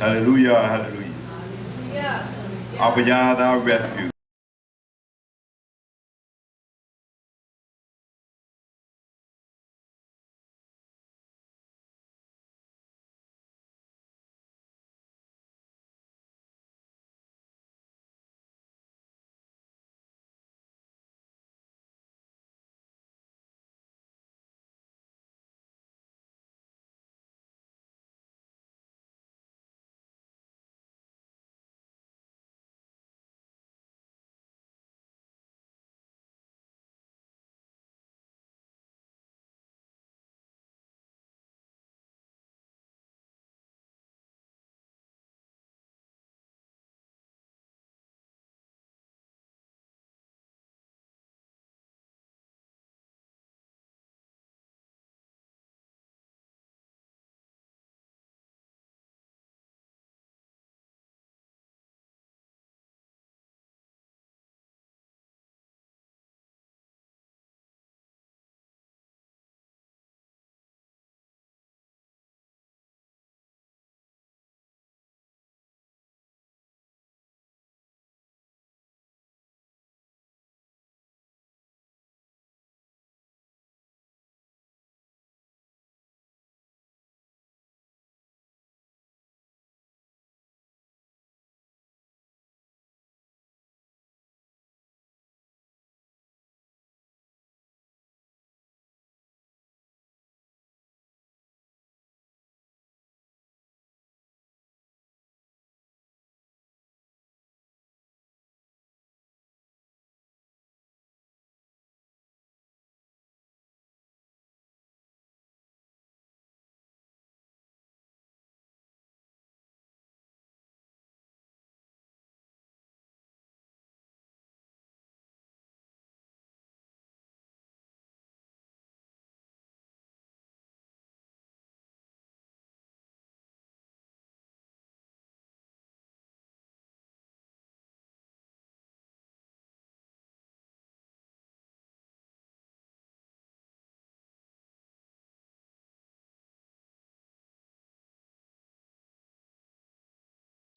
Hallelujah, hallelujah. Abba Yah, thy refuge.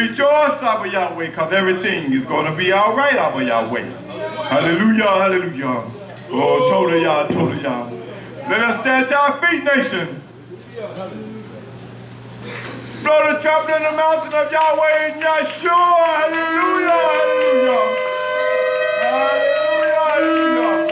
Rejoice, Abba Yahweh, because everything is going to be all right, Abba Yahweh. Hallelujah, hallelujah. Oh, total Yah, total Yah. Let us stand to our feet, nation. Blow the trumpet in the mountain of Yahweh and Yeshua. Hallelujah, hallelujah. Hallelujah, hallelujah.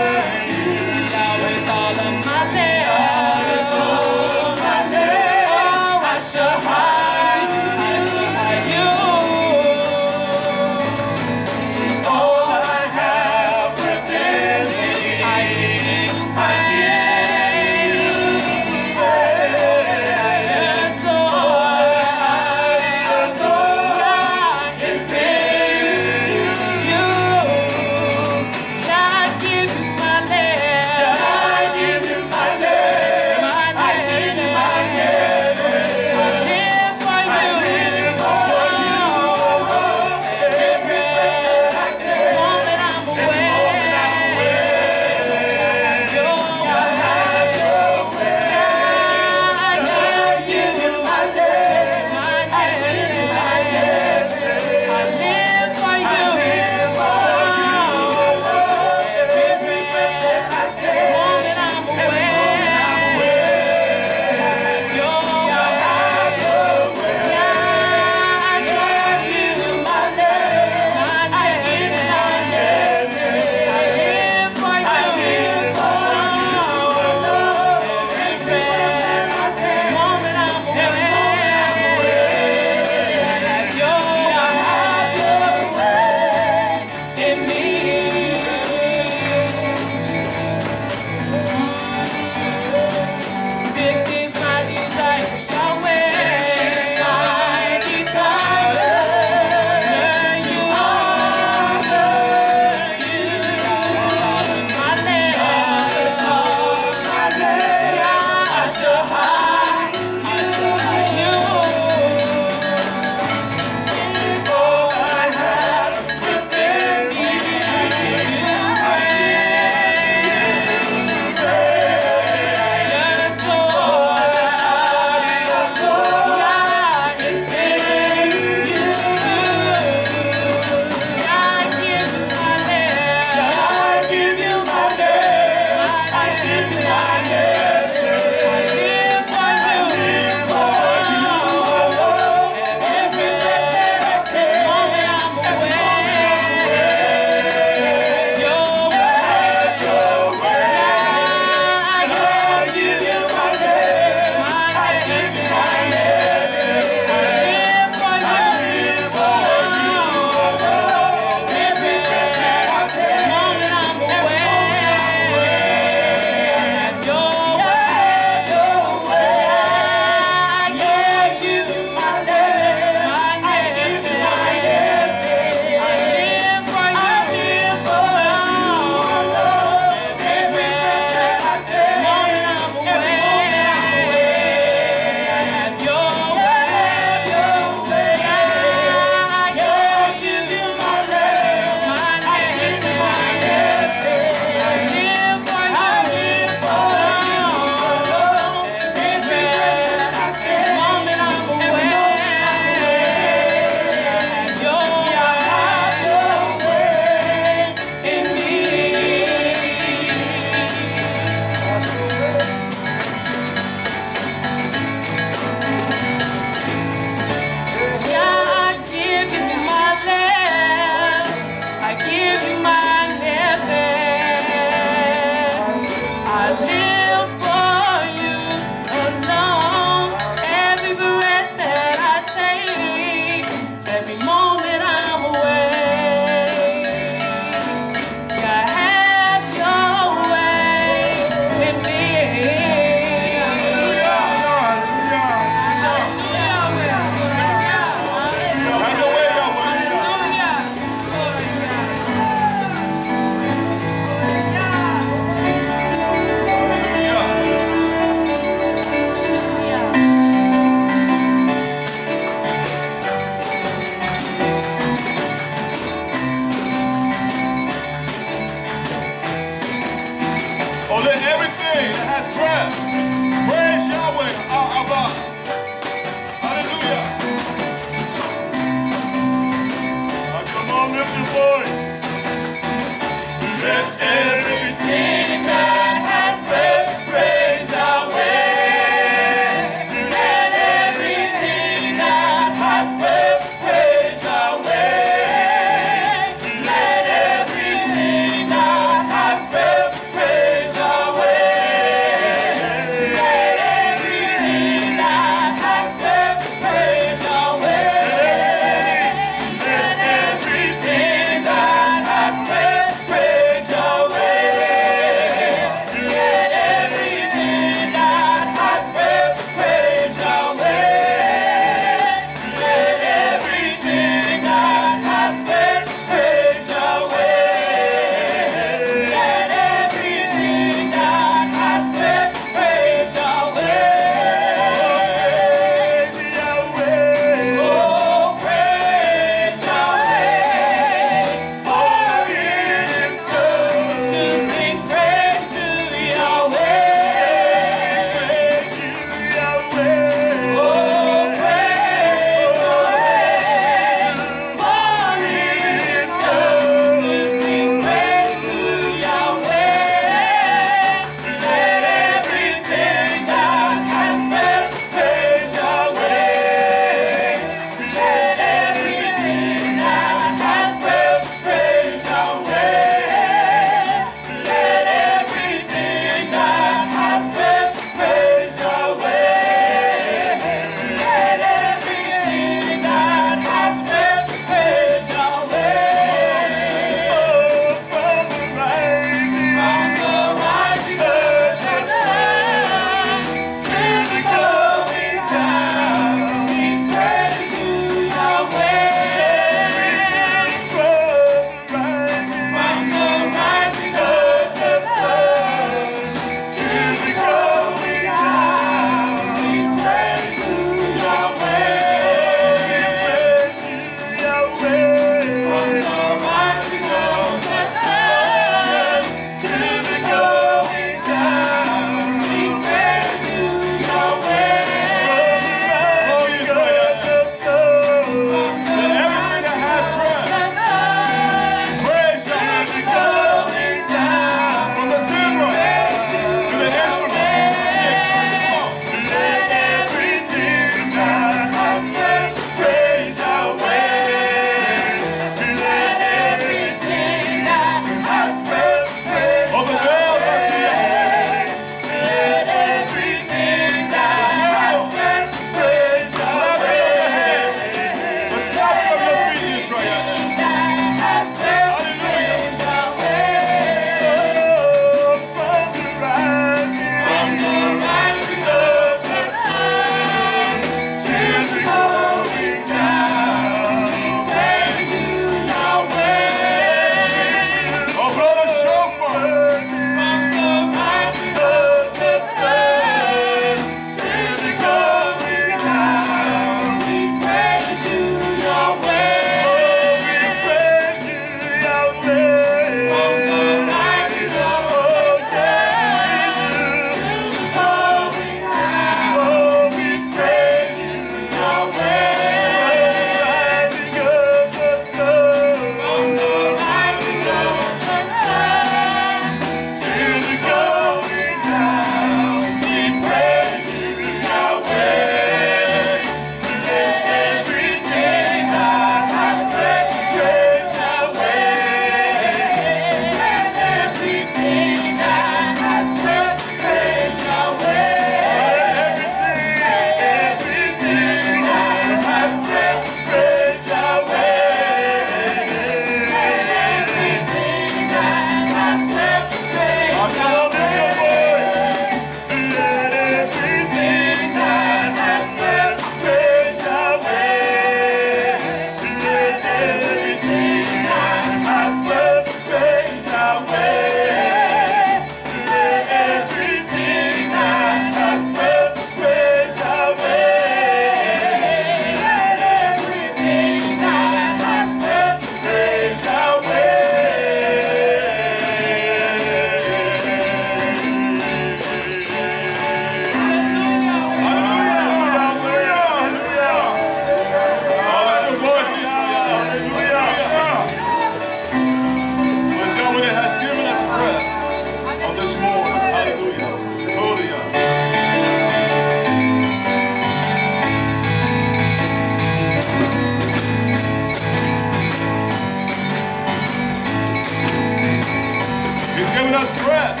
us breath.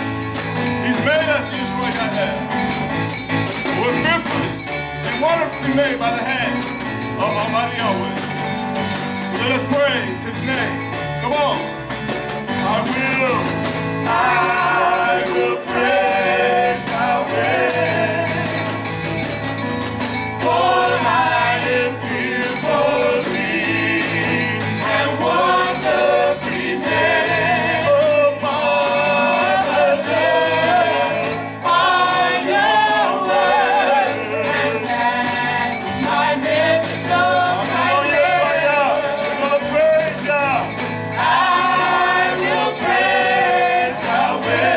He's made us YisraYah'ale. We're fearfully and wonderfully made by the hand of Almighty Yahweh. Let us praise His name. Come on. I will praise Yahweh. For I am fearfully and wonderfully made upon the earth by Yahweh, and that my lips of my lips. We're gonna praise Yah. I will praise Yahweh.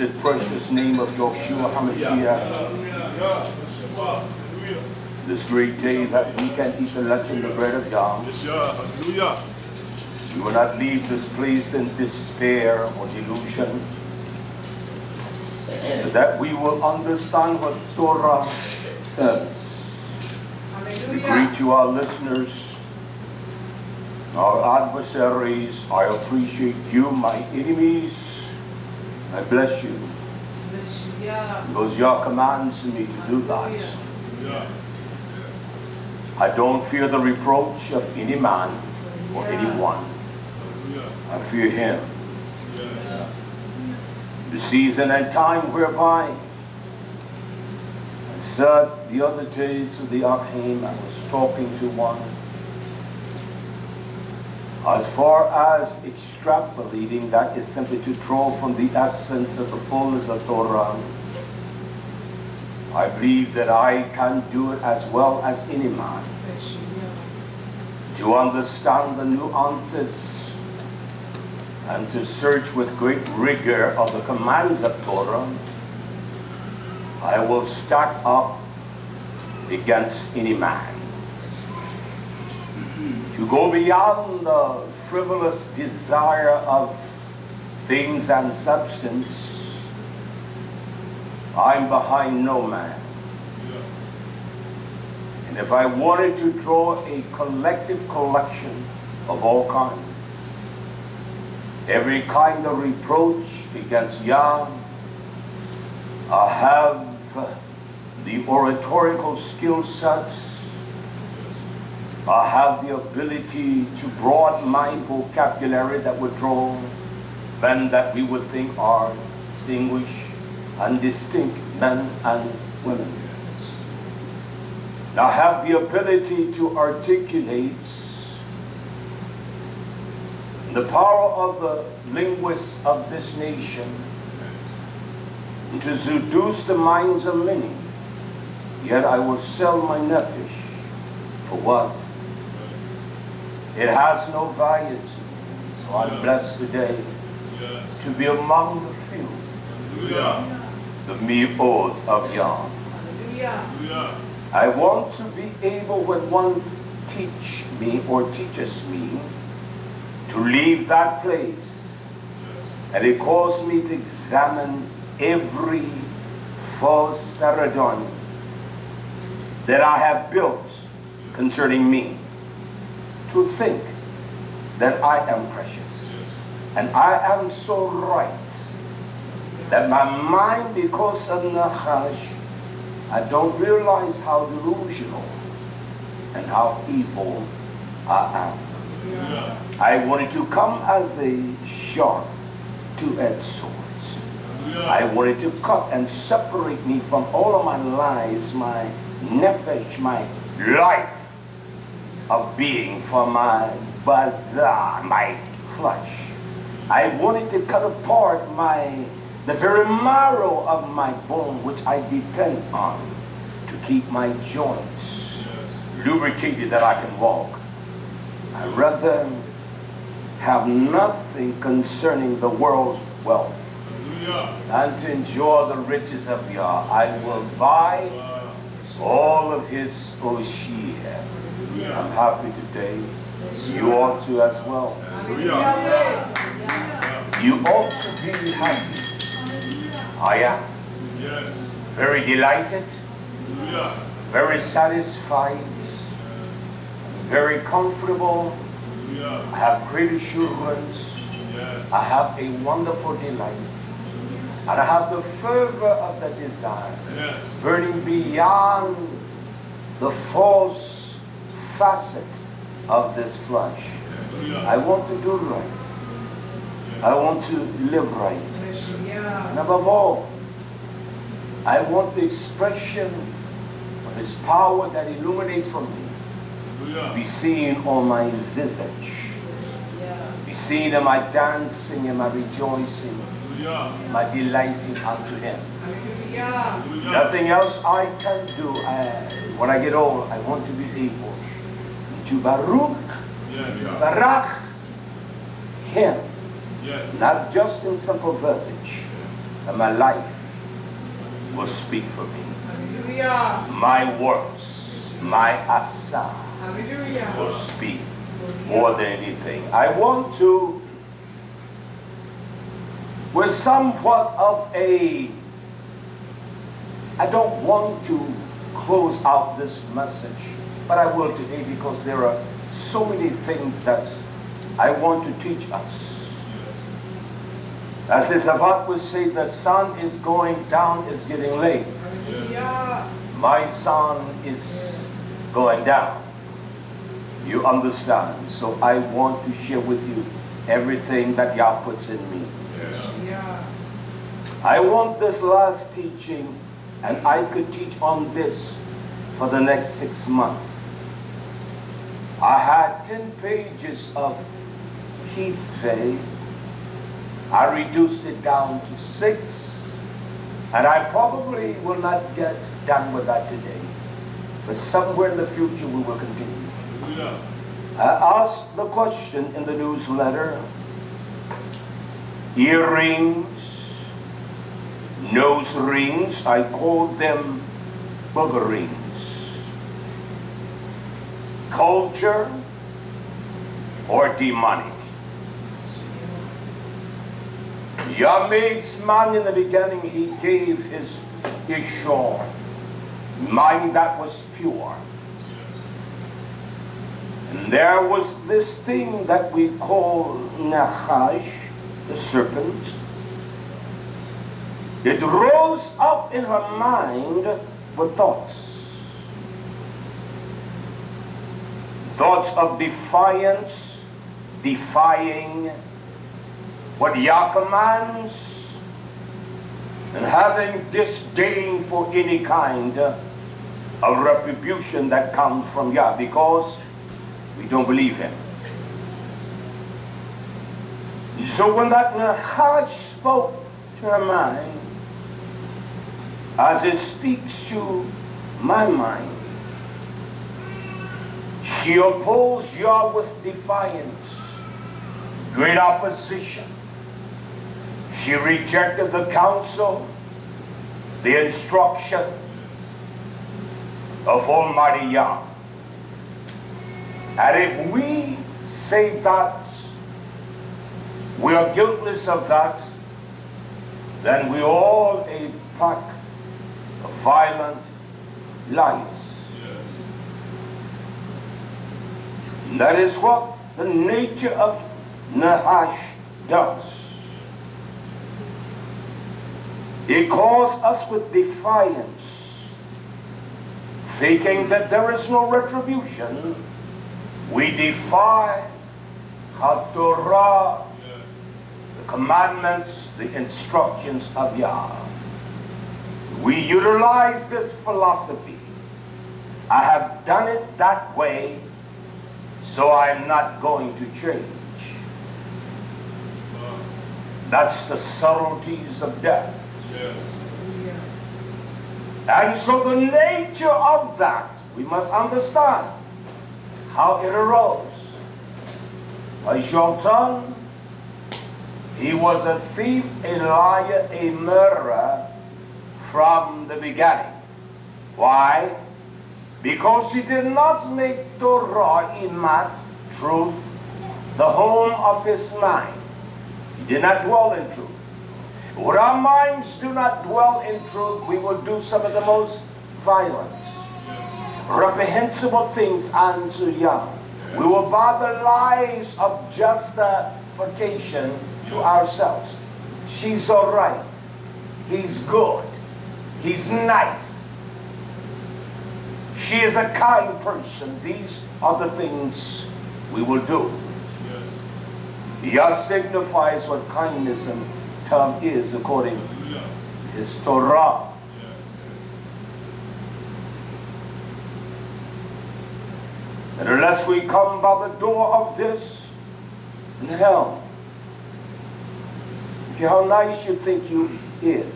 blessed, precious name of Yahshua HaMashiach, this great day that we can eat the lunch and the bread of God. We will not leave this place in despair or delusion, but that we will understand what Torah says. We greet you, our listeners, our adversaries. I appreciate you, my enemies. I bless you. Because Yah commands me to do that. I don't fear the reproach of any man or anyone. I fear him. The season and time whereby I said the other day to the Archangel, I was talking to one. As far as extrapolating, that is simply to draw from the essence of the fullness of Torah. I believe that I can do it as well as any man. To understand the nuances and to search with great rigor of the commands of Torah, I will stack up against any man. To go beyond the frivolous desire of things and substance, I'm behind no man. And if I wanted to draw a collective collection of all kinds, every kind of reproach against Yah, I have the oratorical skill sets, I have the ability to broaden my vocabulary that would draw men that we would think are distinguished and distinct men and women. I have the ability to articulate the power of the linguists of this nation to seduce the minds of many. Yet I will sell my nefesh for what? It has no value to me. So I'm blessed today to be among the few. The mi'od of Yah. I want to be able, when one teach me or teaches me, to leave that place, and it calls me to examine every false paradigm that I have built concerning me, to think that I am precious and I am so right that my mind, because of Nachash, I don't realize how delusional and how evil I am. I wanted to come as a sharp two-edged sword. I wanted to cut and separate me from all of my lies, my nefesh, my life of being, from my bazaar, my flesh. I wanted to cut apart the very marrow of my bone, which I depend on to keep my joints lubricated that I can walk. I'd rather have nothing concerning the world's wealth and to enjoy the riches of Yah. I will buy all of his Oshia. I'm happy today. You ought to as well. You ought to be happy. I am very delighted, very satisfied, very comfortable. I have great assurance. I have a wonderful delight. And I have the fervor of the desire, burning beyond the false facet of this flesh. I want to do right. I want to live right. And above all, I want the expression of his power that illuminates from me to be seen on my visage, be seen in my dancing and my rejoicing, my delighting unto him. Nothing else I can do. When I get old, I want to be able to Barak him, not just in simple verbiage, and my life will speak for me. Hallelujah. My works, my asa Hallelujah. will speak more than anything. I want to, with somewhat of a, I don't want to close out this message, but I will today because there are so many things that I want to teach us. As the Savant would say, the sun is going down, is getting late. Hallelujah. My sun is going down. You understand? So I want to share with you everything that Yah puts in me. Yeah. I want this last teaching, and I could teach on this for the next 6 months. I had 10 pages of YHWH. I reduced it down to 6, and I probably will not get done with that today. But somewhere in the future we will continue. Yeah. I asked the question in the newsletter: earrings, nose rings, I call them booger rings. Culture or demonic? Yah made man in the beginning, he gave his Yeshua, mind that was pure. And there was this thing that we call Nachash, the serpent. It rose up in her mind with thoughts. Thoughts of defiance, defying what Yah commands, and having disdain for any kind of retribution that comes from Yah, because we don't believe Him. So when that Nachash spoke to her mind, as it speaks to my mind, she opposed Yah with defiance, great opposition. She rejected the counsel, the instruction of Almighty Yah. And if we say that we are guiltless of that, then we all a pack of violent liars. And that is what the nature of Nahash does. It calls us with defiance, thinking that there is no retribution. We defy Torah, the commandments, the instructions of Yah. We utilize this philosophy. I have done it that way, so I'm not going to change. That's the subtleties of death. Yes. And so the nature of that, we must understand how it arose. Shaitan, he was a thief, a liar, a murderer from the beginning. Why? Because he did not make Torah, imat, truth, the home of his mind. He did not dwell in truth. When our minds do not dwell in truth, we will do some of the most violent, reprehensible things unto Yah. We will buy the lies of justification to ourselves. She's all right. He's good. He's nice. She is a kind person. These are the things we will do. Yah signifies what kindness and term is according to his Torah. And unless we come by the door of this in hell, how nice you think you is.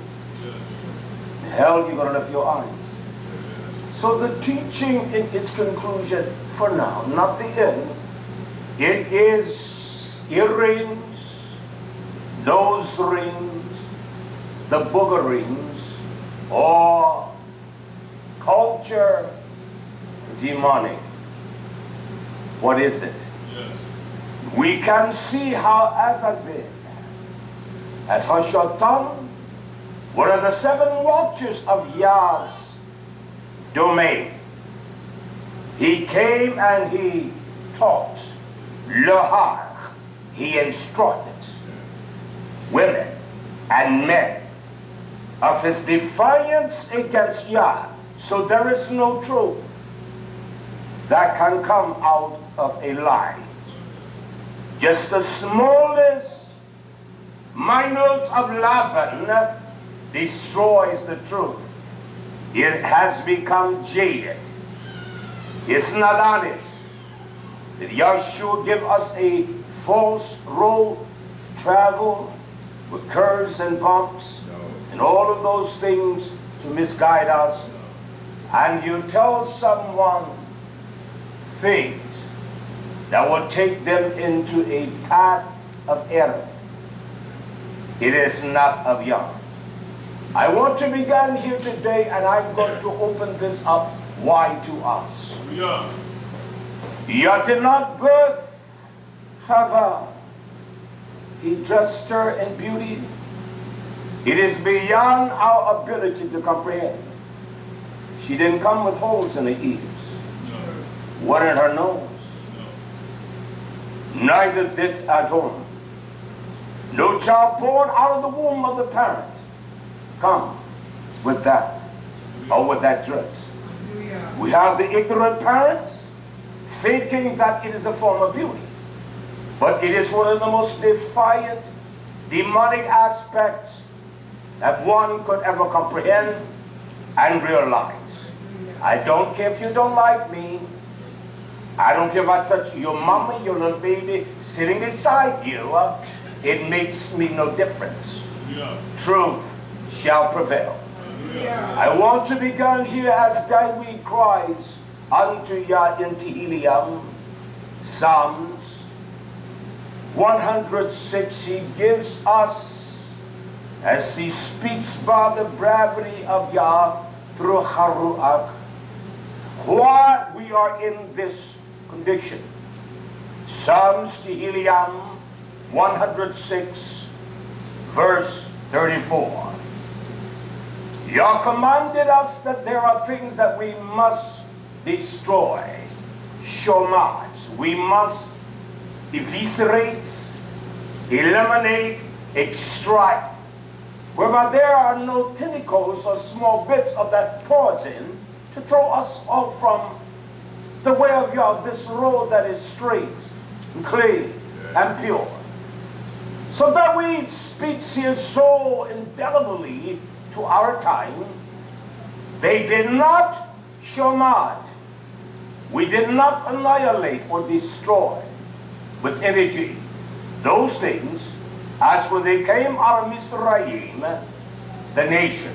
In hell, you're going to lift your eyes. So the teaching in its conclusion for now, not the end, it is earrings, nose rings, the boogerings or culture demonic. What is it? Yes. We can see how Azazel, as Hashatan, one of the 7 watchers of Yah's domain, he came and he taught, Lahar, he instructed women and men of his defiance against Yah. So there is no truth that can come out of a lie. Just the smallest minute of leaven destroys the truth. It has become jaded. It's not honest. Did Yahshua give us a false road to travel with curves and bumps and all of those things to misguide us? And you tell someone things that will take them into a path of error. It is not of Yah. I want to begin here today, and I'm going to open this up wide to us. Yeah. Yah did not birth Hava. He dressed her in beauty. It is beyond our ability to comprehend. She didn't come with holes in her ears. No. What in her nose? No. Neither did adornment. No child born out of the womb of the parent come with that or with that dress. Hallelujah. We have the ignorant parents thinking that it is a form of beauty. But it is one of the most defiant, demonic aspects that one could ever comprehend and realize. I don't care if you don't like me. I don't care if I touch your mama, your little baby sitting beside you. It makes me no difference. Yeah. Truth shall prevail. Yeah. I want to begin here as Dawid cries unto Yah in Tehillim, Psalms 106. He gives us, as he speaks by the bravery of Yah through Haruach, why we are in this condition. Psalms Tehillim 106 verse 34. Yah commanded us that there are things that we must destroy. Shomats. We must eviscerate, eliminate, extract. Whereby there are no tentacles or small bits of that poison to throw us off from the way of Yah, this road that is straight and clean and pure. So that we speaks here so indelibly to our time. They did not shomad. We did not annihilate or destroy with energy those things as when they came out of Mizraim, the nation.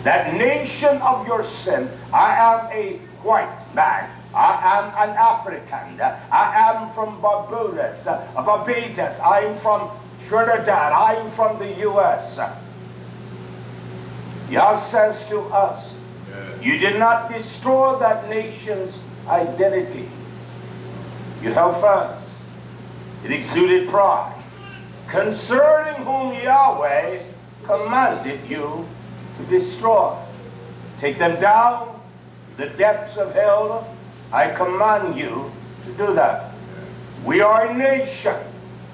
That nation of your sin. I am a white man. I am an African. I am from Barbados. I am from Trinidad. I am from the U.S. Yah says to us, you did not destroy that nation's identity. You held fast. It exuded pride, concerning whom Yahweh commanded you to destroy. Take them down the depths of hell. I command you to do that. We are a nation,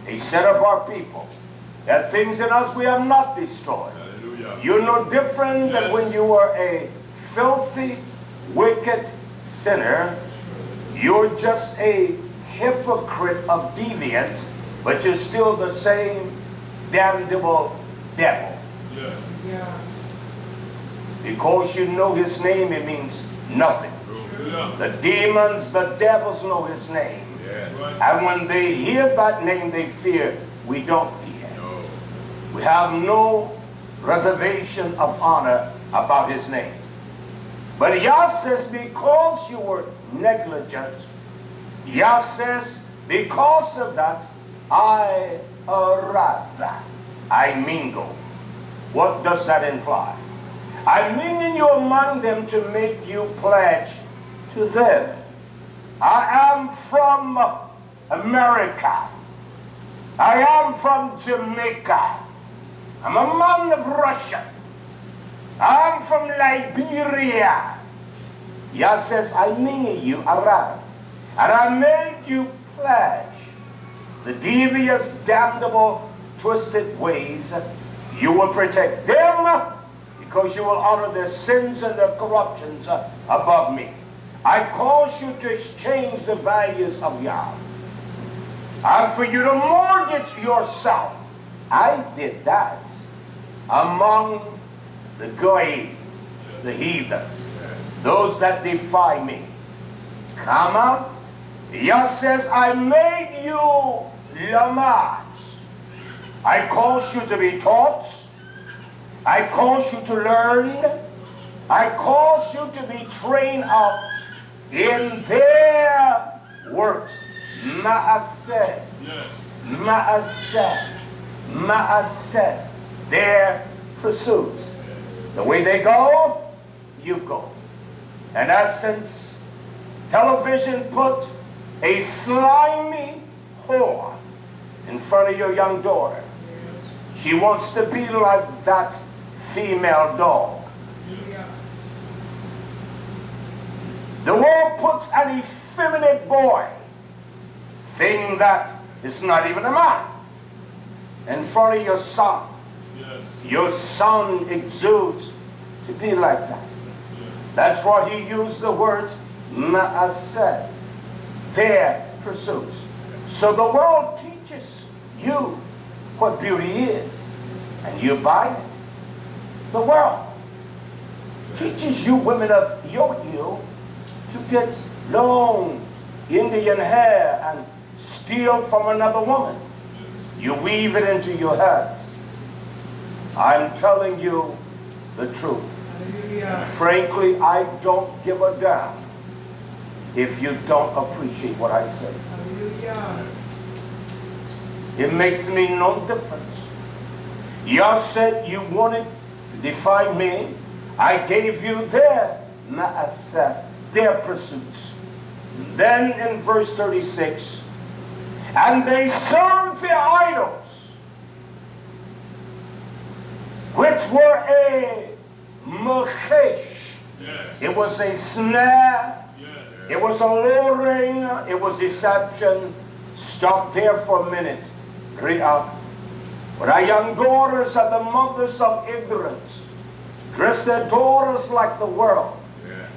a set of our people. There are things in us we have not destroyed. Hallelujah. You're no different than when you were a filthy, wicked sinner. You're just a hypocrite of deviance, but you're still the same damnable devil. Yes. Yeah. Because you know his name, it means nothing. Hallelujah. The demons, the devils know his name. Yes. Right. And when they hear that name, they fear. We don't fear. No. We have no reservation of honor about his name. But Yah says, because you were negligent, Yah says, because of that, I mingle. What does that imply? I'm meaning you among them to make you pledge to them. I am from America. I am from Jamaica. I'm a man of Russia. I'm from Liberia. Yah says, I mean you around. And I made you pledge the devious, damnable, twisted ways. You will protect them because you will honor their sins and their corruptions above me. I cause you to exchange the values of Yah. And for you to mortgage yourself. I did that among the goyim, the heathens, those that defy me. Comma, Yah says, I made you lamats. I cause you to be taught. I cause you to learn. I cause you to be trained up in their works. Ma'aseh. Ma'aseh. Ma'aseh. Their pursuits. The way they go, you go. In essence, television put a slimy whore in front of your young daughter. She wants to be like that female dog. The world puts an effeminate boy, thing that is not even a man, in front of your son. Your son exudes to be like that. That's why he used the word ma'aseh, their pursuits. So the world teaches you what beauty is, and you buy it. The world teaches you women of your hue to get long Indian hair and steal from another woman. You weave it into your heads. I'm telling you the truth. And frankly, I don't give a damn if you don't appreciate what I say. It makes me no difference. Yah said you wanted to defy me. I gave you their ma'aseh, their pursuits. Then in verse 36, and they served their idols, which were a mechesh. It was a snare. It was a luring. It was deception. Stop there for a minute. Read up. But our young daughters are the mothers of ignorance. Dress their daughters like the world.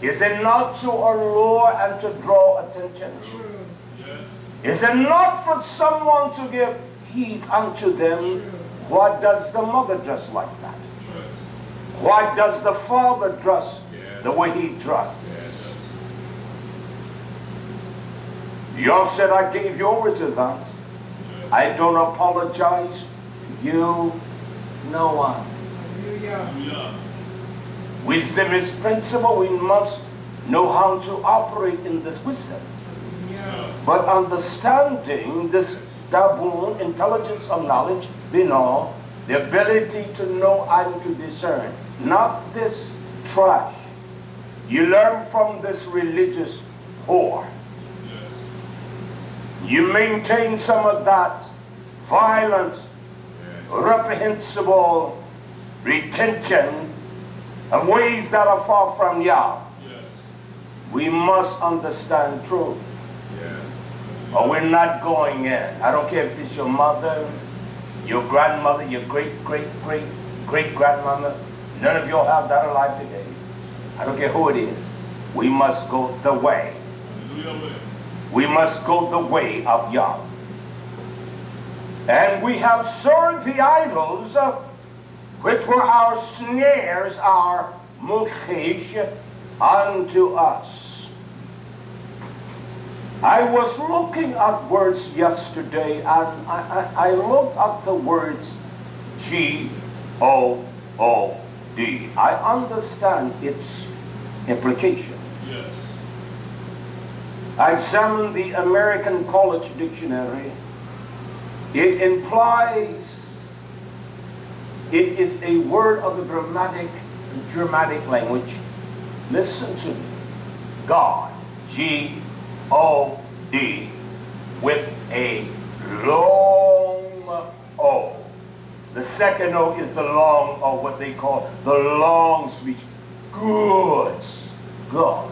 Is it not to allure and to draw attention? Is it not for someone to give heed unto them? Why does the mother dress like that? Why does the father dress the way he dresses? Yah said, I gave you over to that. I don't apologize to you, no one. Wisdom is principle. We must know how to operate in this wisdom. But understanding this dabun, intelligence of knowledge, binah, the ability to know and to discern, not this trash you learn from this religious whore. You maintain some of that violent, reprehensible retention of ways that are far from Yah. We must understand truth. Or we're not going in. I don't care if it's your mother, your grandmother, your great-great-great-great-grandmother. None of you have that alive today. I don't care who it is. We must go the way. We must go the way of Yah. And we have served the idols, which were our snares, our mukhish, unto us. I was looking at words yesterday, and I looked at the words G-O-O-D. I understand its implication. Yes. I examined the American College Dictionary. It implies It is a word of the dramatic language. Listen to me. God, G-O-D, with a long O. The second O is the long O, what they call the long speech. Goods. God.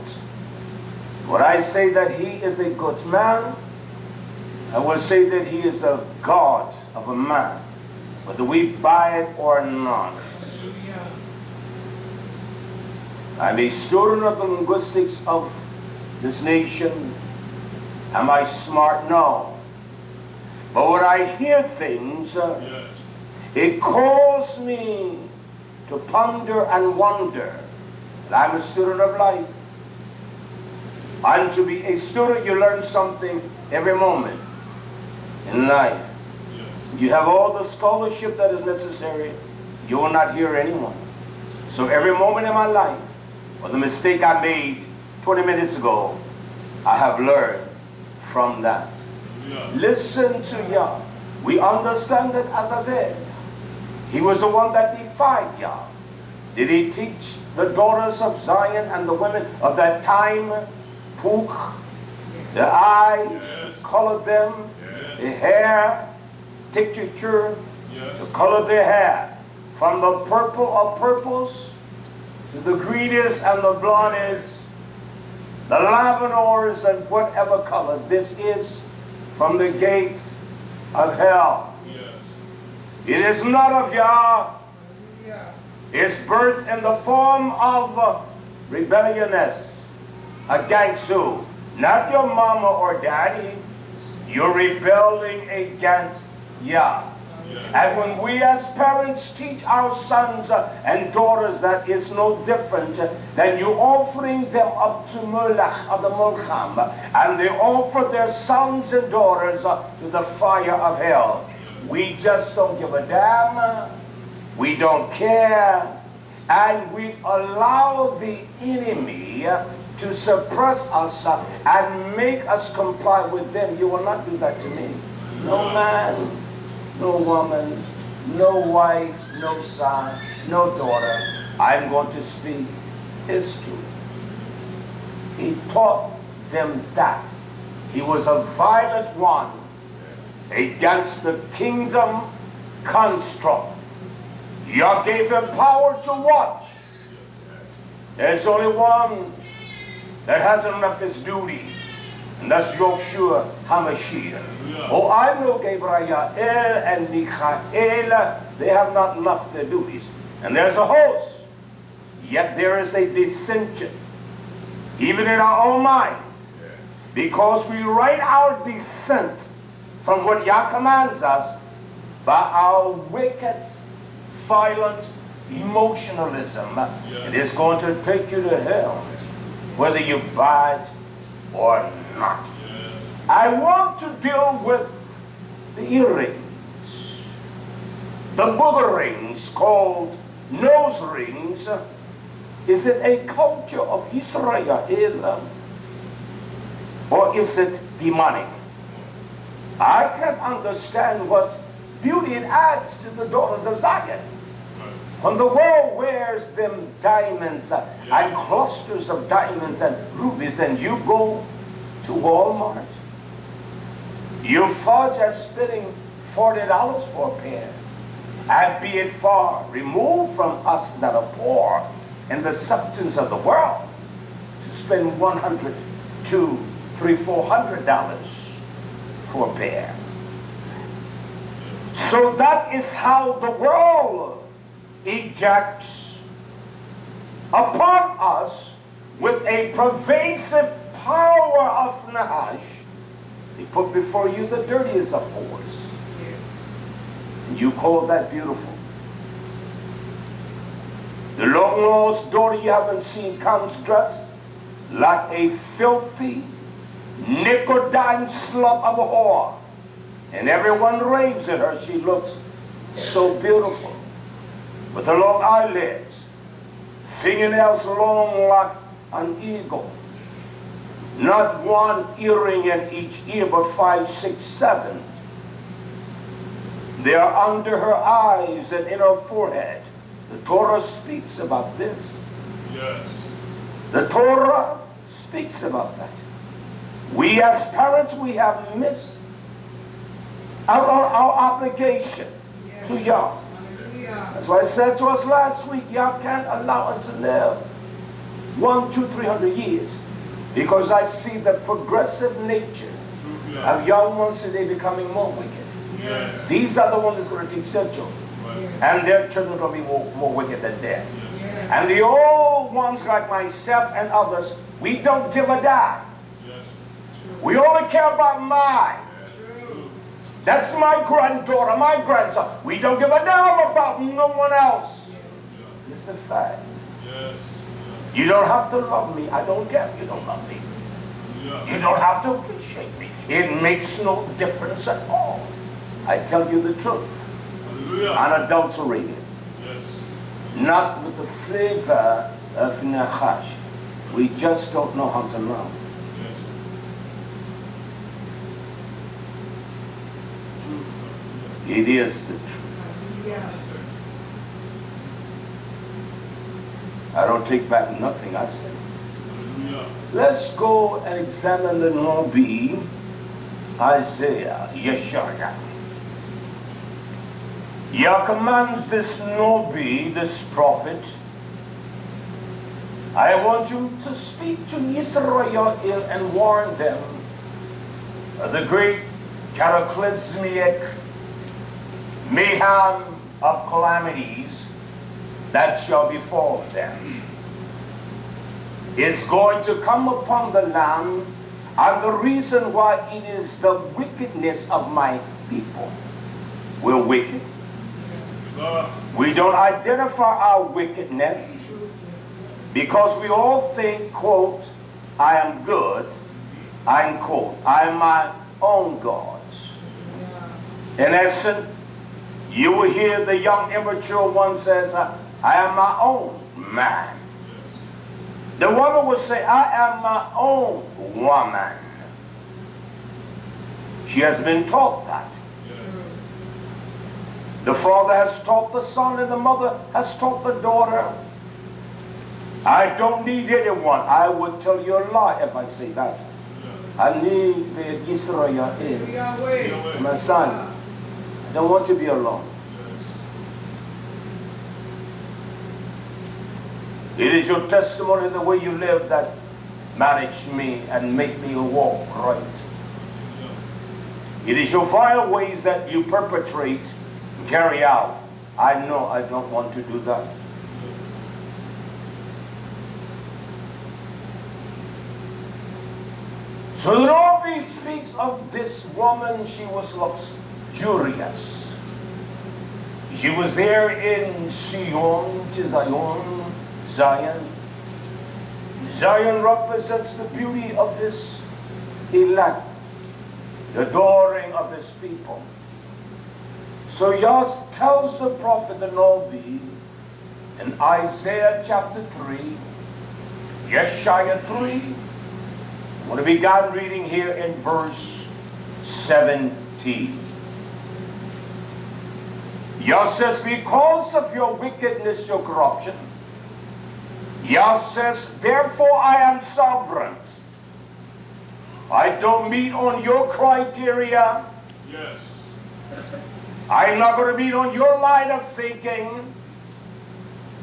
When I say that he is a good man, I will say that he is a God of a man, whether we buy it or not. I'm a student of the linguistics of this nation. Am I smart? No. But when I hear things, it calls me to ponder and wonder. And I'm a student of life. And to be a student, you learn something every moment in life. You have all the scholarship that is necessary. You will not hear anyone. So every moment in my life, or the mistake I made 20 minutes ago, I have learned from that. Listen to Yah. We understand that, as I said, he was the one that defied Yah. Did he teach the daughters of Zion and the women of that time, Puk, the eyes, to color them, the hair, texture, to color their hair, from the purple of purples to the greeniest and the blondest, the lavenders and whatever color. This is from the gates of hell. It is not of Yah. It's birth in the form of rebelliousness against who? Not your mama or daddy. You're rebelling against Yah. And when we as parents teach our sons and daughters that it's no different than you offering them up to Molech or the Molcham, and they offer their sons and daughters to the fire of hell. We just don't give a damn. We don't care. And we allow the enemy to suppress us and make us comply with them. You will not do that to me. No man, no woman, no wife, no son, no daughter. I'm going to speak his truth. He taught them that. He was a violent one against the kingdom construct. Yah gave him power to watch. There's only one that hasn't left his duty, and that's Yeshua HaMashiach. Oh, I know YisraYah'ale and Michael, they have not left their duties. And there's a host, yet there is a dissension, even in our own minds, because we write our dissent from what Yah commands us by our wicked, violent emotionalism. It is going to take you to hell, whether you buy it or not. I want to deal with the earrings, the booger rings called nose rings. Is it a culture of YisraYah'ale, or is it demonic? I can understand what beauty it adds to the daughters of Zion. When the world wears them diamonds and clusters of diamonds and rubies, and you go to Walmart, you fudge at spending $40 for a pair. And be it far removed from us that are poor in the substance of the world to spend $100, $200, $300, $400 for a pair. So that is how the world ejects upon us with a pervasive power of Nahash. They put before you the dirtiest of whores. And you call that beautiful. The long-lost daughter you haven't seen comes dressed like a filthy, nickel-dime slut of a whore. And everyone raves at her. She looks so beautiful. With the long eyelids, fingernails long like an eagle. Not one earring in each ear, but 5, 6, 7. They are under her eyes and in her forehead. The Torah speaks about this. Yes. The Torah speaks about that. We as parents, we have missed out on our obligation to y'all. Hallelujah. That's why I said to us last week, y'all can't allow us to live 100, 200, 300 years. Because I see the progressive nature of young ones today becoming more wicked. Yes. These are the ones that's going to teach their children. Right. And their children are going to be more wicked than them. Yes. And the old ones like myself and others, we don't give a damn. Yes. We only care about mine. True. That's my granddaughter, my grandson. We don't give a damn about no one else. It's a fact. Yes. You don't have to love me. I don't care if you don't love me. Yeah. You don't have to appreciate me. It makes no difference at all. I tell you the truth. Hallelujah. Unadulterated. Yes. Not with the flavor of Nachash. We just don't know how to love. Yes. It is the truth. Hallelujah. I don't take back nothing I say. Hallelujah. Let's go and examine the Nabi, YisraYah'ale. Yah commands this Nabi, this prophet, I want you to speak to YisraYah'ale and warn them of the great cataclysmic mayhem of calamities that shall befall them. It's going to come upon the land, and the reason why it is the wickedness of my people. We're wicked. We don't identify our wickedness because we all think, quote, I am good, I'm quote, I am my own gods. In essence, you will hear the young immature one says, I am my own man. The woman will say, I am my own woman. She has been taught that. The father has taught the son and the mother has taught the daughter. I don't need anyone. I would tell you a lie if I say that. I need the YisraYah'ale. Yahweh. My son, I don't want to be alone. It is your testimony, the way you live, that manage me and make me walk right. It is your vile ways that you perpetrate, carry out. I know I don't want to do that. So the Lord speaks of this woman. She was luxurious. She was there in Zion. Zion represents the beauty of his elect, the adoring of his people. So Yah tells the prophet the Nabi in Isaiah chapter 3, Yeshaya 3, I'm going to begin reading here in verse 17. Yah says, because of your wickedness, your corruption, Yah says, therefore I am sovereign. I don't meet on your criteria. Yes. I'm not going to meet on your line of thinking.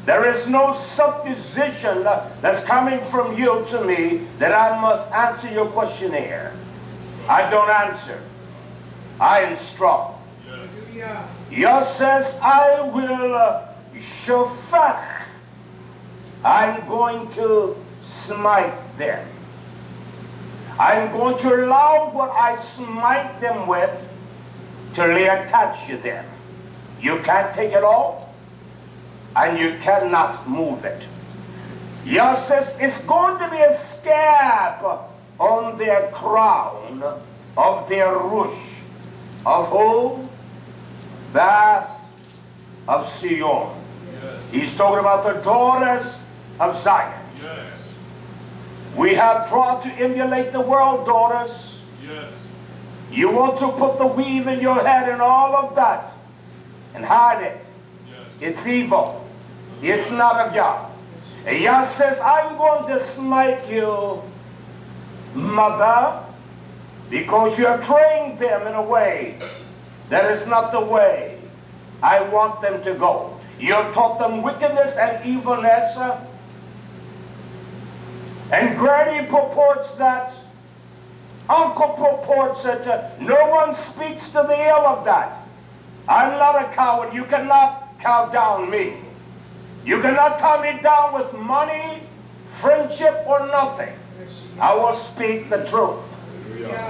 There is no supposition that's coming from you to me that I must answer your questionnaire. I don't answer. I instruct. Hallelujah. Yah says, I will shafach. I'm going to smite them. I'm going to allow what I smite them with to reattach to them. You can't take it off, and you cannot move it. Yah says it's going to be a scab on their crown of their rush. Of who? Bath of Sion. Yes. He's talking about the daughters of Zion. Yes. We have tried to emulate the world, daughters. Yes. You want to put the weave in your head and all of that. and hide it. It's evil. It's not of Yah. And Yah says, I'm going to smite you, mother, because you have trained them in a way that is not the way I want them to go. You have taught them wickedness and evilness. And Granny purports that, Uncle purports that no one speaks to the ill of that. I'm not a coward. You cannot cow down me. You cannot tie me down with money, friendship, or nothing. I will speak the truth.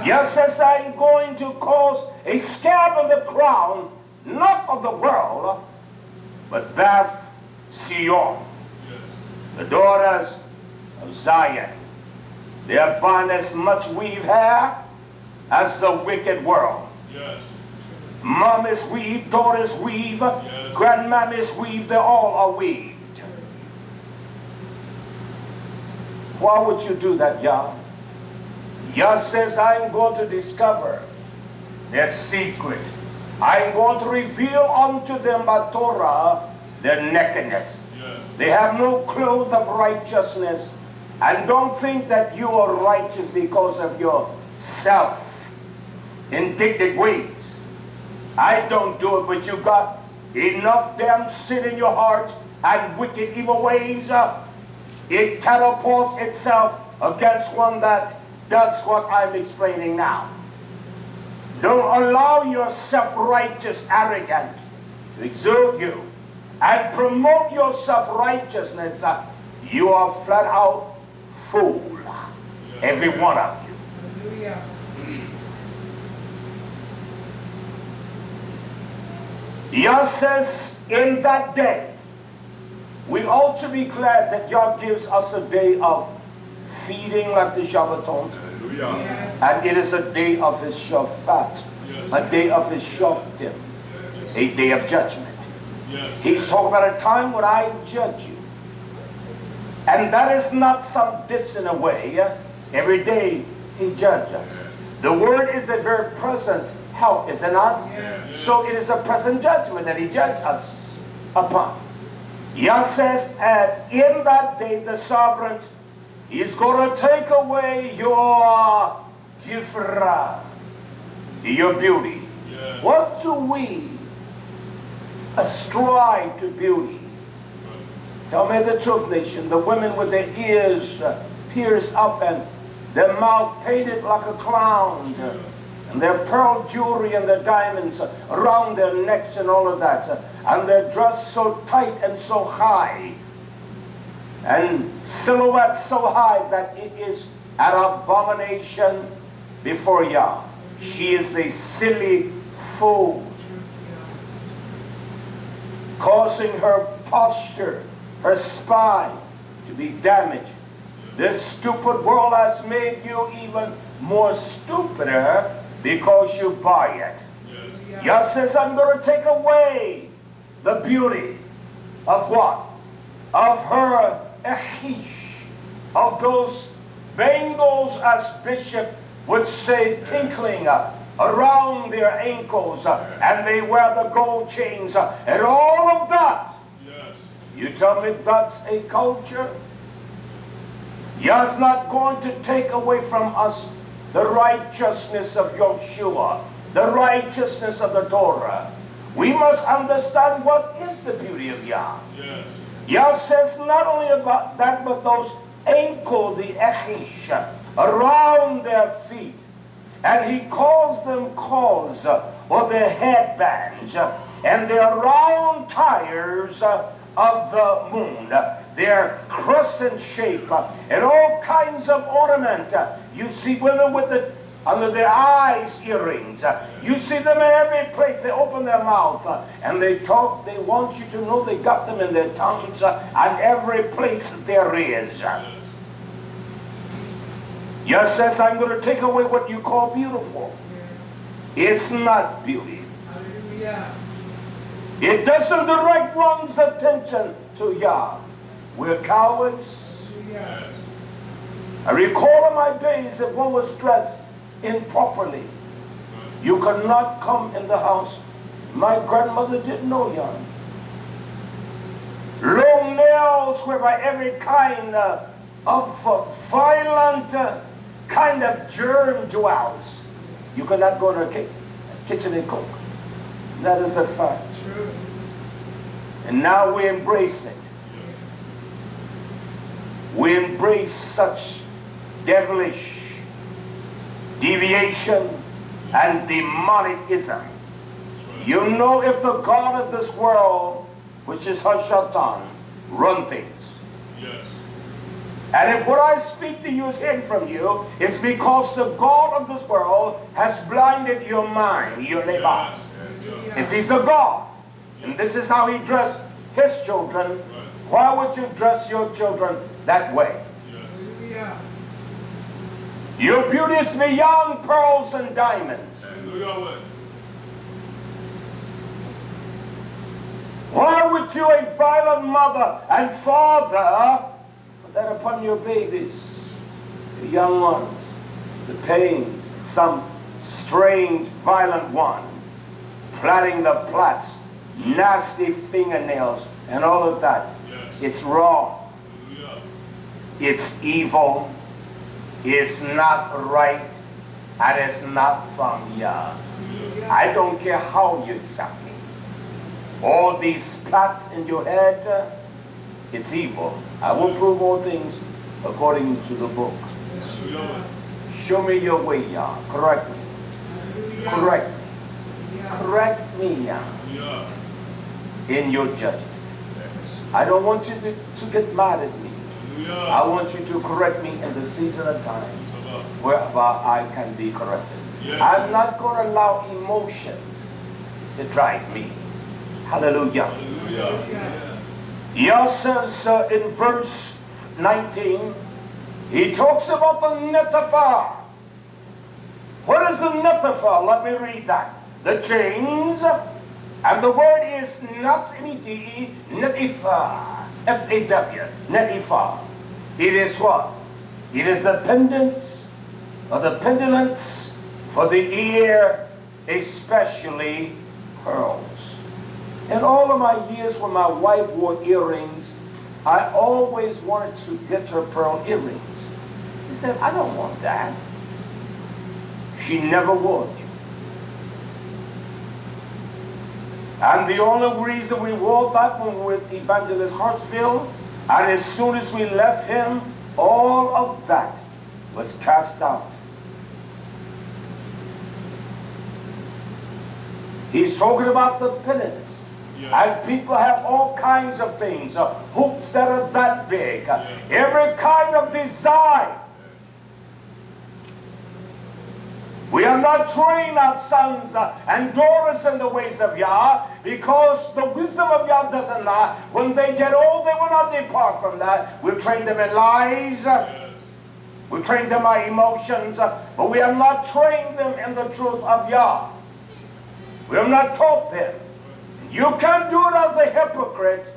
Yes, says I'm going to cause a scab on the crown, not of the world, but Beth Sion, the daughters of Zion. They are buying as much weave hair as the wicked world. Yes. Mommy's weave, daughter's weave, grandmammy's weave, they all are weaved. Why would you do that, Yah? Yah says, I'm going to discover their secret. I'm going to reveal unto them by Torah their nakedness. They have no clothes of righteousness. And don't think that you are righteous because of your self-indignant ways. I don't do it, but you got enough damn sin in your heart and wicked evil ways. It catapults itself against one that does what I'm explaining now. Don't allow your self-righteous arrogance to exert you and promote your self-righteousness. You are flat out fool, every one of you. Hallelujah. Yah says, in that day, we ought to be glad that Yah gives us a day of feeding like the Shabbaton. Yes. And it is a day of His Shabbat, a day of His Shabbatim, a day of judgment. He's talking about a time when I judge you. And that is not some distant way. Every day He judges us. The word is a very present help, is it not? Yes. So it is a present judgment that He judges us upon. Yah says, and in that day the sovereign is going to take away your tifra, your beauty. What do we ascribe to beauty? Tell me the truth, nation. The women with their ears pierced up and their mouth painted like a clown, and their pearl jewelry and their diamonds around their necks and all of that, and their dress so tight and so high, and silhouette so high that it is an abomination before Yah. She is a silly fool, causing her posture, her spine to be damaged. This stupid world has made you even more stupider because you buy it. Yah says, I'm going to take away the beauty of what? Of her echish, of those bangles, as Bishop would say, tinkling around their ankles, and they wear the gold chains, and all of that. You tell me that's a culture? Yah's not going to take away from us the righteousness of Yeshua, the righteousness of the Torah. We must understand what is the beauty of Yah. Yah says not only about that, but those ankle, the echish, around their feet. And He calls them calls, or their headbands, and their round tires of the moon, their crescent shape, and all kinds of ornament. You see women with the under their eyes earrings. You see them in every place. They open their mouth and they talk. They want you to know they got them in their tongues and every place there is. Yah says, I'm going to take away what you call beautiful. It's not beauty. Hallelujah. It doesn't direct one's attention to Yah. We're cowards. Hallelujah. I recall in my days that one was dressed improperly. You could not come in the house My grandmother didn't know young. Long nails were by every kind of violent kind of germ dwells. You cannot go to the kitchen and cook. That is a fact. True. And now we embrace it. We embrace such devilish deviation and demonicism. You know, if the God of this world, which is Hashatan, run things. Yes. And if what I speak to you is hidden from you, it's because the God of this world has blinded your mind, your labor. If he's the God, and this is how he dressed his children, why would you dress your children that way? Hallelujah. Your beauty is beyond pearls and diamonds. Why would you, a violent mother and father, put that upon your babies, the young ones, the pains, some strange violent one, plaiting the plaits, nasty fingernails, and all of that? Yes. It's wrong. Hallelujah. It's evil. It's not right. And it's not from Yah. Hallelujah. I don't care how you accept me. All these plaits in your head, it's evil. I will prove all things according to the book. Hallelujah. Show me your way, Yah. Correct me. Hallelujah. Correct me. Hallelujah. Correct me, Yah, Hallelujah. in your judgment. I don't want you to get mad at me. I want you to correct me in the season of time whereby I can be corrected. Yes. I'm not going to allow emotions to drive me. Hallelujah. Hallelujah. Yah says in verse 19, he talks about the netafah. What is the netafah? Let me read that. The chains, and the word is not N-E-T-E, netifah, F-A-W, netifah. It is what? It is the pendants, or the pendants for the ear, especially pearls. In all of my years when my wife wore earrings, I always wanted to get her pearl earrings. She said, I don't want that. She never would. And the only reason we wore that one with Evangelist Hartfield, and as soon as we left him, all of that was cast out. He's talking about the penance. And people have all kinds of things, hoops that are that big, every kind of design. We are not training our sons and daughters in the ways of Yah, because the wisdom of Yah doesn't lie. When they get old, they will not depart from that. We train them in lies. We train them by emotions, but we have not trained them in the truth of Yah. We have not taught them. You can't do it as a hypocrite.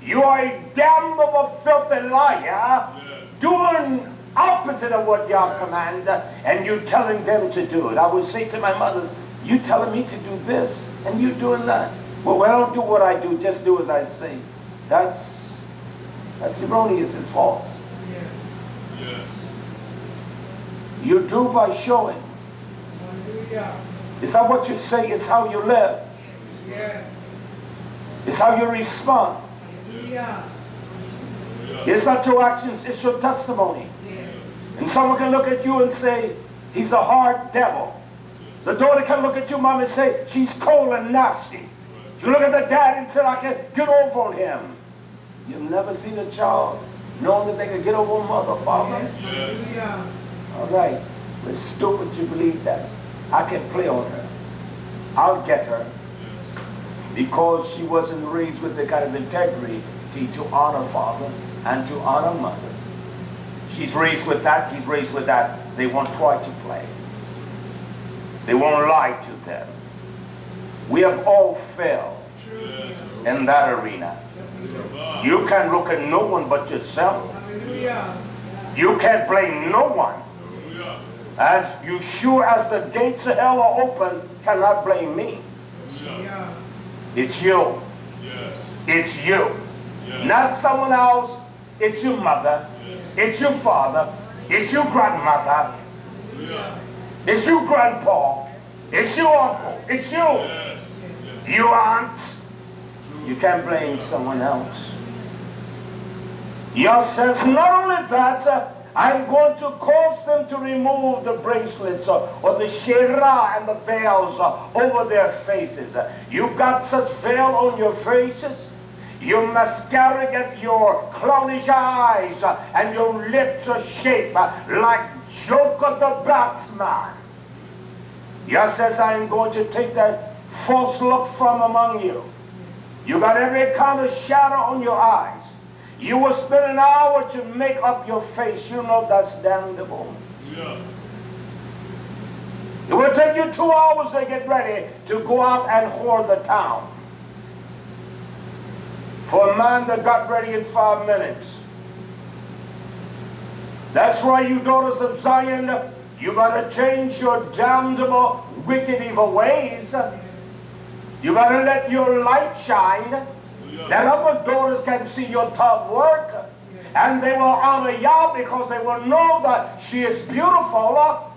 You are a damnable, filthy liar, doing opposite of what Yah commands, and you telling them to do it. I would say to my mothers, you telling me to do this, and you doing that. Well, I don't do what I do, just do as I say. That's erroneous, it's false. Yes. Yes. You do by showing. Hallelujah. It's not what you say, it's how you live. Yes. It's how you respond. Hallelujah. It's not your actions, it's your testimony. Yes. And someone can look at you and say, he's a hard devil. The daughter can look at you, mom, and say, she's cold and nasty. You look at the dad and say, I can't get over on him. You've never seen a child knowing that they can get over on mother, father? Yes. Hallelujah. All right. We're stupid to believe that. I can play on her. I'll get her. Because she wasn't raised with the kind of integrity to honor father and to honor mother. She's raised with that, he's raised with that. They won't try to play. They won't lie to them. We have all failed in that arena. You can't look at no one but yourself. Hallelujah. You can't blame no one. As you sure as the gates of hell are open, cannot blame me. Yeah. It's you. Yes. It's you. Yes. Not someone else. It's your mother. Yes. It's your father. It's your grandmother. Yeah. It's your grandpa. It's your uncle. It's you. Yes. Yes. You aunt. You can't blame someone else. Yah says, not only that, I'm going to cause them to remove the bracelets or the shera and the veils over their faces. You got such veil on your faces. Your mascara get your clownish eyes and your lips are shaped like Joker the Batsman. Yah says, I'm going to take that false look from among you. You got every kind of shadow on your eyes. You will spend an hour to make up your face. You know that's damnable. Yeah. It will take you 2 hours to get ready to go out and whore the town. For a man that got ready in 5 minutes. That's why you daughters of Zion, you got to change your damnable, wicked, evil ways. You got to let your light shine. That other daughters can see your tough work. And they will honor Yah because they will know that she is beautiful.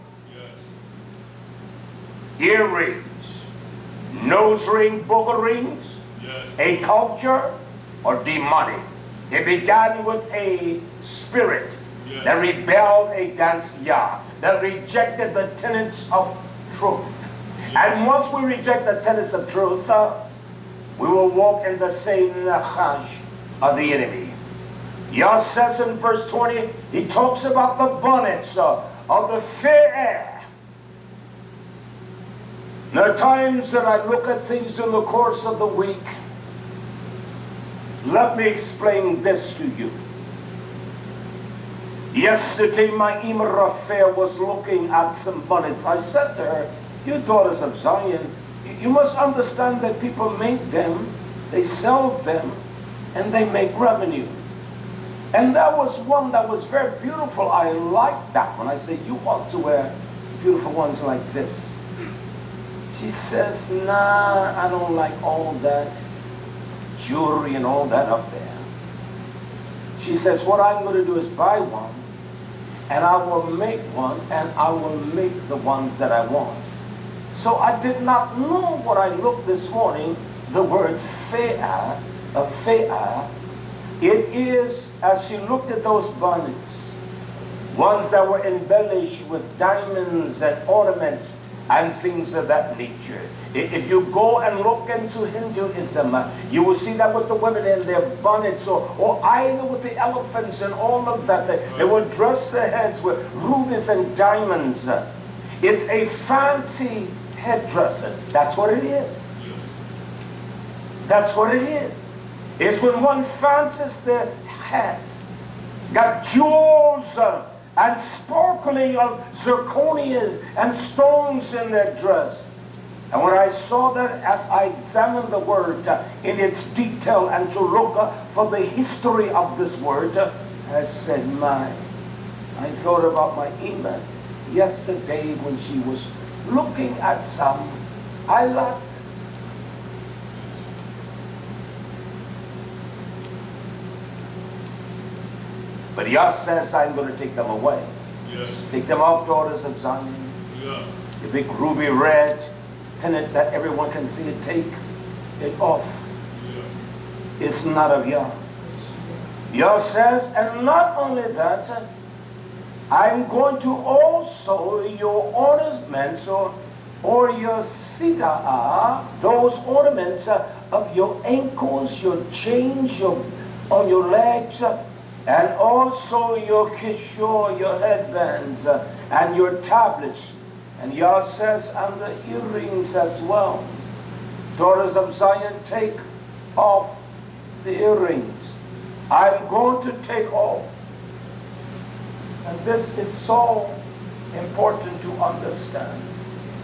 Earrings, nose ring, booger rings, a culture or demonic. It began with a spirit that rebelled against Yah, that rejected the tenets of truth. And once we reject the tenets of truth, we will walk in the same nachash of the enemy. Yah says in verse 20, he talks about the bonnets of the fair air. There are times that I look at things in the course of the week. Let me explain this to you. Yesterday, my Imra fair was looking at some bonnets. I said to her, you daughters of Zion, you must understand that people make them, they sell them, and they make revenue. And that was one that was very beautiful. I liked that one. I said, you ought to wear beautiful ones like this. She says, nah, I don't like all that jewelry and all that up there. She says, what I'm going to do is buy one, and I will make one, and I will make the ones that I want. So I did not know what I looked this morning, the word fe'ah, it is, as she looked at those bonnets, ones that were embellished with diamonds and ornaments and things of that nature. If you go and look into Hinduism, you will see that with the women in their bonnets or either with the elephants and all of that. They will dress their heads with rubies and diamonds. It's a fancy headdress. That's what it is. That's what it is. It's when one fancies their heads. Got jewels and sparkling of zirconias and stones in their dress. And when I saw that, as I examined the word in its detail and to look for the history of this word, I said, I thought about my Ima yesterday when she was looking at some. I liked it. But Yah says, I'm going to take them away. Yes. Take them off, daughters of Zion. Yeah. The big ruby red pennant that everyone can see it, take it off. Yeah. It's not of Yah. Yah says, and not only that, I'm going to also your ornaments or your sita'ah, those ornaments of your ankles, your chains, on your legs, and also your kishor, your headbands, and your tablets. And Yah says, and the earrings as well. Daughters of Zion, take off the earrings. I'm going to take off. And this is so important to understand.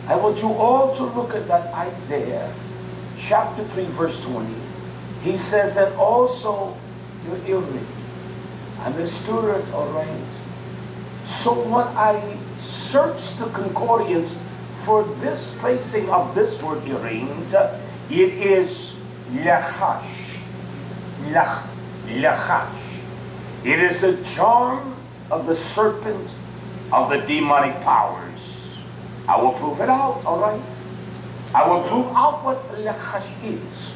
I want you all to look at that Isaiah chapter 3 verse 20. He says, and also your earrings. And the students are right. So when I searched the concordance for this placing of this word earrings, It is lachash. Lachash. It is the charm of the serpent of the demonic powers. I will prove it out, all right? I will prove out what lachash is.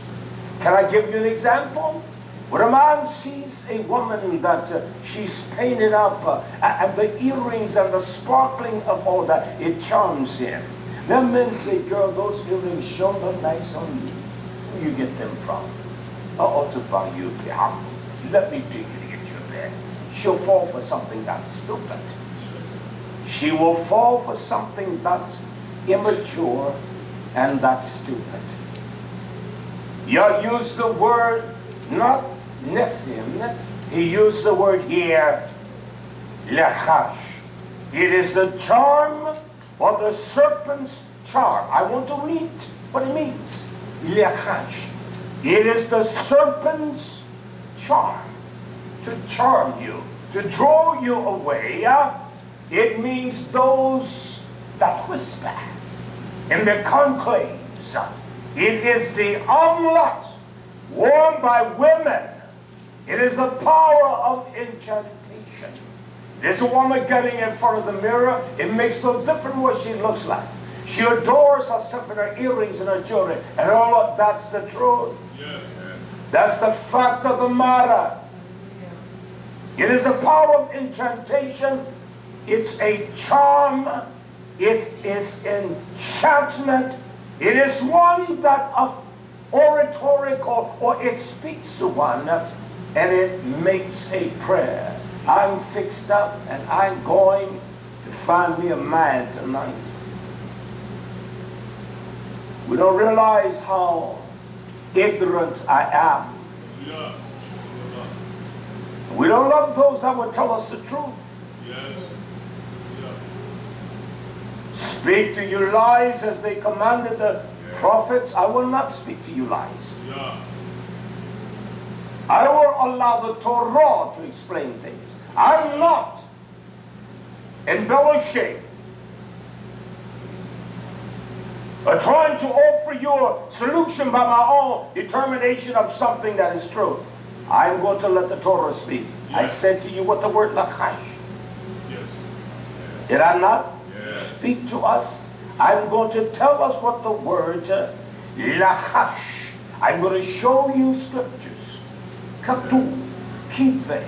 Can I give you an example? When a man sees a woman that she's painted up and the earrings and the sparkling of all that, it charms him. Then men say, girl, those earrings sure look nice on you. Where you get them from? I ought to buy you a pair. Let me take you to get you a pair. She'll fall for something that's stupid. She will fall for something that's immature and that's stupid. You use the word, not nesim, he used the word here, lachash. It is the charm or the serpent's charm. I want to read what it means. Lachash. It is the serpent's charm. To charm you, to draw you away. It means those that whisper in the conclaves. It is the amulet worn by women. It is the power of enchantation. It is a woman getting in front of the mirror. It makes no difference what she looks like. She adores herself in her earrings and her jewelry. And all of that's the truth. Yes. That's the fact of the matter. It is the power of enchantation. It's a charm. It is enchantment. It is one that of oratorical, or it speaks to one and it makes a prayer. I'm fixed up and I'm going to find me a man tonight. We don't realize how ignorant I am. Yeah. We don't love those that will tell us the truth. Yes. Yeah. Speak to you lies as they commanded the prophets. I will not speak to you lies. Yeah. I will allow the Torah to explain things. I'm not embellishing or trying to offer you a solution by my own determination of something that is true. I'm going to let the Torah speak. Yes. I said to you what the word lachash. Yes. Did I not speak to us? I'm going to tell us what the word lachash. I'm going to show you scriptures. Katu, kiveh,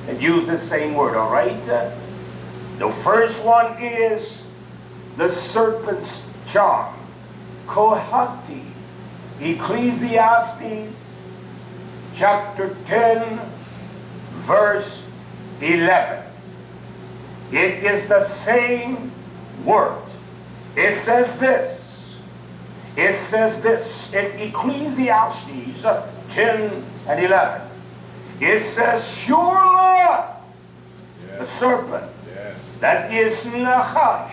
and use the same word, all right? The first one is the serpent's charm. Kohati, Ecclesiastes chapter 10, verse 11. It is the same word. It says this. It says this in Ecclesiastes 10 and 11. It says, surely the serpent, that is nachash.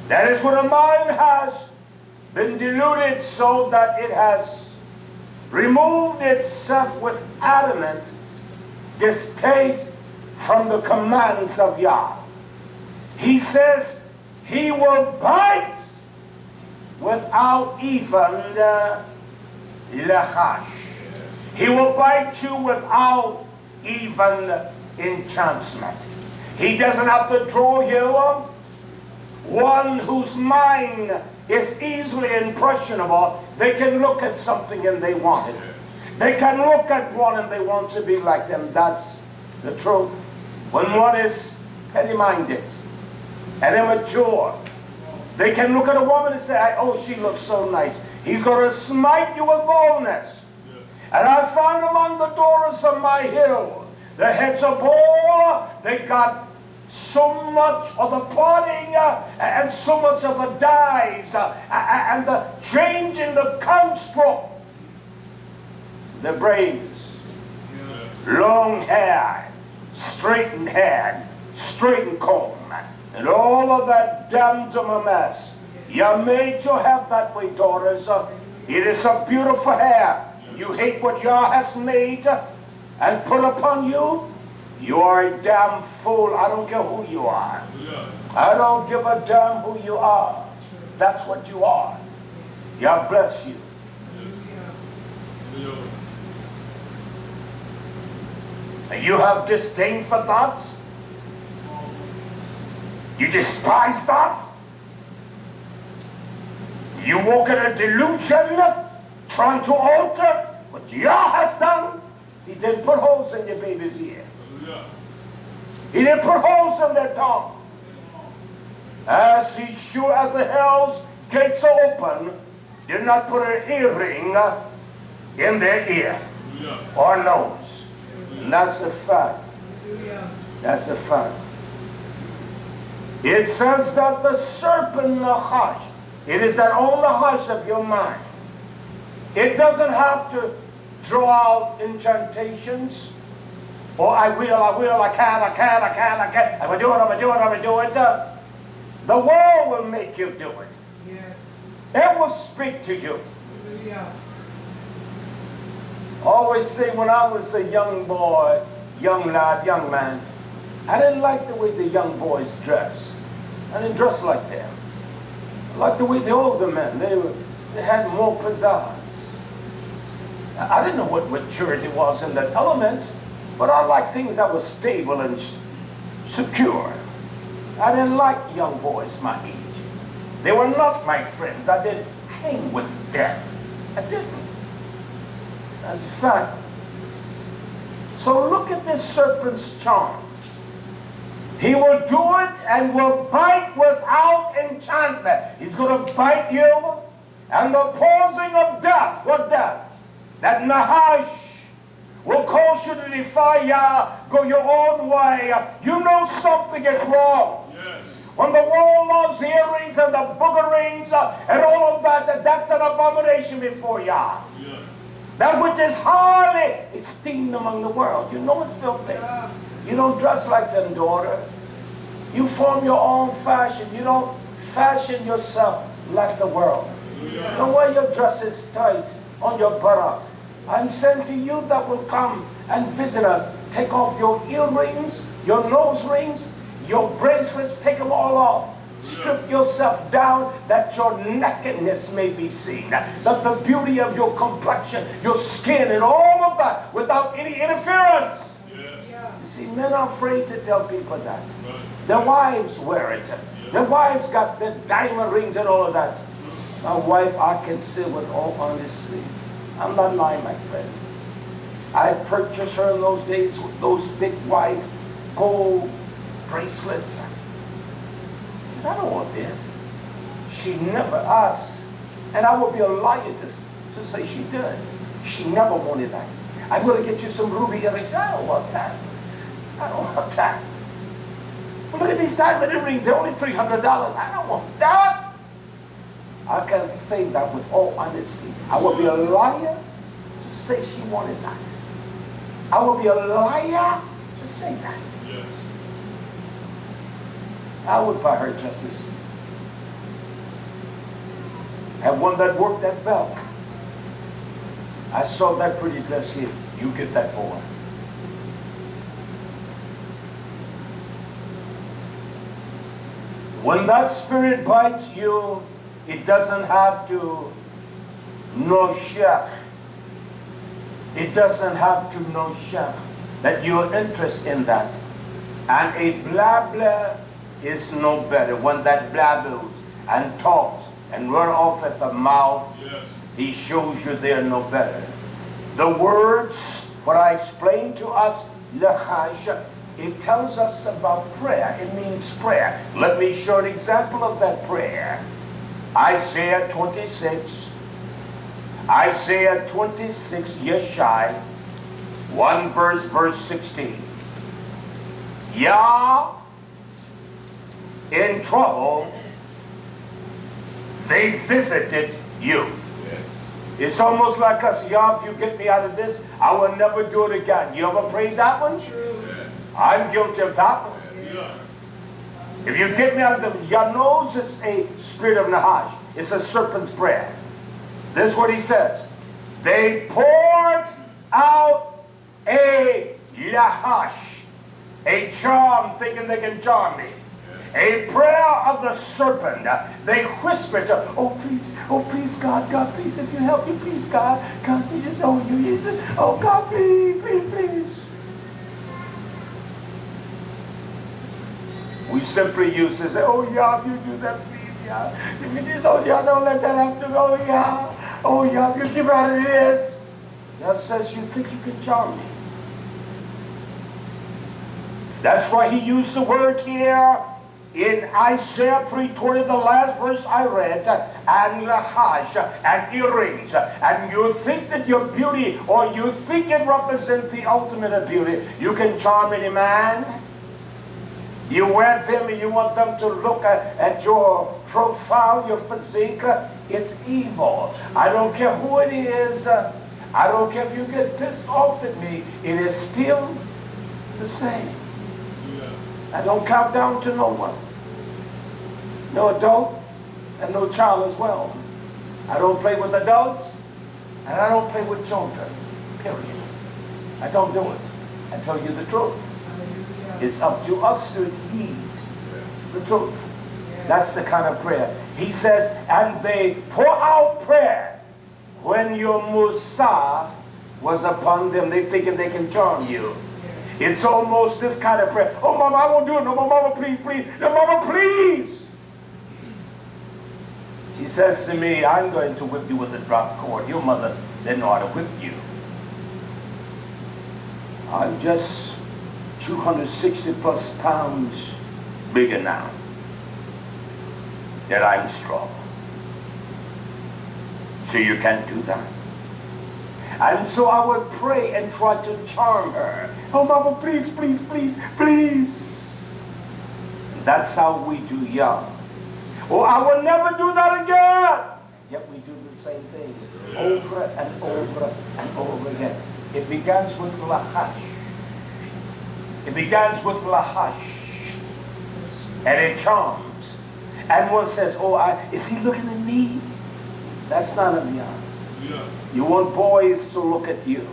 That is when a mind has been deluded so that it has removed itself with adamant distaste from the commands of Yah. He says he will bite without even lachash. He will bite you without even enchantment. He doesn't have to draw you. One whose mind is easily impressionable, they can look at something and they want it. They can look at one and they want to be like them. That's the truth. When one is petty-minded and immature, they can look at a woman and say, oh, she looks so nice. He's going to smite you with boldness. And I find among the daughters of my hill, the heads of all, they got so much of the plotting and so much of the dyes and the change in the construct. The braids, long hair, straightened comb, and all of that damned to a mess. You're made to have that way, daughters. It is a beautiful hair. You hate what Yah has made and put upon you. You are a damn fool. I don't care who you are. I don't give a damn who you are. That's what you are. God bless you. Hallelujah. And you have disdain for that? You despise that? You walk in a delusion, trying to alter what Yah has done. He didn't put holes in your baby's ear. He didn't put holes in their tongue. As sure as the hell's gates are open, did not put an earring in their ear or nose. And that's a fact. That's a fact. It says that the serpent nachash, it is that own nachash of your mind. It doesn't have to draw out incantations. Or I will, I can't. I'm going to do it. The world will make you do it. Yes. It will speak to you. Hallelujah. I always say when I was a young boy, young lad, young man, I didn't like the way the young boys dress. I didn't dress like them. I liked the way the older men, they had more pizzazz. I didn't know what maturity was in that element, but I liked things that were stable and secure. I didn't like young boys my age. They were not my friends. I didn't hang with them. I didn't. That's a fact. So look at this serpent's charm. He will do it and will bite without enchantment. He's going to bite you, and the pausing of death. What death? That nahash will cause you to defy Yah, go your own way. You know something is wrong. Yes. When the world loves the earrings and the booger rings and all of that, that's an abomination before Yah. Yes. That which is highly esteemed among the world. You know it's filthy. You don't dress like them, daughter. You form your own fashion. You don't fashion yourself like the world. Hallelujah. Don't wear your dresses tight on your buttocks. I'm saying to you that will come and visit us, take off your earrings, your nose rings, your bracelets, take them all off. Strip yourself down that your nakedness may be seen, that the beauty of your complexion, your skin, and all of that without any interference. Yes. You see, men are afraid to tell people that. Right. Their wives wear it. Their wives got the diamond rings and all of that. My wife, I can say with all honesty, I'm not lying, my friend. I purchased her in those days with those big white gold bracelets. She says, I don't want this. She never asked, and I would be a liar to say she did. She never wanted that. I'm going to get you some ruby earrings. I don't want that. I don't want that. Well, look at these diamond earrings. They're only $300. I don't want that. I can say that with all honesty. I would be a liar to say she wanted that. I would be a liar to say that. Yes. I would buy her dresses. And one that worked that belt. I saw that pretty dress here. You get that for her. When that spirit bites you, it doesn't have to noshech. It doesn't have to noshech that you're interested in that. And a blabber is no better. When that blabbers and talks and run off at the mouth, Yes. he shows you they're no better. The words, what I explained to us, lechash, it tells us about prayer. It means prayer. Let me show an example of that prayer. Isaiah 26, Yeshai, 1 verse 16. Yah, in trouble, they visited you. It's almost like us, Yah, if you get me out of this, I will never do it again. You ever prayed that one? I'm guilty of that one. Yes. If you get me out of the, Yah knows it's a spirit of Nahash. It's a serpent's prayer. This is what he says. They poured out a Lahash, a charm, thinking they can charm me. A prayer of the serpent. They whisper to, oh please, God, please, if you help me, please, God, please, oh, you use it. Oh, God, please. We simply use this, oh, yeah, you do that, please, yeah. If you just, oh, yeah, don't let that happen, oh, yeah. Oh, yeah, you keep out of this. God says, you think you can charm me. That's why he used the word here in Isaiah 3:20, the last verse I read, and lahash, and earrings. And you think that your beauty, or you think it represents the ultimate of beauty, you can charm any man. You wear them and you want them to look at your profile, your physique. It's evil. I don't care who it is. I don't care if you get pissed off at me. It is still the same. I don't count down to no one. No adult and no child as well. I don't play with adults and I don't play with children. Period. I don't do it. I tell you the truth. It's up to us to heed the truth. That's the kind of prayer. He says, and they pour out prayer when your Musa was upon them. They thinking they can charm you. It's almost this kind of prayer. Oh, Mama, I won't do it. No, Mama, please. No, Mama, please. She says to me, I'm going to whip you with a drop cord. Your mother didn't know how to whip you. I'm just 260 plus pounds bigger now. That I'm strong. So you can't do that. And so I would pray and try to charm her. Oh, Mama, please. That's how we do young. Oh, I will never do that again. Yet we do the same thing over and over and over again. It begins with lahash. And it charms. And one says, oh, is he looking at me? That's not a young. Yeah. You want boys to look at you.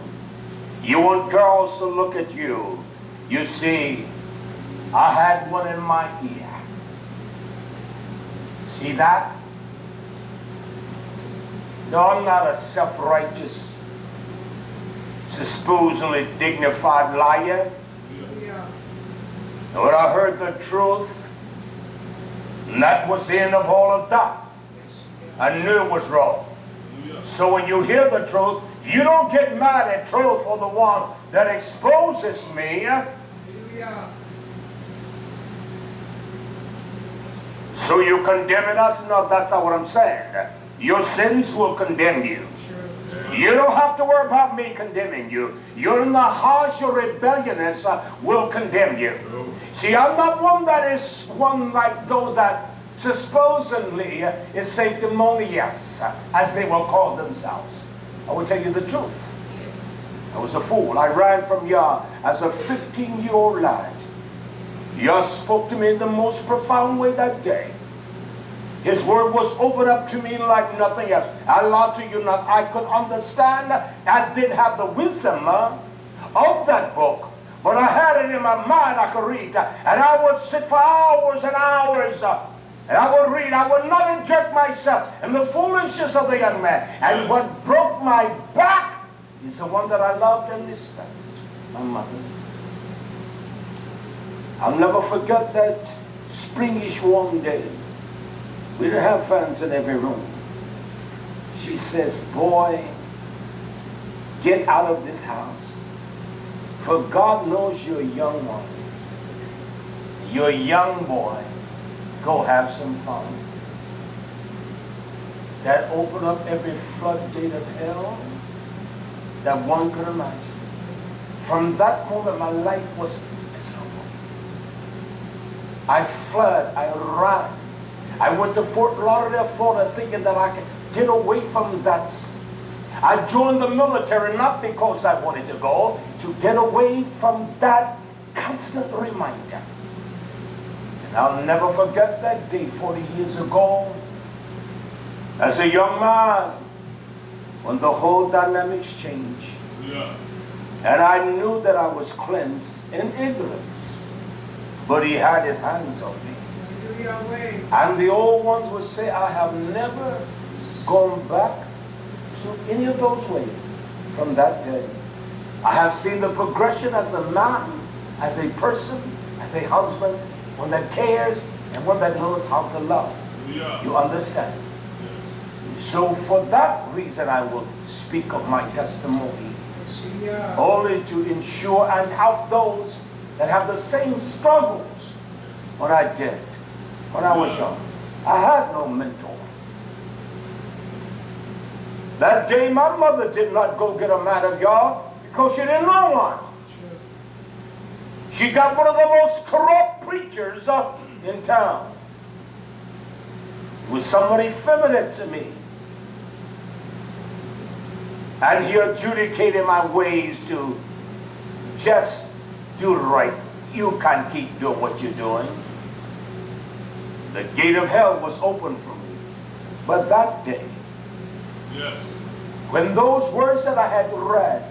You want girls to look at you. You see, I had one in my ear. See that? No, I'm not a self-righteous, supposedly dignified liar. Yeah. But I heard the truth, and that was the end of all of that. I knew it was wrong. So when you hear the truth, you don't get mad at truth for the one that exposes me. So you condemning us? No, that's not what I'm saying. Your sins will condemn you. You don't have to worry about me condemning you. Your nahash or rebelliousness will condemn you. See, I'm not one that is one like those that supposedly is sanctimonious, as they will call themselves. I will tell you the truth. I was a fool. I ran from Yah as a 15-year-old lad. Yah spoke to me in the most profound way that day. His word was opened up to me like nothing else. I lied to you not. I could understand. I didn't have the wisdom of that book. But I had it in my mind. I could read. And I would sit for hours and hours. And I would read. I would not inject myself in the foolishness of the young man. And what broke my back is the one that I loved and respected. My mother. I'll never forget that springish warm day. We didn't have fans in every room. She says, boy, get out of this house. For God knows you're a young one. You're a young boy. Go have some fun. That opened up every floodgate of hell that one could imagine. From that moment, my life was miserable. I fled. I ran. I went to Fort Lauderdale, Florida, thinking that I could get away from that. I joined the military not because I wanted to go, to get away from that constant reminder. And I'll never forget that day 40 years ago, as a young man, when the whole dynamics changed. Yeah. And I knew that I was cleansed in ignorance. But he had his hands on me. Yahweh. And the old ones would say, I have never gone back to any of those ways from that day. I have seen the progression as a man, as a person, as a husband, one that cares and one that knows how to love. Yeah. You understand? So for that reason I will speak of my testimony, Yeah. only to ensure and help those that have the same struggles what I did when I was young. I had no mentor. That day my mother did not go get a man of God because she didn't know one. She got one of the most corrupt preachers in town. He was somebody feminine to me. And he adjudicated my ways to just do right. You can't keep doing what you're doing. The gate of hell was open for me. But that day, Yes. when those words that I had read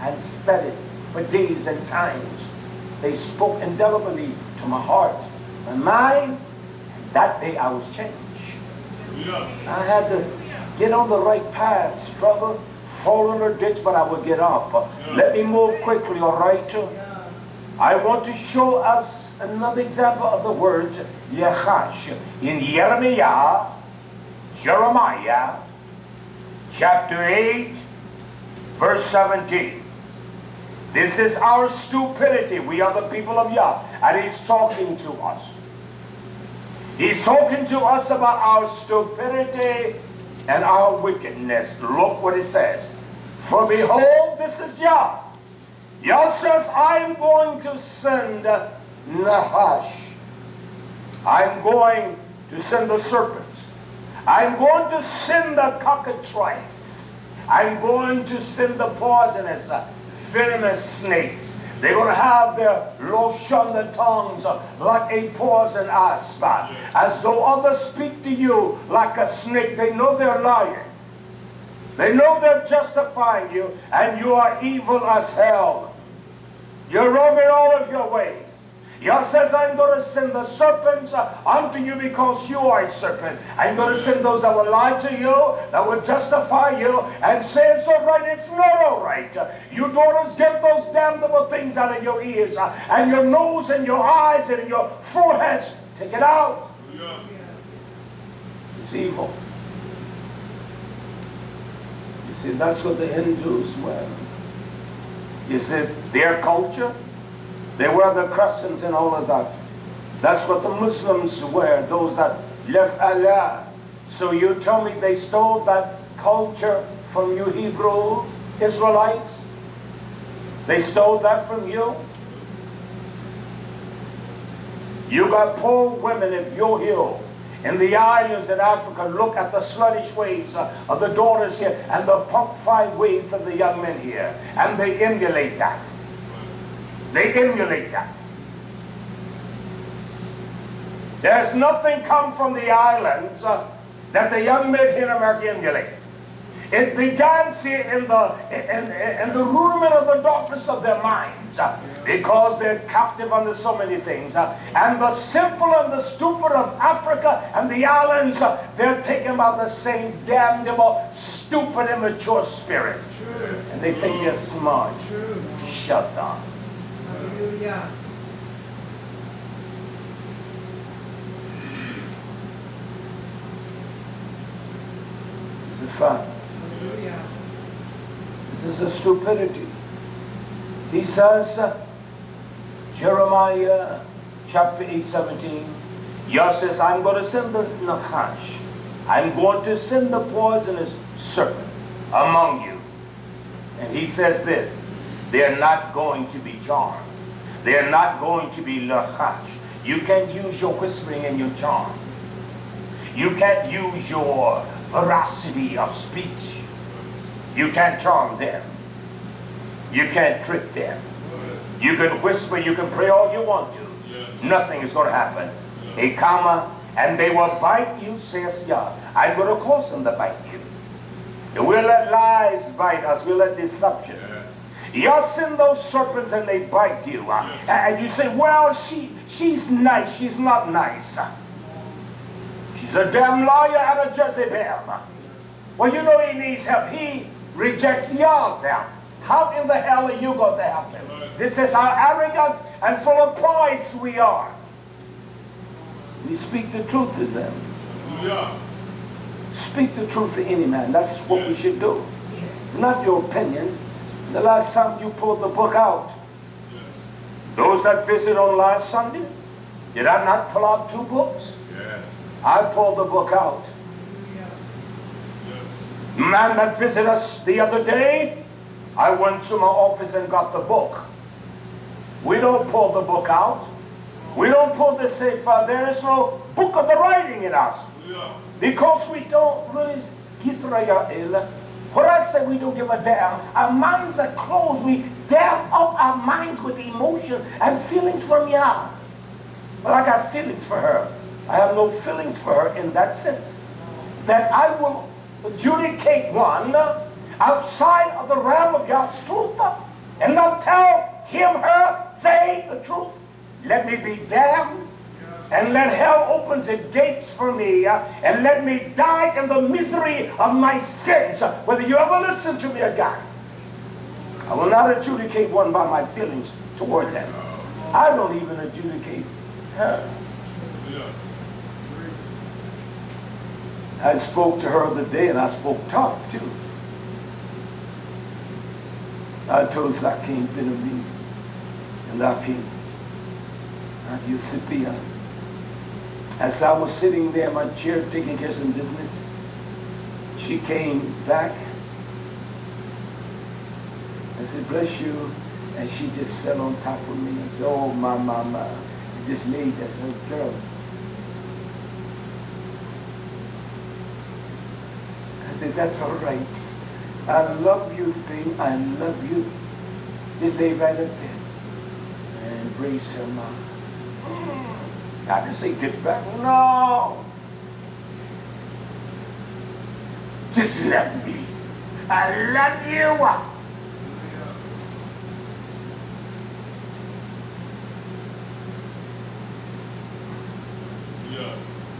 and studied for days and times, they spoke indelibly to my heart, my mind, and that day I was changed. Yeah. I had to get on the right path, struggle, fall in a ditch, but I would get up. Let me move quickly, all right? I want to show us another example of the word YHWH in Jeremiah, chapter 8, verse 17. This is our stupidity. We are the people of Yah, and He's talking to us. He's talking to us about our stupidity and our wickedness. Look what it says. For behold, this is Yah. Yah says, I'm going to send Nahash. I'm going to send the serpents. I'm going to send the cockatrice. I'm going to send the poisonous, venomous snakes. They're going to have their lotion, their tongues like a poison asp. As though others speak to you like a snake. They know they're lying. They know they're justifying you, and you are evil as hell. You're wrong in all of your ways. Yah says, I'm going to send the serpents unto you because you are a serpent. I'm going to send those that will lie to you, that will justify you, and say it's all right, it's not all right. You daughters, get those damnable things out of your ears, and your nose, and your eyes, and your foreheads. Take it out. Yeah. It's evil. You see, that's what the Hindus wear. You see, their culture, they wear the crescents and all of that. That's what the Muslims wear, those that left Allah. So you tell me they stole that culture from you Hebrew Israelites? They stole that from you? You got poor women in your hill, in the islands in Africa. Look at the sluttish ways of the daughters here and the punk-fied ways of the young men here. And they emulate that. They emulate that. There's nothing come from the islands that the young men here in America emulate. It began here in the rudiment of the darkness of their minds, because they're captive under so many things. And the simple and the stupid of Africa and the islands, they're taken by the same damnable, stupid, immature spirit. And they think they're smart. Shut up. Hallelujah. It's a fact. Hallelujah. This is a stupidity. He says, Jeremiah chapter 8:17, Yah says, I'm going to send the Nachash. I'm going to send the poisonous serpent among you. And he says this, they're not going to be charmed. They're not going to be Nachash. You can't use your whispering and your charm. You can't use your veracity of speech. You can't charm them. You can't trick them. You can whisper, you can pray all you want to. Nothing is going to happen. A comma, and they will bite you, says Yah. I'm going to cause them to bite you. We'll let lies bite us. We'll let deception. Yah send those serpents and they bite you. And you say, well, she's nice. She's not nice. He's a damn liar and a Jezebel. Well, you know he needs help. He rejects Yah's help. How in the hell are you going to help him? This is how arrogant and full of pride we are. We speak the truth to them. Speak the truth to any man. That's what we should do. Not your opinion. The last time you pulled the book out, those that visited on last Sunday, did I not pull out 2 books? I pulled the book out. Man that visited us the other day, I went to my office and got the book. We don't pull the book out. We don't pull the sefer. There is no book of the writing in us. Because we don't really, YisraYah'ale, what I say we don't give a damn. Our minds are closed. We damn up our minds with emotion and feelings from Yah. Well, I got feelings for her. I have no feelings for her in that sense. That I will adjudicate one outside of the realm of Yah's truth and not tell him, her, they the truth. Let me be damned and let hell open its gates for me and let me die in the misery of my sins. Whether you ever listen to me again, I will not adjudicate one by my feelings toward them. I don't even adjudicate her. I spoke to her the other day and I spoke tough too. I told her I can't be me and I can't. You sit here. As I was sitting there in my chair taking care of some business, she came back. I said, bless you. And she just fell on top of me and said, oh, my mama. It just made that. So, girl. I said, that's all right. I love you, thing. I love you. Just lay right up there and embrace her, mama. I didn't say get back. No. Just let me. I love you.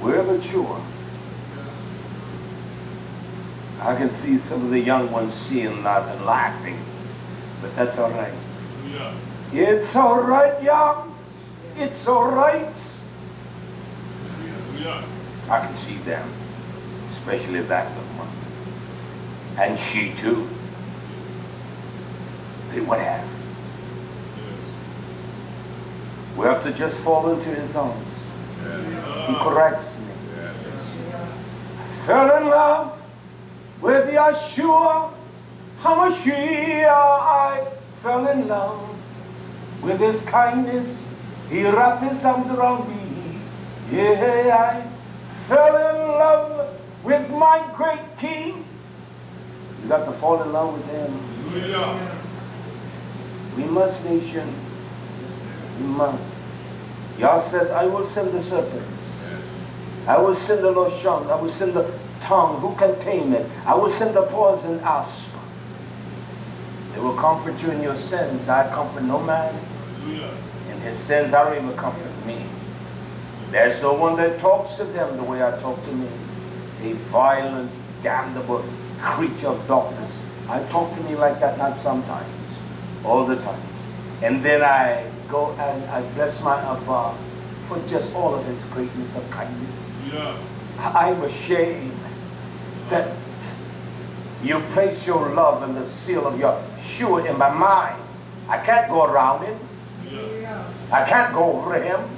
We're mature. I can see some of the young ones seeing that and laughing, but that's all right. It's all right, young. It's all right. I can see them, especially that little one. And she too. They would have. We have to just fall into his arms. He corrects me. I fell in love with Yeshua HaMashiach. I fell in love with his kindness. He wrapped his arms around me. Yeah, I fell in love with my great King. You got to fall in love with him. We must, nation. We must. Yah says, I will send the serpents. I will send the loshon. I will send the tongue. Who can tame it? I will send the poison asp. They will comfort you in your sins. I comfort no man. In his sins, I don't even comfort me. There's no one that talks to them the way I talk to me. A violent, damnable creature of darkness. I talk to me like that, not sometimes, all the time. And then I go and I bless my Abba for just all of his greatness of kindness. I'm ashamed that you place your love and the seal of your YHWH in my mind. I can't go around him. I can't go over him.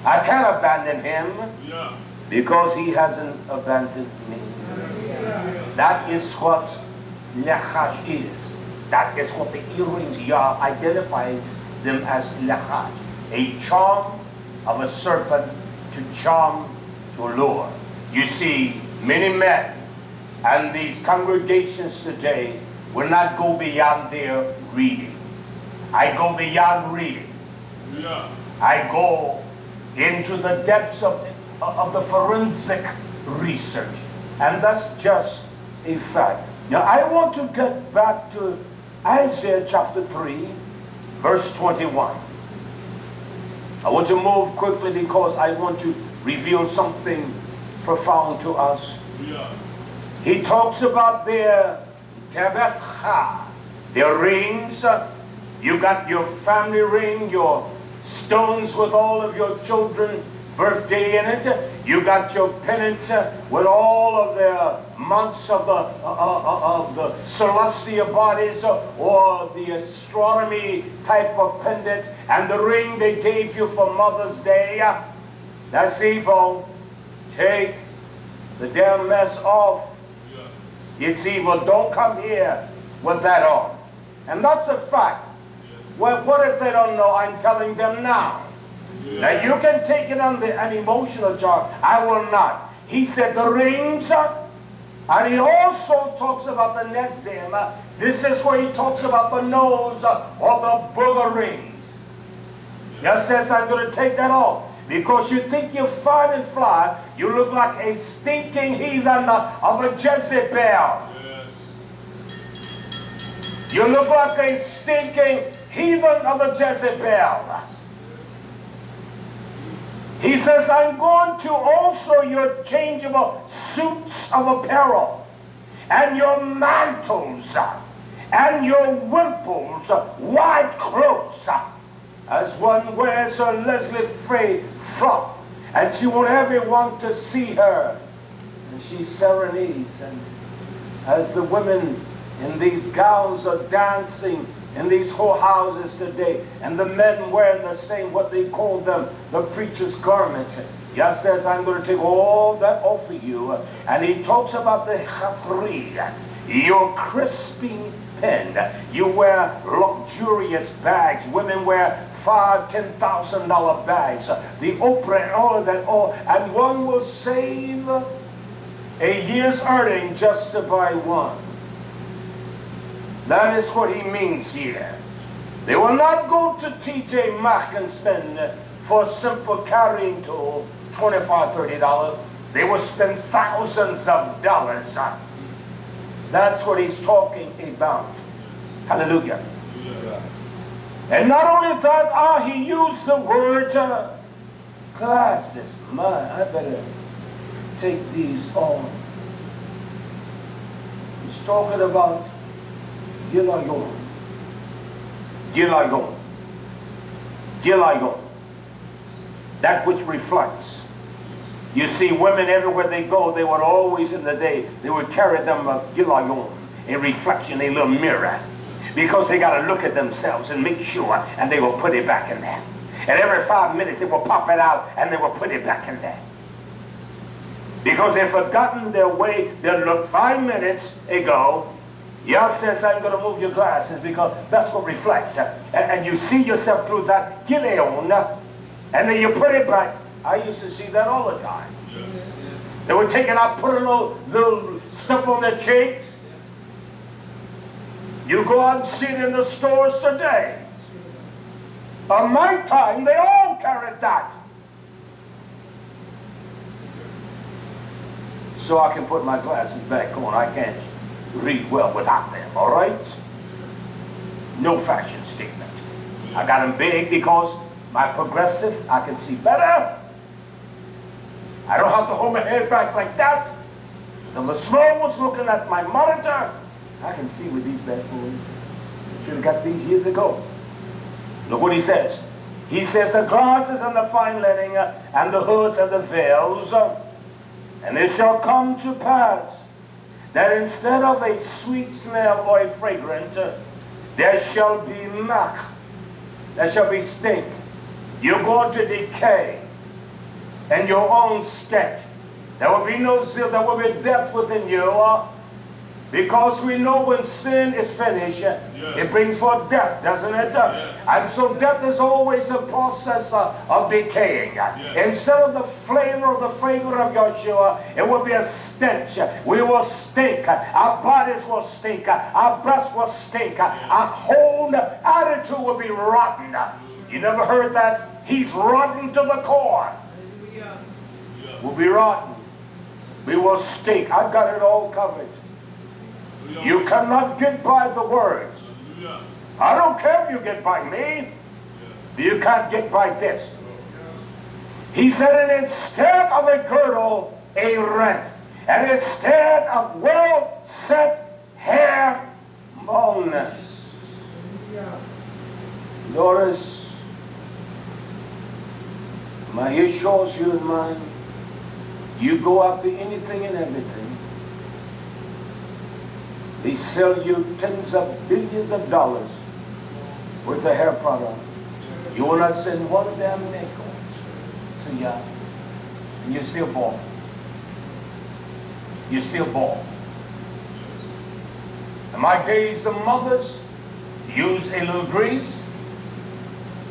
I can't abandon him because he hasn't abandoned me. That is what Lachash is. That is what the earrings Yah identifies them as Lachash. A charm of a serpent to charm, to lure. You see, many men and these congregations today will not go beyond their reading. I go beyond reading. I go into the depths of the forensic research. And that's just a fact. Now I want to get back to Isaiah chapter 3, verse 21. I want to move quickly because I want to reveal something profound to us. Yeah. He talks about their tabetha, their rings. You got your family ring, your stones with all of your children birthday in it. You got your pennant with all of the months of the celestial bodies, or the astronomy type of pendant, and the ring they gave you for Mother's Day. That's evil. Take the damn mess off. Yeah. It's evil. Don't come here with that on. And that's a fact. Well, what if they don't know? I'm telling them now. Yeah. Now you can take it on an emotional charge. I will not. He said the rings, and he also talks about the nezim. This is where he talks about the nose or the booger rings. He says, I'm going to take that off. Because you think you're fine and fly, you look like a stinking heathen of a Jezebel. Yes. You look like a stinking heathen of a Jezebel. He says, I'm going to also your changeable suits of apparel, and your mantles, and your wimples, white clothes. As one wears a Leslie Frey frock, and she wants everyone to see her. And she serenades, and as the women in these gowns are dancing in these whorehouses today, and the men wearing the same, what they call them, the preacher's garment. Yah says, I'm going to take all that off of you. And he talks about the chafri, your crisping pen. You wear luxurious bags. Women wear $5,000-$10,000 bags. The Oprah and all of that. And one will save a year's earning just to buy one. That is what he means here. They will not go to TJ Maxx and spend for a simple carrying tool $25, $30. They will spend thousands of dollars. That's what he's talking about. Hallelujah. Yeah. And not only that, he used the word glasses. I better take these on. He's talking about Gilayon. Gilayon. Gilayon. That which reflects. You see, women everywhere they go, they would always in the day, they would carry them a gilayon, a reflection, a little mirror. Because they got to look at themselves and make sure, and they will put it back in there. And every 5 minutes they will pop it out and they will put it back in there. Because they've forgotten their way. They looked 5 minutes ago. Yah says, I'm going to move your glasses because that's what reflects. And you see yourself through that gilayon, and then you put it back. I used to see that all the time. Yeah. They would take it out, put a little stuff on their cheeks. You go out and see it in the stores today. On my time, they all carried that. So I can put my glasses back on. I can't read well without them, all right? No fashion statement. I got them big because my progressive, I can see better. I don't have to hold my head back like that. The small was looking at my monitor. I can see with these bad boys. Should have got these years ago. Look what he says. He says the glasses and the fine linen and the hoods and the veils. And it shall come to pass that instead of a sweet smell or a fragrance, there shall be mach. There shall be stink. You're going to decay. And your own stench. There will be no zeal, there will be death within you. Because we know when sin is finished, it brings forth death, doesn't it? And so death is always a process of decaying. Instead of the flavor of the fragrance of Yahshua, it will be a stench. We will stink. Our bodies will stink. Our breaths will stink. Our whole attitude will be rotten. You never heard that? He's rotten to the core. We'll be rotten. We will stink. I've got it all covered. You cannot get by the words. I don't care if you get by me. You can't get by this. He said, and instead of a girdle, a rent. And instead of well-set hair, baldness. Hallelujah. Notice, my ear shows you and mine, you go after anything and everything. They sell you tens of billions of dollars worth of hair product. You will not send one damn nickel to ya, and you're still bald. You're still bald. In my days, the mothers used a little grease,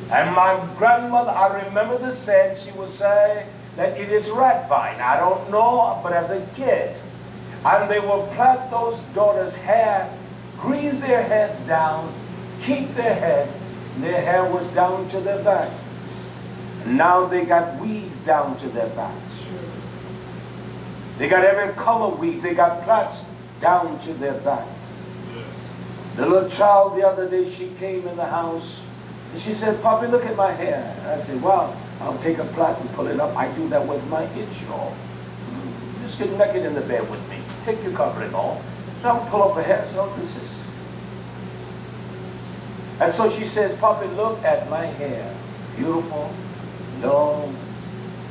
and my grandmother, I remember this said, she would say that it is rat vine. I don't know, but as a kid, and they will plait those daughters' hair, grease their heads down, keep their heads. Their hair was down to their back. Now they got weave down to their backs. They got every color weave. They got plaits down to their backs. The little child the other day, she came in the house and she said, "Papi, look at my hair." And I said, "Well, I'll take a plait and pull it up. I do that with my in-shawl. Just get naked in the bed with me. Take your covering off. And I'll pull up her hair." So this is. And so she says, "Papi, look at my hair. Beautiful, long,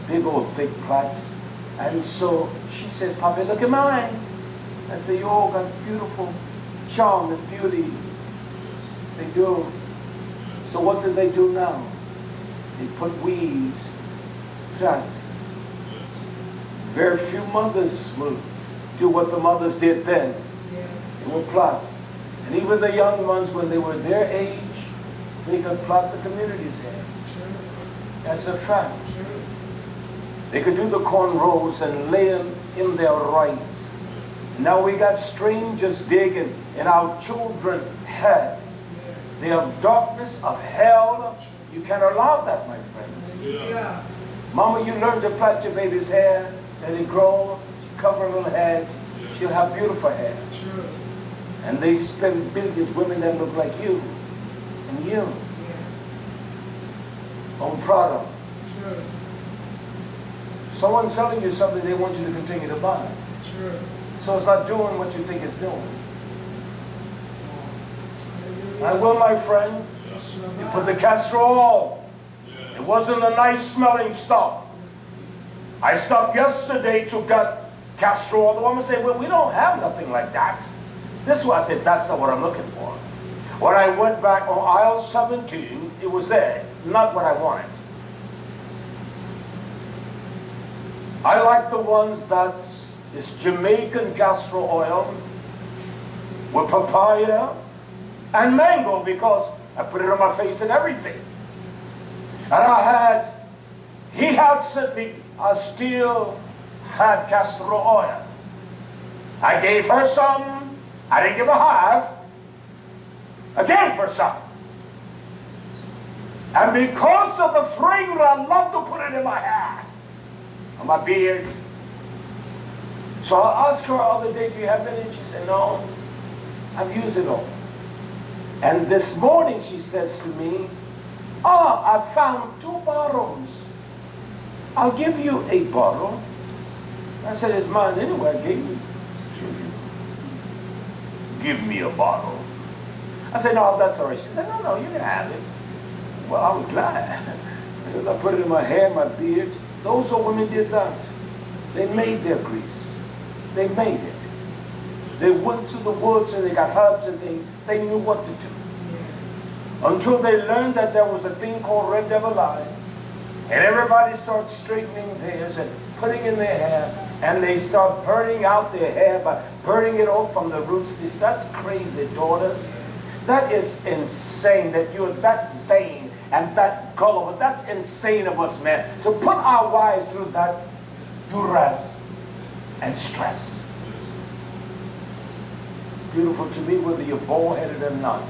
big old thick plaits." And so she says, "Papi, look at mine." I say, "You all got beautiful charm and beauty." They do. So what do they do now? They put weaves, plaits. Very few mothers will do what the mothers did then. Yes. They will plait. And even the young ones, when they were their age, they could plait the community's hair. True. That's a fact. True. They could do the cornrows and lay them in their rights. Now we got strangers digging in our children's head. Yes. They have darkness of hell. You can't allow that, my friends. Hallelujah. Mama, you learn to plait your baby's hair, let it grow, cover her little head. She'll have beautiful hair. True. And they spend billions, women that look like you and you, Yes. on product. True. Someone telling you something they want you to continue to buy. True. So it's not doing what you think it's doing. Hallelujah. I will, my friend. You put the castor oil. It wasn't a nice smelling stuff. I stopped yesterday to get castor oil. The woman said, "Well, we don't have nothing like that." This is why I said, "That's not what I'm looking for." When I went back on aisle 17, it was there. Not what I wanted. I like the ones that is Jamaican castor oil with papaya and mango, because I put it on my face and everything. And he had sent me, I still had castor oil. I gave her some. I didn't give her half. I gave her some. And because of the fragrance, I love to put it in my hair, on my beard. So I asked her the other day, "Do you have any?" She said, "No, I've used it all." And this morning she says to me, "Oh, I found 2 bottles. I'll give you a bottle." I said, "It's mine anyway. I gave it to you. Give me a bottle." I said, "No, that's all right." She said, No, you can have it." Well, I was glad, because I put it in my hair, my beard. Those old women did that. They made their grease. They made it. They went to the woods and they got herbs and things. They knew what to do. Yes. Until they learned that there was a thing called red devil eye. And everybody starts straightening theirs and putting in their hair. And they start burning out their hair by burning it off from the roots. That's crazy, daughters. That is insane that you're that vain and that gullible. That's insane of us, man. To put our wives through that duress and stress. Beautiful to me, whether you're bald-headed or not.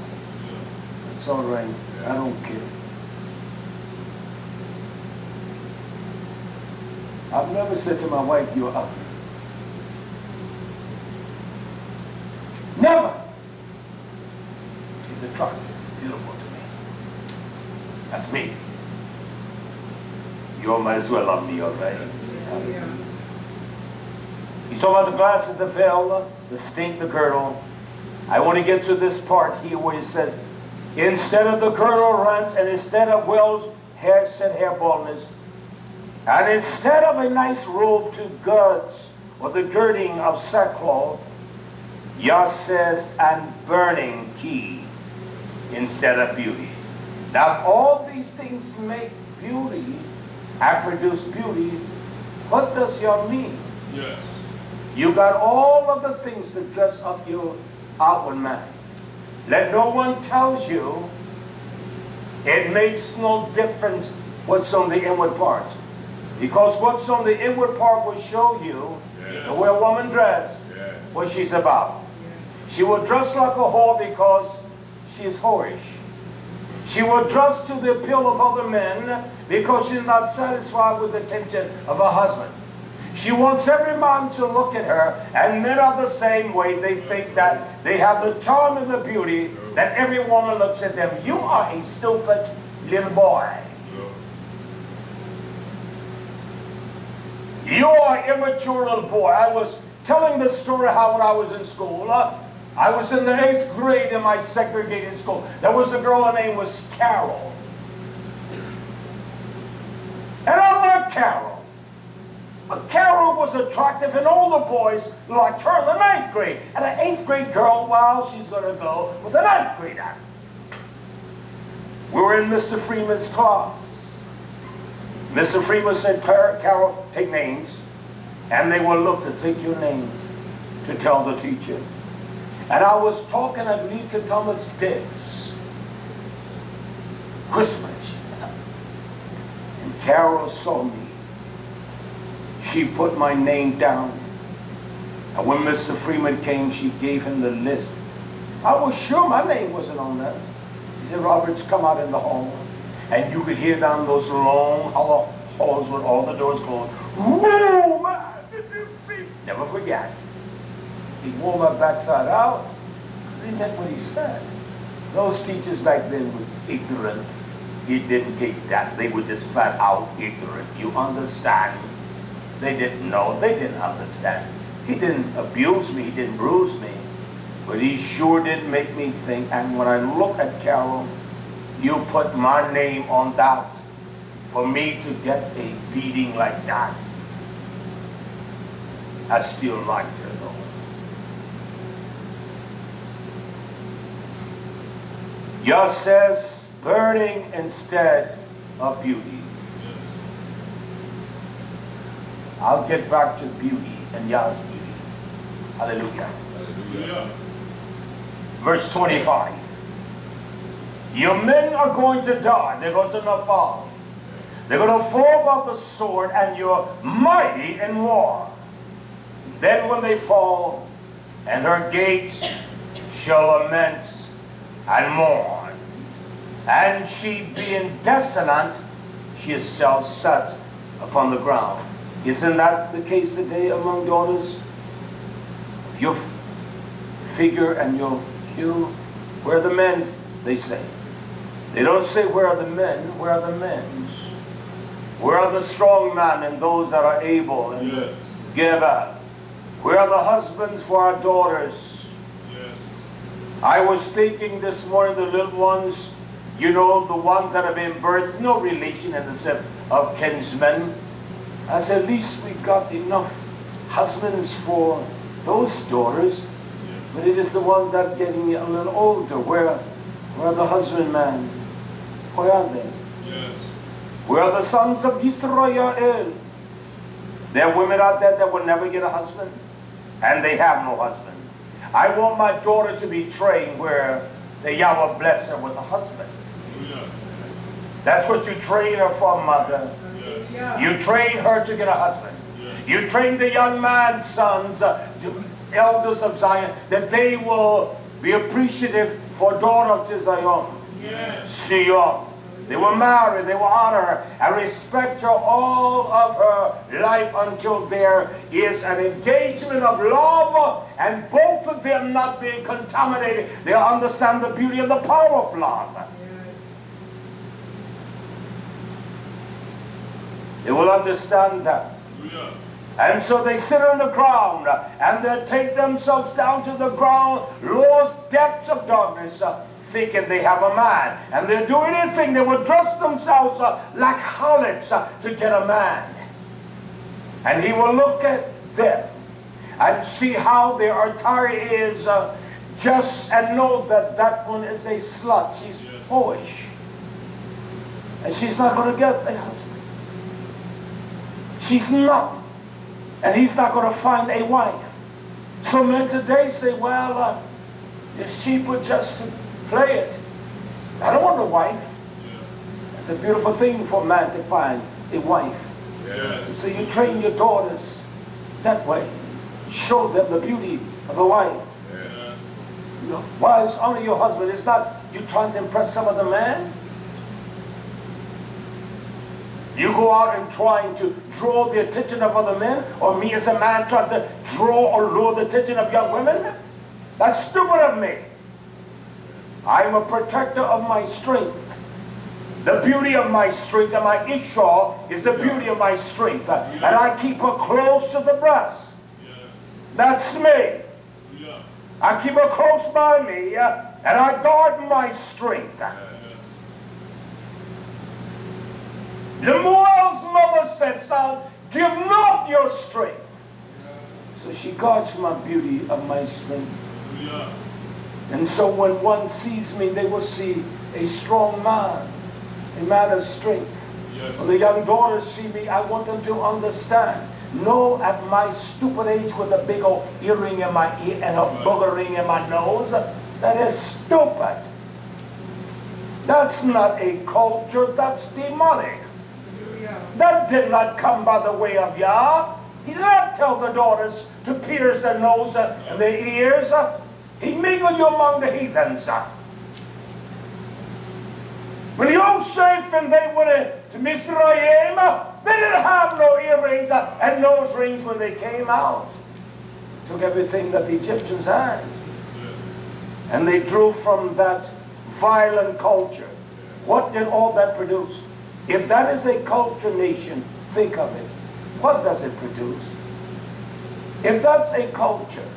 It's all right. I don't care. I've never said to my wife, "You're ugly." Never. She's attractive, beautiful to me. That's me. You all might as well love me, all right? Hallelujah. He's talking about the glasses, the veil, the stink, the girdle. I want to get to this part here where he says, instead of the girdle rent, and instead of Will's hair, said hair baldness, and instead of a nice robe to girds, or the girding of sackcloth, Yah says, and burning key instead of beauty. Now, if all these things make beauty and produce beauty, what does Yah mean? Yes. You got all of the things to dress up your outward man. Let no one tell you it makes no difference what's on the inward part. Because what's on the inward part will show you the way a woman dress, what she's about. She will dress like a whore because she is whorish. She will dress to the appeal of other men because she's not satisfied with the attention of her husband. She wants every man to look at her, and men are the same way. They think that they have the charm and the beauty that every woman looks at them. You are a stupid little boy. You are an immature little boy. I was telling this story how when I was in school, I was in the 8th grade in my segregated school. There was a girl, her name was Carol. And I liked Carol. But Carol was attractive, and all the boys liked her in the 9th grade. And an 8th grade girl, well, she's going to go with a 9th grader. We were in Mr. Freeman's class. Mr. Freeman said, Carol, take names. And they will look to take your name to tell the teacher. And I was talking, I believe, to Thomas Diggs. Whispering. And Carol saw me. She put my name down. And when Mr. Freeman came, she gave him the list. I was sure my name wasn't on that. He said, Roberts, come out in the hall. And you could hear down those long halls with all the doors closed. Whoa, man, Mr. Freeman. Never forget. He wore my backside out. He meant what he said. Those teachers back then was ignorant. He didn't take that. They were just flat out ignorant. You understand? They didn't know. They didn't understand. He didn't abuse me. He didn't bruise me. But he sure did make me think. And when I look at Carol, you put my name on that for me to get a beating like that. I still liked her though. Yah says burning instead of beauty. I'll get back to beauty and Yah's beauty. Hallelujah. Hallelujah. Verse 25. Your men are going to die. They're going to not fall. They're going to fall by the sword, and you're mighty in war. Then when they fall, and her gates shall lament and mourn, and she being desolate, she herself sat upon the ground. Isn't that the case today among daughters? Your figure and your hue, where are the men, they say. They don't say where are the men, where are the men's? Where are the strong men and those that are able and give up? Where are the husbands for our daughters? Yes. I was thinking this morning, the little ones, you know, the ones that have been birthed, no relation in the sense of kinsmen. I said, at least we got enough husbands for those daughters. Yes. But it is the ones that are getting a little older. Where are the husbandmen? Where are they? Yes. Where are the sons of YisraYah'ale? There are women out there that will never get a husband, and they have no husband. I want my daughter to be trained where the Yahweh bless her with a husband. Hallelujah. That's what you train her for, mother. Yes. You train her to get a husband. Yes. You train the young man's sons, the elders of Zion, that they will be appreciative for daughter of Zion. Yes. Sion. They will marry, they will honor her, and respect her all of her life until there is an engagement of love, and both of them not being contaminated. They'll understand the beauty and the power of love. Yes. They will understand that. Hallelujah. And so they sit on the ground and they take themselves down to the ground, lowest depths of darkness, thinking they have a man. And they'll do anything. They will dress themselves like harlots to get a man. And he will look at them and see how their attire is just, and know that that one is a slut. She's boyish. And she's not going to get a husband. She's not. And he's not going to find a wife. So men today say, well, it's cheaper just to play it. I don't want a wife. It's a beautiful thing for a man to find a wife. Yes. So you train your daughters that way. Show them the beauty of a wife. Yes. Your wives, honor your husband. It's not you trying to impress some other man. You go out and trying to draw the attention of other men, or me as a man trying to draw or lure the attention of young women. That's stupid of me. I'm a protector of my strength. The beauty of my strength, and my Ishah is the beauty of my strength. And I keep her close to the breast. That's me. I keep her close by me, and I guard my strength. Lemuel's mother said, son, give not your strength. So she guards my beauty of my strength. And so when one sees me, they will see a strong man, a man of strength. When the young daughters see me, I want them to understand. No, at my stupid age with a big old earring in my ear and a booger ring in my nose, that is stupid. That's not a culture, that's demonic. That did not come by the way of Yah. He did not tell the daughters to pierce their nose and their ears. He mingled you among the heathens. When Yosef and they went to Mizraim, they didn't have no earrings and nose rings when they came out. Took everything that the Egyptians had. And they drew from that violent culture. What did all that produce? If that is a culture nation, think of it. What does it produce? If that's a culture,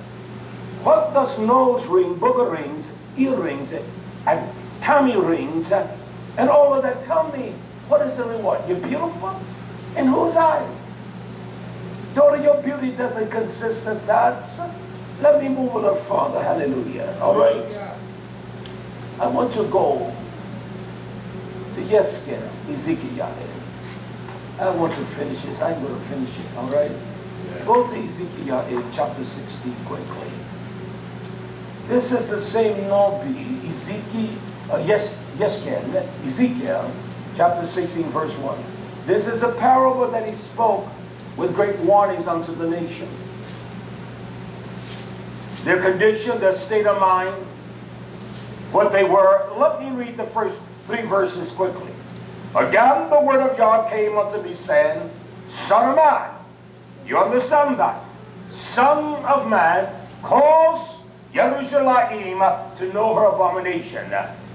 what does nose ring, booger rings, earrings, and tummy rings, and all of that tell me? What is the reward? You're beautiful? In whose eyes? Daughter, your beauty doesn't consist of that. Let me move a little further. Hallelujah. All right. I want to go to YisraYah'ale. I want to finish this. I'm going to finish it. All right. Go to YisraYah'ale chapter 16 quickly. This is the same Nabi, Ezekiel chapter 16 verse 1. This is a parable that he spoke with great warnings unto the nation. Their condition, their state of mind, what they were. Let me read the first 3 verses quickly. Again the word of God came unto me, saying, Son of man, you understand that? Son of man, cause Jerusalem to know her abomination.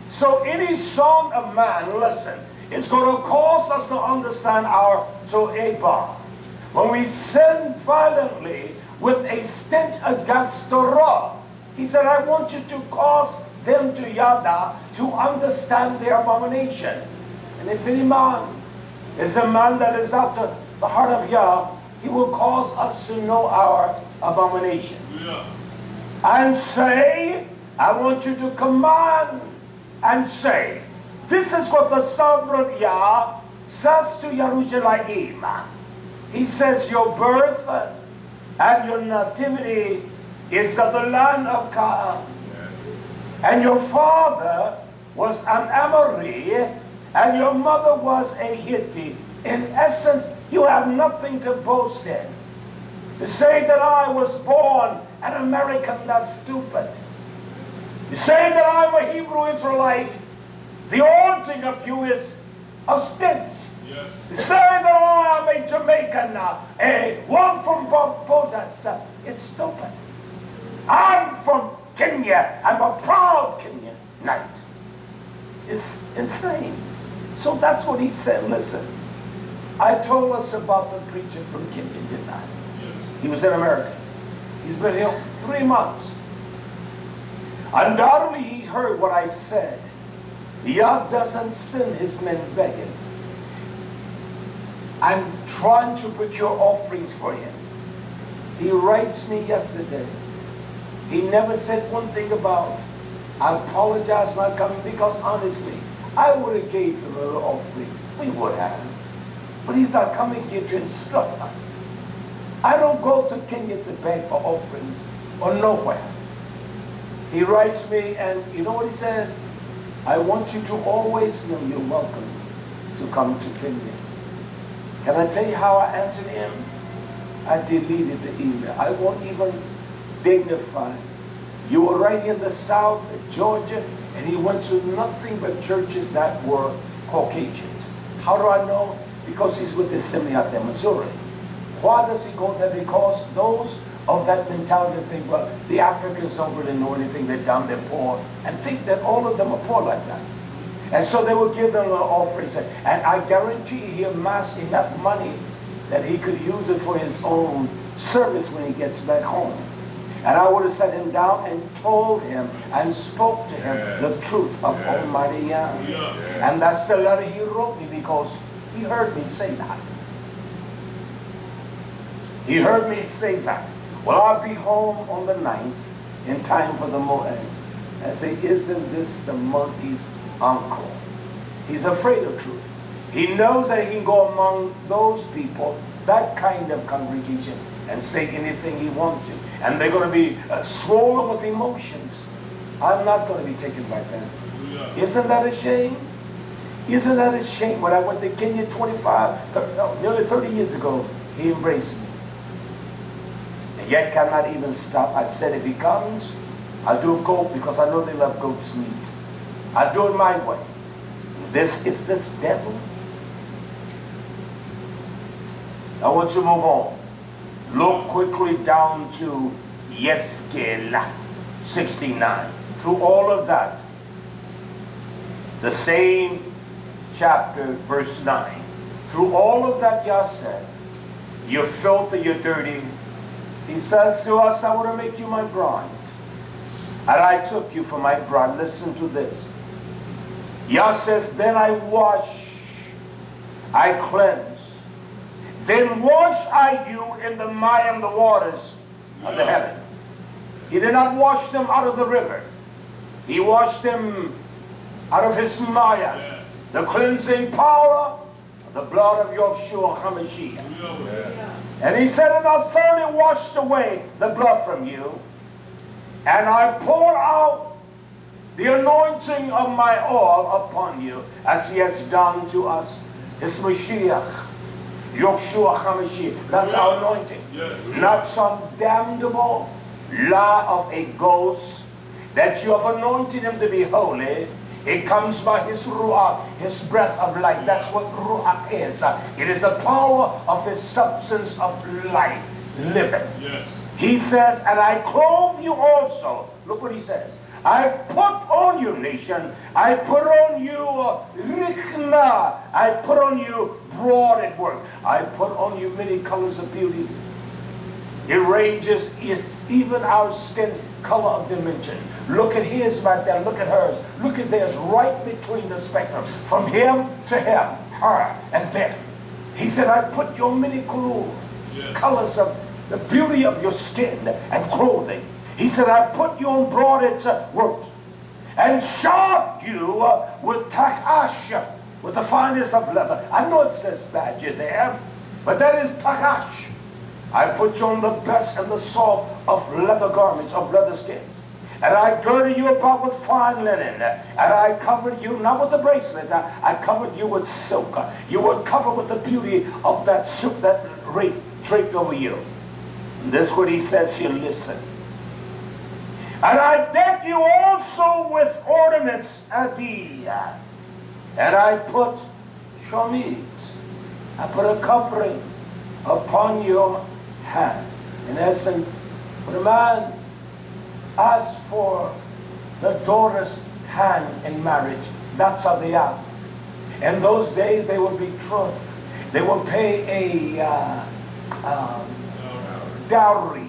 So any son of man, listen, it's going to cause us to understand our To'eba. When we sin violently with a stench against Torah, he said, I want you to cause them to yada, to understand their abomination. And if any man is a man that is after the heart of Yah, he will cause us to know our abomination. Yeah. And say, I want you to command and say, this is what the sovereign Yah says to Jerusalem. He says, your birth and your nativity is of the land of Canaan. And your father was an Amorite, and your mother was a Hittite. In essence, you have nothing to boast in. To say that I was born an American, that's stupid. You say that I'm a Hebrew Israelite, the origin of you is of stench. Yes. You say that I am a Jamaican, one from Barbados, it's stupid. I'm from Kenya, I'm a proud Kenyanite. It's insane. So that's what he said. Listen, I told us about the preacher from Kenya, didn't I? He was in America. He's been here 3 months. Undoubtedly, he heard what I said. Yah doesn't send his men begging. I'm trying to procure offerings for him. He writes me yesterday. He never said one thing about, I apologize not coming, because honestly, I would have gave him a little offering. We would have. But he's not coming here to instruct us. I don't go to Kenya to beg for offerings or nowhere. He writes me, and you know what he said? I want you to always know you're welcome to come to Kenya. Can I tell you how I answered him? I deleted the email. I won't even dignify. You were right here in the South, Georgia, and he went to nothing but churches that were Caucasians. How do I know? Because he's with the Assembly out there, Missouri. Why does he go there? Because those of that mentality think, well, the Africans don't really know anything, they're dumb, they're poor, and think that all of them are poor like that. And so they will give them little offerings. And I guarantee he amassed enough money that he could use it for his own service when he gets back home. And I would have sat him down and told him and spoke to him the truth of Almighty Yah. And that's the letter he wrote me, because he heard me say that. He heard me say that. Well, I'll be home on the 9th in time for the Moed. I say, isn't this the monkey's uncle? He's afraid of truth. He knows that he can go among those people, that kind of congregation, and say anything he wants to. And they're going to be swollen with emotions. I'm not going to be taken by that. Isn't that a shame? Isn't that a shame? When I went to Kenya nearly 30 years ago, he embraced me. And yet cannot even stop. I said, if he comes, I'll do a goat, because I know they love goat's meat. I'll do it my way. This is this devil. I want to move on. Look quickly down to YisraYah'ale 69. Through all of that, the same chapter, verse 9. Through all of that, Yah said, you're filthy, you're dirty. He says to us, I want to make you my bride. And I took you for my bride. Listen to this. Yah says, then I wash, I cleanse. Then wash I you in the mire and the waters of the heaven. He did not wash them out of the river. He washed them out of his mire. The cleansing power of the blood of YHWH HaMashiach. And he said, and I thoroughly washed away the blood from you. And I poured out the anointing of my oil upon you, as he has done to us, his Mashiach. YHWH HaMashiach. That's our anointing. Not some damnable lie of a ghost that you have anointed him to be holy. It comes by his ruach, his breath of life. That's what ruach is. It is the power of his substance of life, living. He says, and I clothe you also. Look what he says. I put on you, nation. I put on you richna. I put on you broad work. I put on you many colors of beauty. It ranges, is even our skin color of dimension. Look at his right there. Look at hers. Look at theirs, right between the spectrum. From him to him, her, and them. He said, I put your many colors of the beauty of your skin and clothing. He said, I put you on broad work and shod you with takash, with the finest of leather. I know it says badger there, but that is takash. I put you on the best and the soft of leather garments, of leather skins. And I girded you about with fine linen. And I covered you, not with the bracelet, I covered you with silk. You were covered with the beauty of that silk that draped over you. And this is what he says here, listen. And I deck you also with ornaments, adiyah. And I put shamit. I put a covering upon your hand. In essence, when a man asks for the daughter's hand in marriage, that's how they ask. In those days, they would betroth. They would pay a dowry.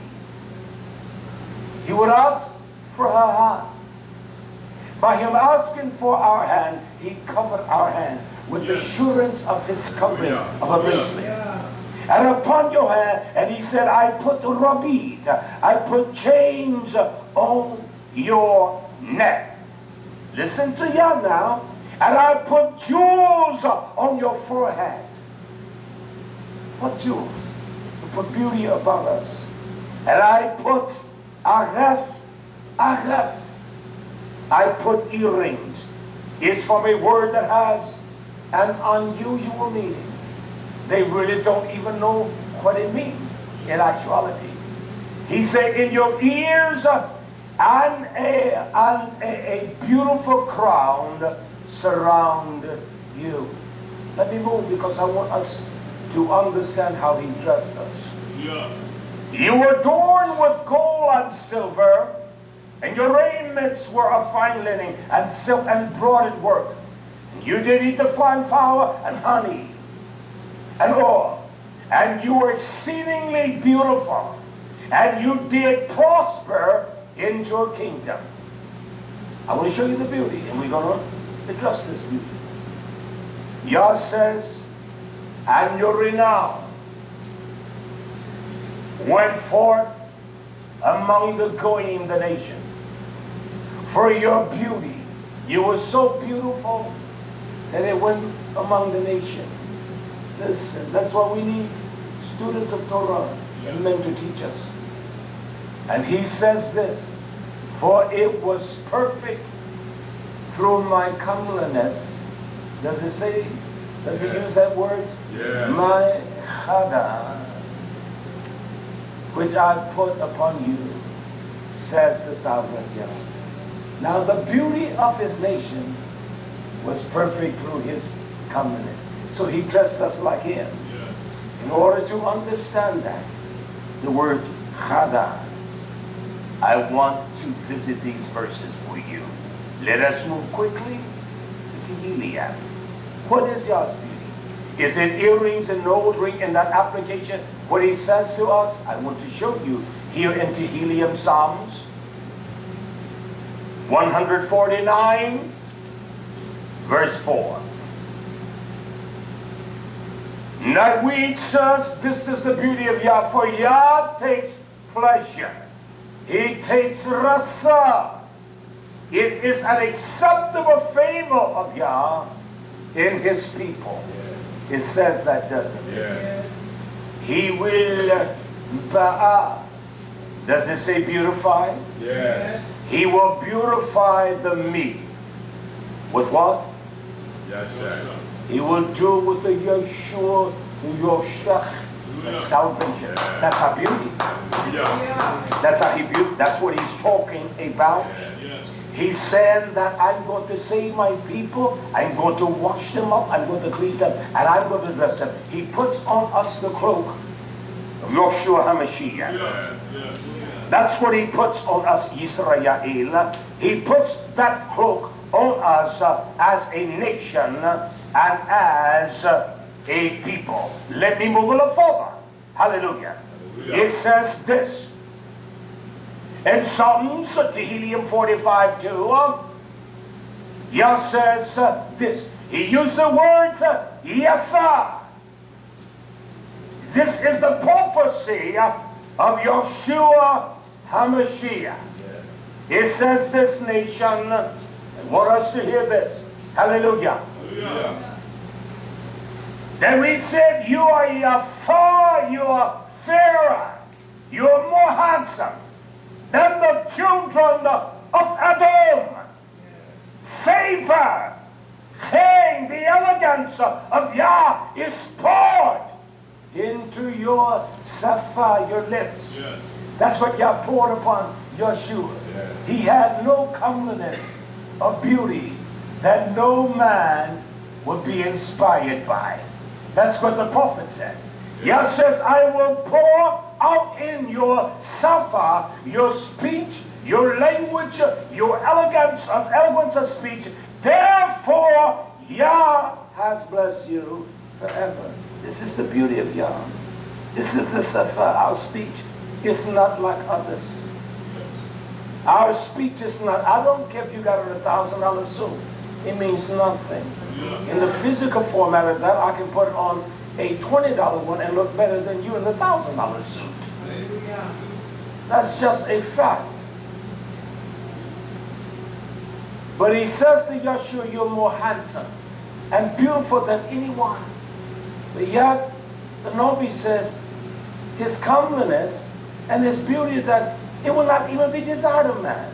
He would ask for her hand. By him asking for our hand, he covered our hand with the assurance of his covering of a bracelet. And upon your hand, and he said, I put rabit, I put chains on your neck. Listen to Yah now. And I put jewels on your forehead. What jewels? To put beauty about us. And I put aref. I put earrings. It's from a word that has an unusual meaning. They really don't even know what it means in actuality. He said, in your ears and a beautiful crown surround you. Let me move because I want us to understand how he dressed us. You were adorned with gold and silver, and your raiments were of fine linen and silk and broidered work. And you did eat the fine flour and honey and oil, and you were exceedingly beautiful, and you did prosper into a kingdom. I want to show you the beauty, and we're going to address this beauty. Yah says, and your renown went forth among the Goyim, the nation. For your beauty, you were so beautiful that it went among the nation. Listen, that's why we need students of Torah and men to teach us. And he says this, for it was perfect through my comeliness. Does it say, does it use that word? My chada, which I put upon you, says the sovereign Yah. Now the beauty of his nation was perfect through his comeliness. So he dressed us like him. In order to understand that, the word chada, I want to visit these verses for you. Let us move quickly to Tehillim. What is Yah's beauty? Is it earrings and nose ring in that application? What he says to us, I want to show you here in Tehillim, Psalms 149, verse 4. Dawid says, this is the beauty of Yah, for Yah takes pleasure. He takes rasa. It is an acceptable favor of Yah in his people. It says that, doesn't it? Yes. He will ba'a. Does it say beautify? Yes. He will beautify the meek. With what? Yes, sir. He will do with the Yeshua, the Yoshach, the salvation. That's our beauty. That's how that's what he's talking about. He's saying that I'm going to save my people, I'm going to wash them up, I'm going to clean them, and I'm going to dress them. He puts on us the cloak of Yeshua HaMashiach. That's what he puts on us, YisraYah'ale. He puts that cloak on us as a nation and as a people. Let me move a little further. Hallelujah. It says this. In Psalms, Tehillim 45:2, Yah says this. He used the words Yafa. This is the prophecy of Yeshua HaMashiach. It says this, nation, I want us to hear this. Hallelujah. Dawid said, you are Yafa, you are fairer, you are more handsome than the children of Adam. Favor, chen, the elegance of Yah is poured into your safa, your lips. That's what Yah poured upon Yeshua. He had no comeliness of beauty that no man would be inspired by. That's what the prophet says. Yah says, I will pour out in your safa, your speech, your language, your elegance of speech. Therefore, Yah has blessed you forever. This is the beauty of Yah. This is the safa, our speech. is not like others. Our speech is not, I don't care if you got a $1,000 suit. It means nothing. In the physical format of that, I can put on a $20 one and look better than you in the $1,000 suit. That's just a fact. But he says to Yeshua, you're more handsome and beautiful than anyone. But yet, the Nabi says, his comeliness and his beauty, that it will not even be desired of man.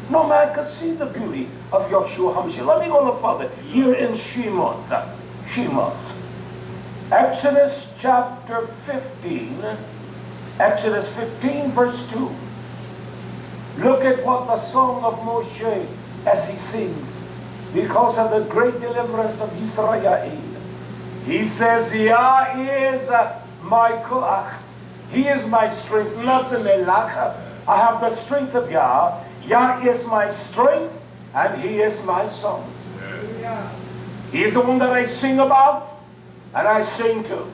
No man could see the beauty of Yeshua HaMashiach. Let me go a little further. Here in Shemoth. Exodus chapter 15. Exodus 15 verse 2. Look at what the song of Moshe as he sings. Because of the great deliverance of YisraYah'ale. He says, Yah is my koach. He is my strength, not the melach. I have the strength of Yah. Yah is my strength, and He is my song. He is the one that I sing about, and I sing to.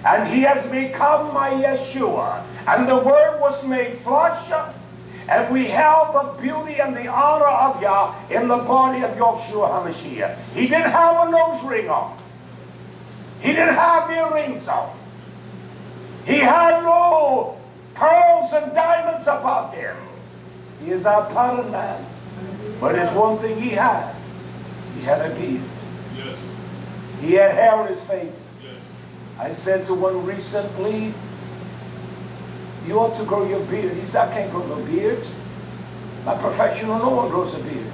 And He has become my Yeshua. And the Word was made flesh, and we held the beauty and the honor of Yah in the body of Yeshua HaMashiach. He didn't have a nose ring on. He didn't have earrings on. He had no pearls and diamonds about him. He is our pattern man. But there's one thing he had. He had a beard. Yes. He had hair on his face. Yes. I said to one recently, you ought to grow your beard. He said, I can't grow no beard. My professional, no one grows a beard.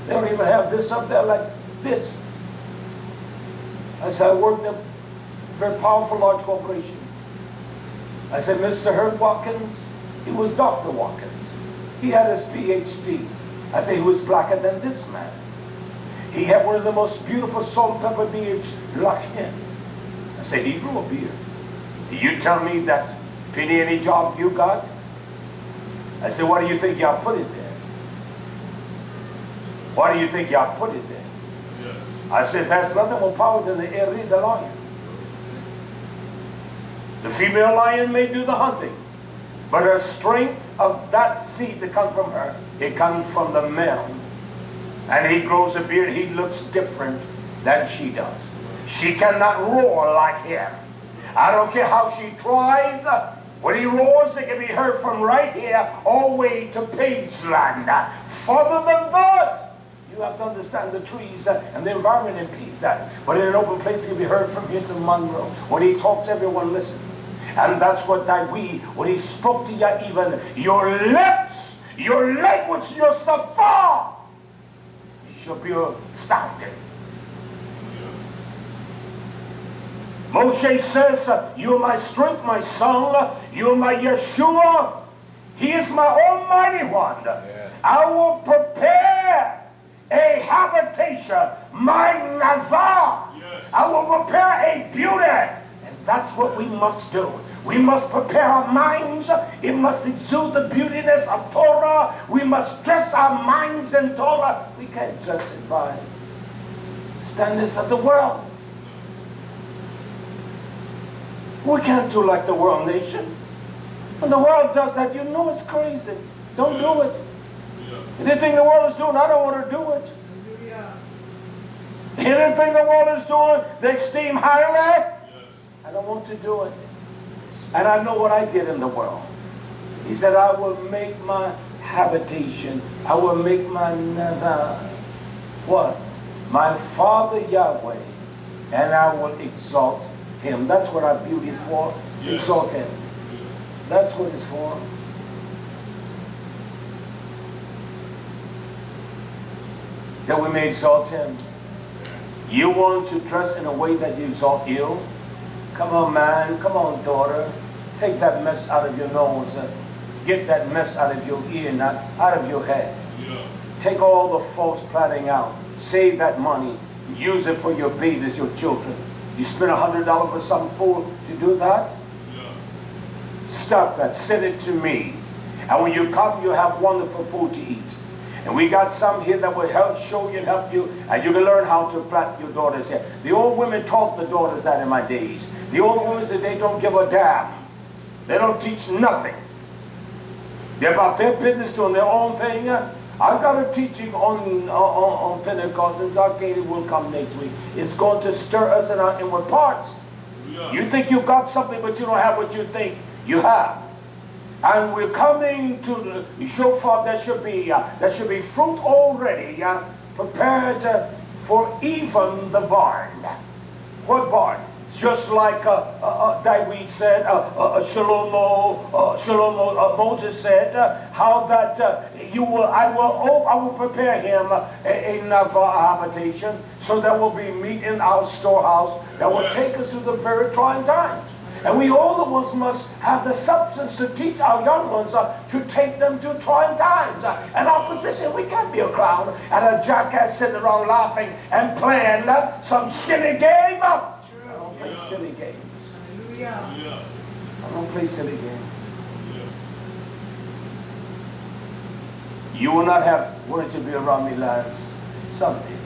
They don't even have this up there like this. I said, I worked in a very powerful large corporation. I said, Mr. Herb Watkins, he was Dr. Watkins. He had his PhD. I said, he was blacker than this man. He had one of the most beautiful salt and pepper beards like him. I said, he grew a beard. You tell me that any job you got? I said, why do you think y'all put it there? Why do you think y'all put it there? Yes. I said, that's nothing more power than the Eri, the lion. The female lion may do the hunting, but her strength of that seed that comes from her, it comes from the male. And he grows a beard, he looks different than she does. She cannot roar like him. I don't care how she tries. When he roars, it can be heard from right here all the way to Pageland. Further than that, you have to understand the trees and the environment impedes that. But in an open place, it can be heard from here to Monroe. When he talks, everyone listens. And that's what Dawid, when he spoke to you, even your lips, your language, your safar, you should be astounded. Moshe says, you are my strength, my song, you are my Yeshua. He is my Almighty One. Yeah. I will prepare a habitation, my Nazar. Yes. I will prepare a beauty. That's what we must do. We must prepare our minds. It must exude the beautiness of Torah. We must dress our minds in Torah. We can't dress it by standards of the world. We can't do like the world nation. When the world does that, you know it's crazy. Don't do it. Anything the world is doing, I don't want to do it. Anything the world is doing, they esteem highly. I don't want to do it. And I know what I did in the world. He said, I will make my habitation. I will make my never. What? My Father Yahweh. And I will exalt Him. That's what our beauty is for. Yes. Exalt Him. That's what it's for. That we may exalt Him. You want to dress in a way that you exalt you? Come on, man. Come on, daughter. Take that mess out of your nose. Get that mess out of your ear, not out of your head. Yeah. Take all the false plaiting out. Save that money. Use it for your babies, your children. You spend $100 for some food to do that? Yeah. Stop that. Send it to me. And when you come, you have wonderful food to eat. And we got some here that will help show you and help you, and you can learn how to plait your daughter's hair. The old women taught the daughters that in my days. The old women said they don't give a damn. They don't teach nothing. They're about their business, doing their own thing. I've got a teaching on Pentecost, and XIIII will come next week. It's going to stir us in our inward parts. You think you've got something, but you don't have what you think you have. And we're coming to the shofar. There should be fruit already prepared for even the barn. What barn? Just like Dawid said, Moses said, how that I will prepare him enough habitation, so there will be meat in our storehouse that will take us through the very trying times. And we all of us must have the substance to teach our young ones to take them through trying times. And our position, we can't be a clown and a jackass sitting around laughing and playing some silly game. I don't play silly games. Hallelujah. I don't play silly games. You will not have wanted to be around me last Sunday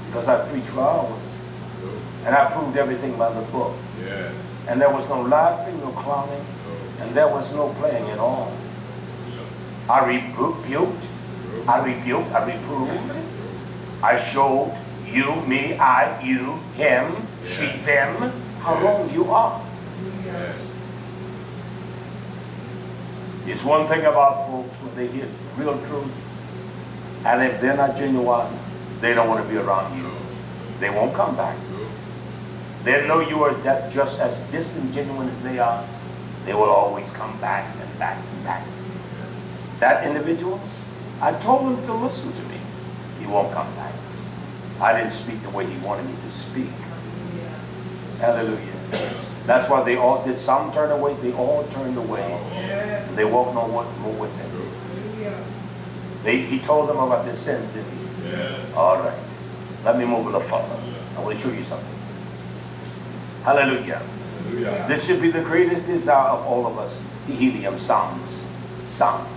because I preached for hours. And I proved everything by the book. Yeah. And there was no laughing, no clowning, and there was no playing at all. I rebuked, I reproved, I showed you, me, I, you, him, she, them, how wrong you are. Yes. It's one thing about folks when they hear real truth, and if they're not genuine, they don't want to be around you. They won't come back. They know you are just as disingenuous as they are. They will always come back and back and back. That individual, I told him to listen to me. He won't come back. I didn't speak the way he wanted me to speak. Hallelujah. That's why they all did. Some turned away. They all turned away. Yes. They walked no more with him. Hallelujah. He told them about their sins, didn't he? Yes. All right. Let me move a little further. I want to show you something. Hallelujah. Hallelujah. This should be the greatest desire of all of us. Tehillim, Psalms. Psalms.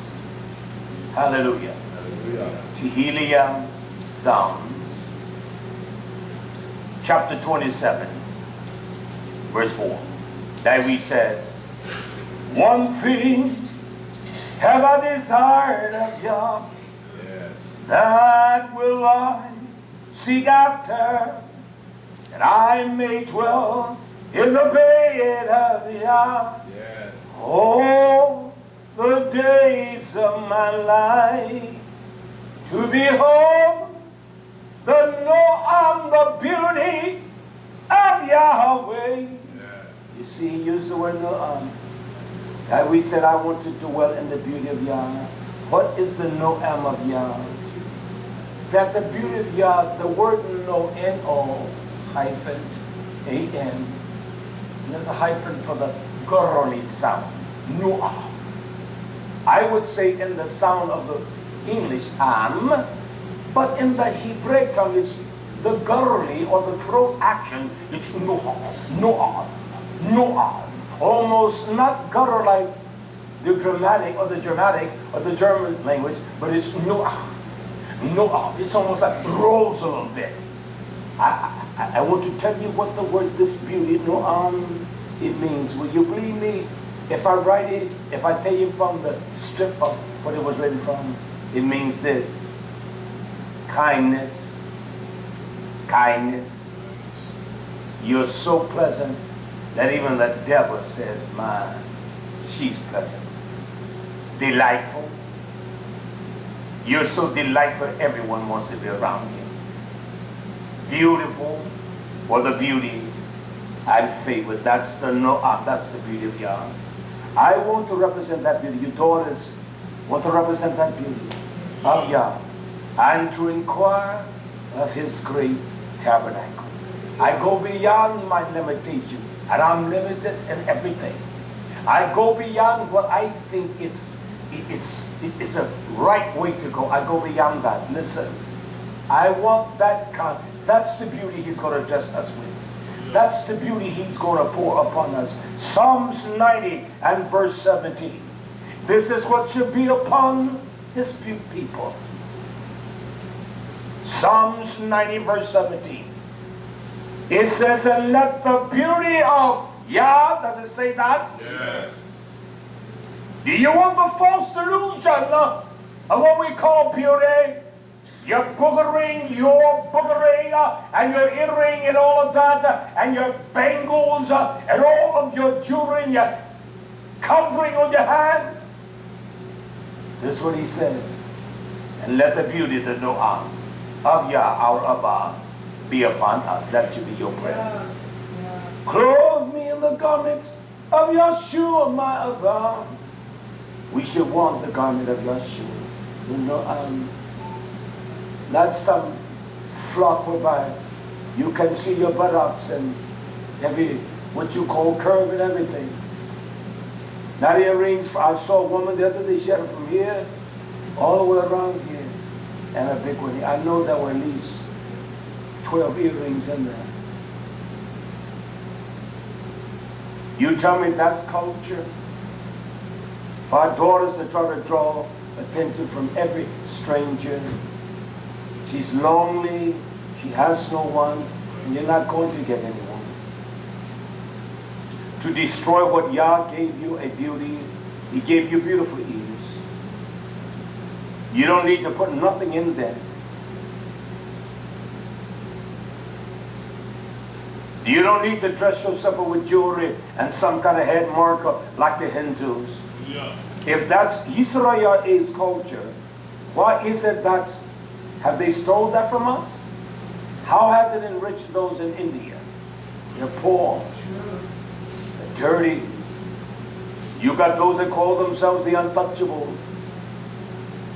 Hallelujah. Hallelujah. Tehillim, Psalms. Chapter 27, verse 4. Dawid said, one thing have I desired of Yah, Yes. that will I seek after, that I may dwell in the bed of Yah Yes. all the days of my life, to behold the beauty of Yahweh. Yes. You see, he used the word noam. And we said, I want to dwell in the beauty of Yah. What is the noam of Yah? That the beauty of Yah, the word no, hyphen, A-N, and there's a hyphen for the gurroli sound, noam. I would say in the sound of the English am, but in the Hebraic tongue it's the gurroli or the throat action, it's noam. Almost not guttural like the grammatic or the dramatic or the German language, but it's noam. It's almost like rolls a little bit. I want to tell you what the word, this beauty, noam, it means. Will you believe me? If I write it, if I tell you from the strip of what it was written from, it means this. Kindness. You're so pleasant that even the devil says, man, she's pleasant. Delightful. You're so delightful, everyone wants to be around you. Beautiful, or the beauty and favor. That's the that's the beauty of Yah. I want to represent that beauty. Your daughters want to represent that beauty of Yah, and to inquire of His great tabernacle. I go beyond my limitation, and I'm limited in everything. I go beyond what I think is a right way to go. I go beyond that. Listen, I want that kind. That's the beauty He's going to dress us with. That's the beauty He's going to pour upon us. Psalms 90 and verse 17. This is what should be upon His people. Psalms 90 verse 17. It says, and let the beauty of Yah, does it say that? Yes. Do you want the false delusion of what we call beauty? Your boogering, and your earring and all of that, and your bangles, and all of your jewelry, and your covering on your hand. This is what he says. And let the beauty, the Noam of Yah, our Abba, be upon us. That should be your prayer. Clothe me in the garments of Yeshua, my Abba. We should want the garment of Yeshua. The Noam. Not some flock whereby you can see your buttocks and every, what you call curve and everything. Not earrings. I saw a woman the other day, she had them from here all the way around here. And a big one. I know there were at least 12 earrings in there. You tell me that's culture? For our daughters to try to draw attention from every stranger. She's lonely, she has no one, and you're not going to get anyone. To destroy what Yah gave you, a beauty, He gave you beautiful ears. You don't need to put nothing in them. You don't need to dress yourself up with jewelry and some kind of head marker like the Hindus. Yeah. If that's YisraYah'ale's culture, why is it that, have they stole that from us? How has it enriched those in India? They're poor, they're dirty. You got those that call themselves the untouchables.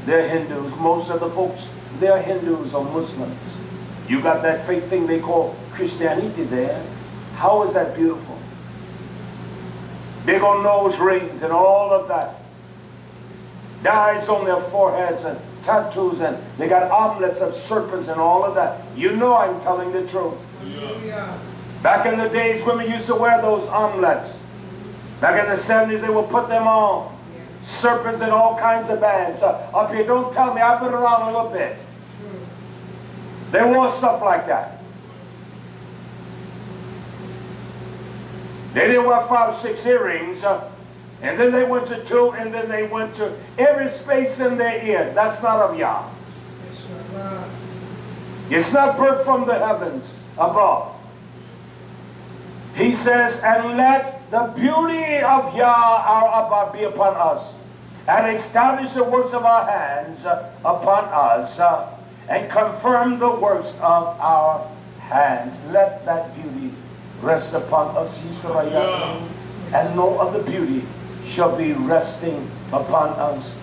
They're Hindus. Most of the folks, they're Hindus or Muslims. You got that fake thing they call Christianity there. How is that beautiful? Big on nose rings and all of that. Dyes on their foreheads and tattoos, and they got omelets of serpents and all of that. You know I'm telling the truth. Hallelujah. Back in the days, women used to wear those omelets. Back in the 70s, they would put them on. Serpents and all kinds of bands. Up here, don't tell me, I've been around a little bit. They wore stuff like that. They didn't wear 5 or 6 earrings, and then they went to 2, and then they went to every space in their ear. That's not of Yah. It's not birth from the heavens above. He says, and let the beauty of Yah, our Abba, be upon us, and establish the works of our hands upon us, and confirm the works of our hands. Let that beauty rest upon us, YisraYah'ale, and no other beauty shall be resting upon us,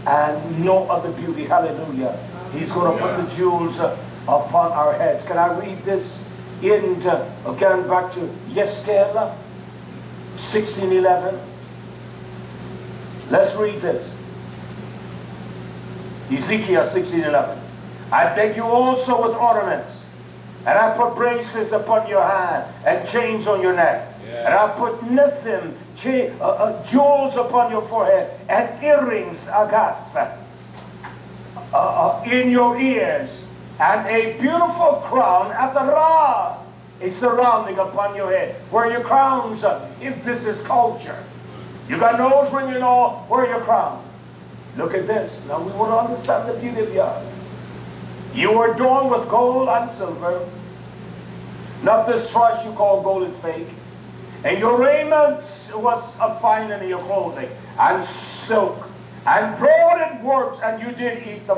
and no other beauty. Hallelujah. He's going to put the jewels upon our heads. Can I read this again back to YHWH 16:11? Let's read this. Ezekiel 16:11. I beg you also with ornaments, and I put bracelets upon your hand and chains on your neck. Yeah. And I put nithim, jewels upon your forehead, and earrings, agath, in your ears, and a beautiful crown at the ra, a surrounding upon your head. Where are your crowns? If this is culture, you got nose ring and all. Where are your crown? Look at this. Now we want to understand the beauty of Yah. You are adorned with gold and silver, not this trash you call gold is fake. And your raiment was of fine in your clothing, and silk, and broidered works, and you did eat the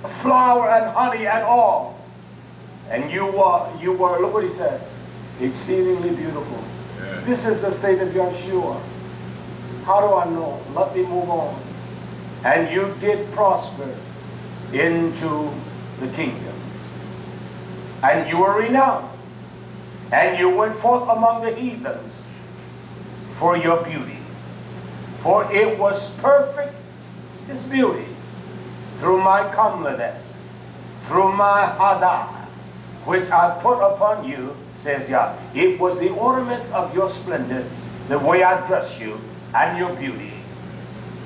flour and honey and all. And you were, look what he says, exceedingly beautiful. Yeah. This is the state of Yeshua. How do I know? Let me move on. And you did prosper into the kingdom, and you were renowned, and you went forth among the heathens for your beauty, for it was perfect, this beauty, through my comeliness, through my hadah, which I put upon you, says Yah. It was the ornaments of your splendor, the way I dress you, and your beauty.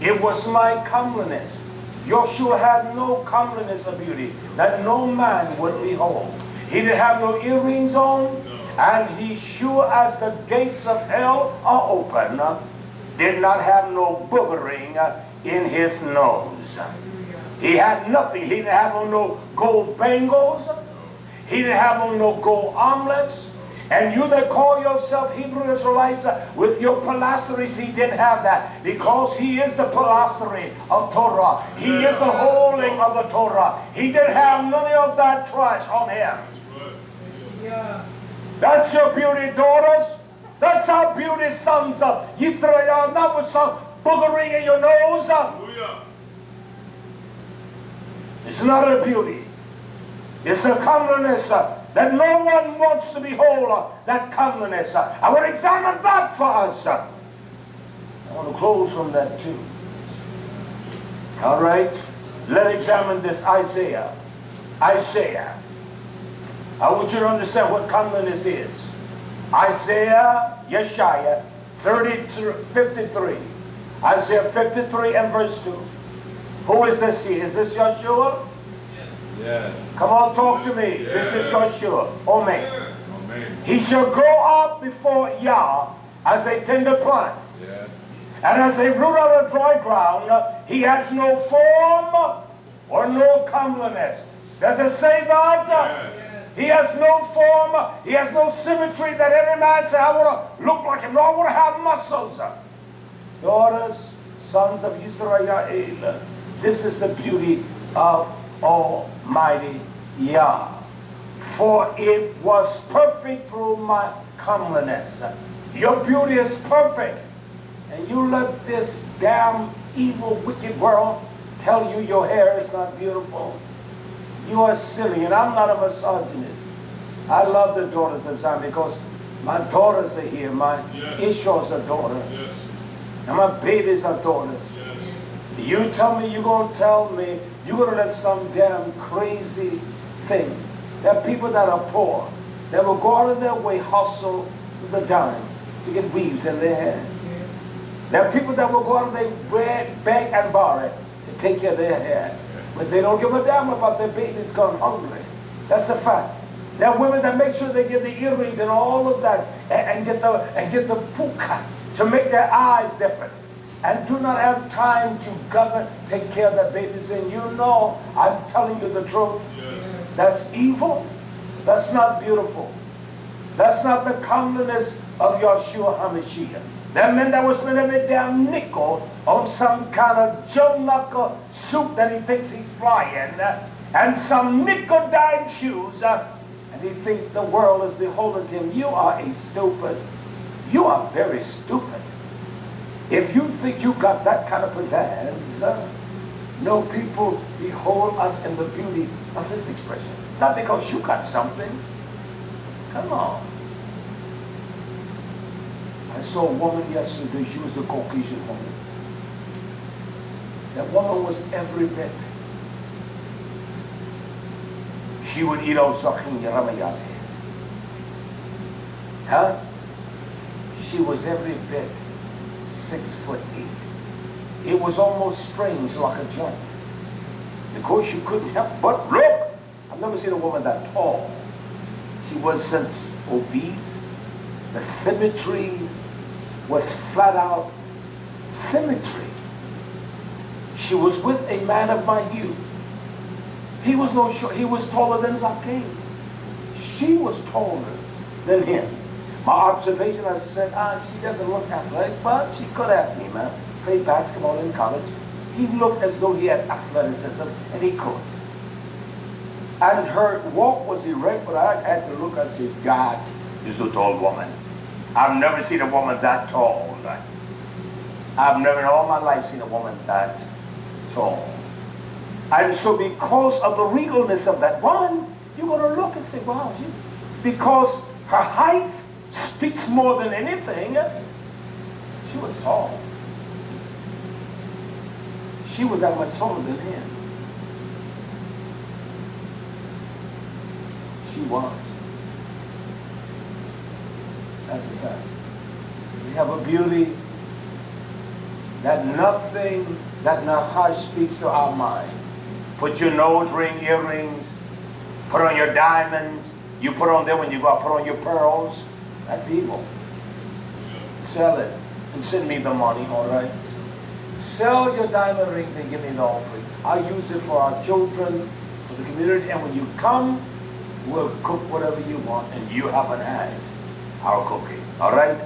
It was my comeliness. Joshua had no comeliness of beauty that no man would behold. He didn't have no earrings on, and he sure as the gates of hell are open, did not have no boogering in his nose. He had nothing. He didn't have on no gold bangles. He didn't have on no gold omelets. And you that call yourself Hebrew Israelites with your pilasteries, he didn't have that. Because he is the pilastery of Torah. He is the holding of the Torah. He didn't have none of that trash on him. That's your beauty, daughters. That's our beauty, sons of YisraYah'ale, not with some boogering in your nose. It's not a beauty. It's a comeliness that no one wants to behold, that comeliness. I will examine that for us. I want to close from that too. All right. Let's examine this Isaiah. Isaiah. I want you to understand what comeliness is. Isaiah, Yeshaya, 53. Isaiah 53 and verse 2. Who is this here? Is this Yeshua? Yes. Come on, talk to me. Yes. This is Yeshua. Amen. Amen. He shall grow up before Yah as a tender plant. Yes. And as a root out of dry ground, he has no form or no comeliness. Does it say that? Yes. He has no form, he has no symmetry that every man say, I want to look like him. No, I want to have muscles. Daughters, sons of YisraYah'ale, this is the beauty of Almighty Yah. For it was perfect through my comeliness. Your beauty is perfect. And you let this damn evil, wicked world tell you your hair is not beautiful. You are silly, and I'm not a misogynist. I love the daughters of Zion because my daughters are here. My Ishmael's a daughter. Yes. And my babies are daughters. Yes. You tell me, you're going to tell me, you're going to let some damn crazy thing. There are people that are poor, that will go out of their way, hustle the dime to get weaves in their hair. Yes. There are people that will go out of their way, beg and borrow to take care of their hair. But they don't give a damn about their babies gone hungry. That's a fact. There are women that make sure they get the earrings and all of that and get the puka to make their eyes different. And do not have time to govern, take care of their babies. And you know, I'm telling you the truth. Yes. That's evil. That's not beautiful. That's not the comeliness of Yeshua HaMashiach. That men that will spend every damn nickel on some kind of Joe-knuckle suit that he thinks he's flying, and some nickel-dime shoes, and he thinks the world is beholden to him. You are a stupid. You are very stupid. If you think you got that kind of pizzazz, no, people behold us in the beauty of his expression. Not because you got something. Come on. I saw a woman yesterday, she was the Caucasian woman. That woman was every bit. She would eat out Zachin Yeremiah's head. Huh? She was every bit 6'8". It was almost strange, like a giant. Because you couldn't help but look. I've never seen a woman that tall. She wasn't obese. The symmetry was flat out symmetry. She was with a man of my youth. He was no short, he was taller than Zachin. She was taller than him. My observation, I said, she doesn't look athletic, but she could have been, man. Played basketball in college. He looked as though he had athleticism, and he could. And her walk was erect, but I had to look and say, God, this is a tall woman. I've never seen a woman that tall. I've never in all my life seen a woman that tall. And so because of the regalness of that woman, you're going to look and say, wow, because her height speaks more than anything. She was tall. She was that much taller than him. She was. That's a fact. We have a beauty that nothing, that Nachash speaks to our mind. Put your nose ring, earrings, put on your diamonds, you put on them when you go out, put on your pearls. That's evil. Sell it. and send me the money, all right? Sell your diamond rings and give me the offering. I'll use it for our children, for the community, and when you come, we'll cook whatever you want, and you haven't had our cooking, all right?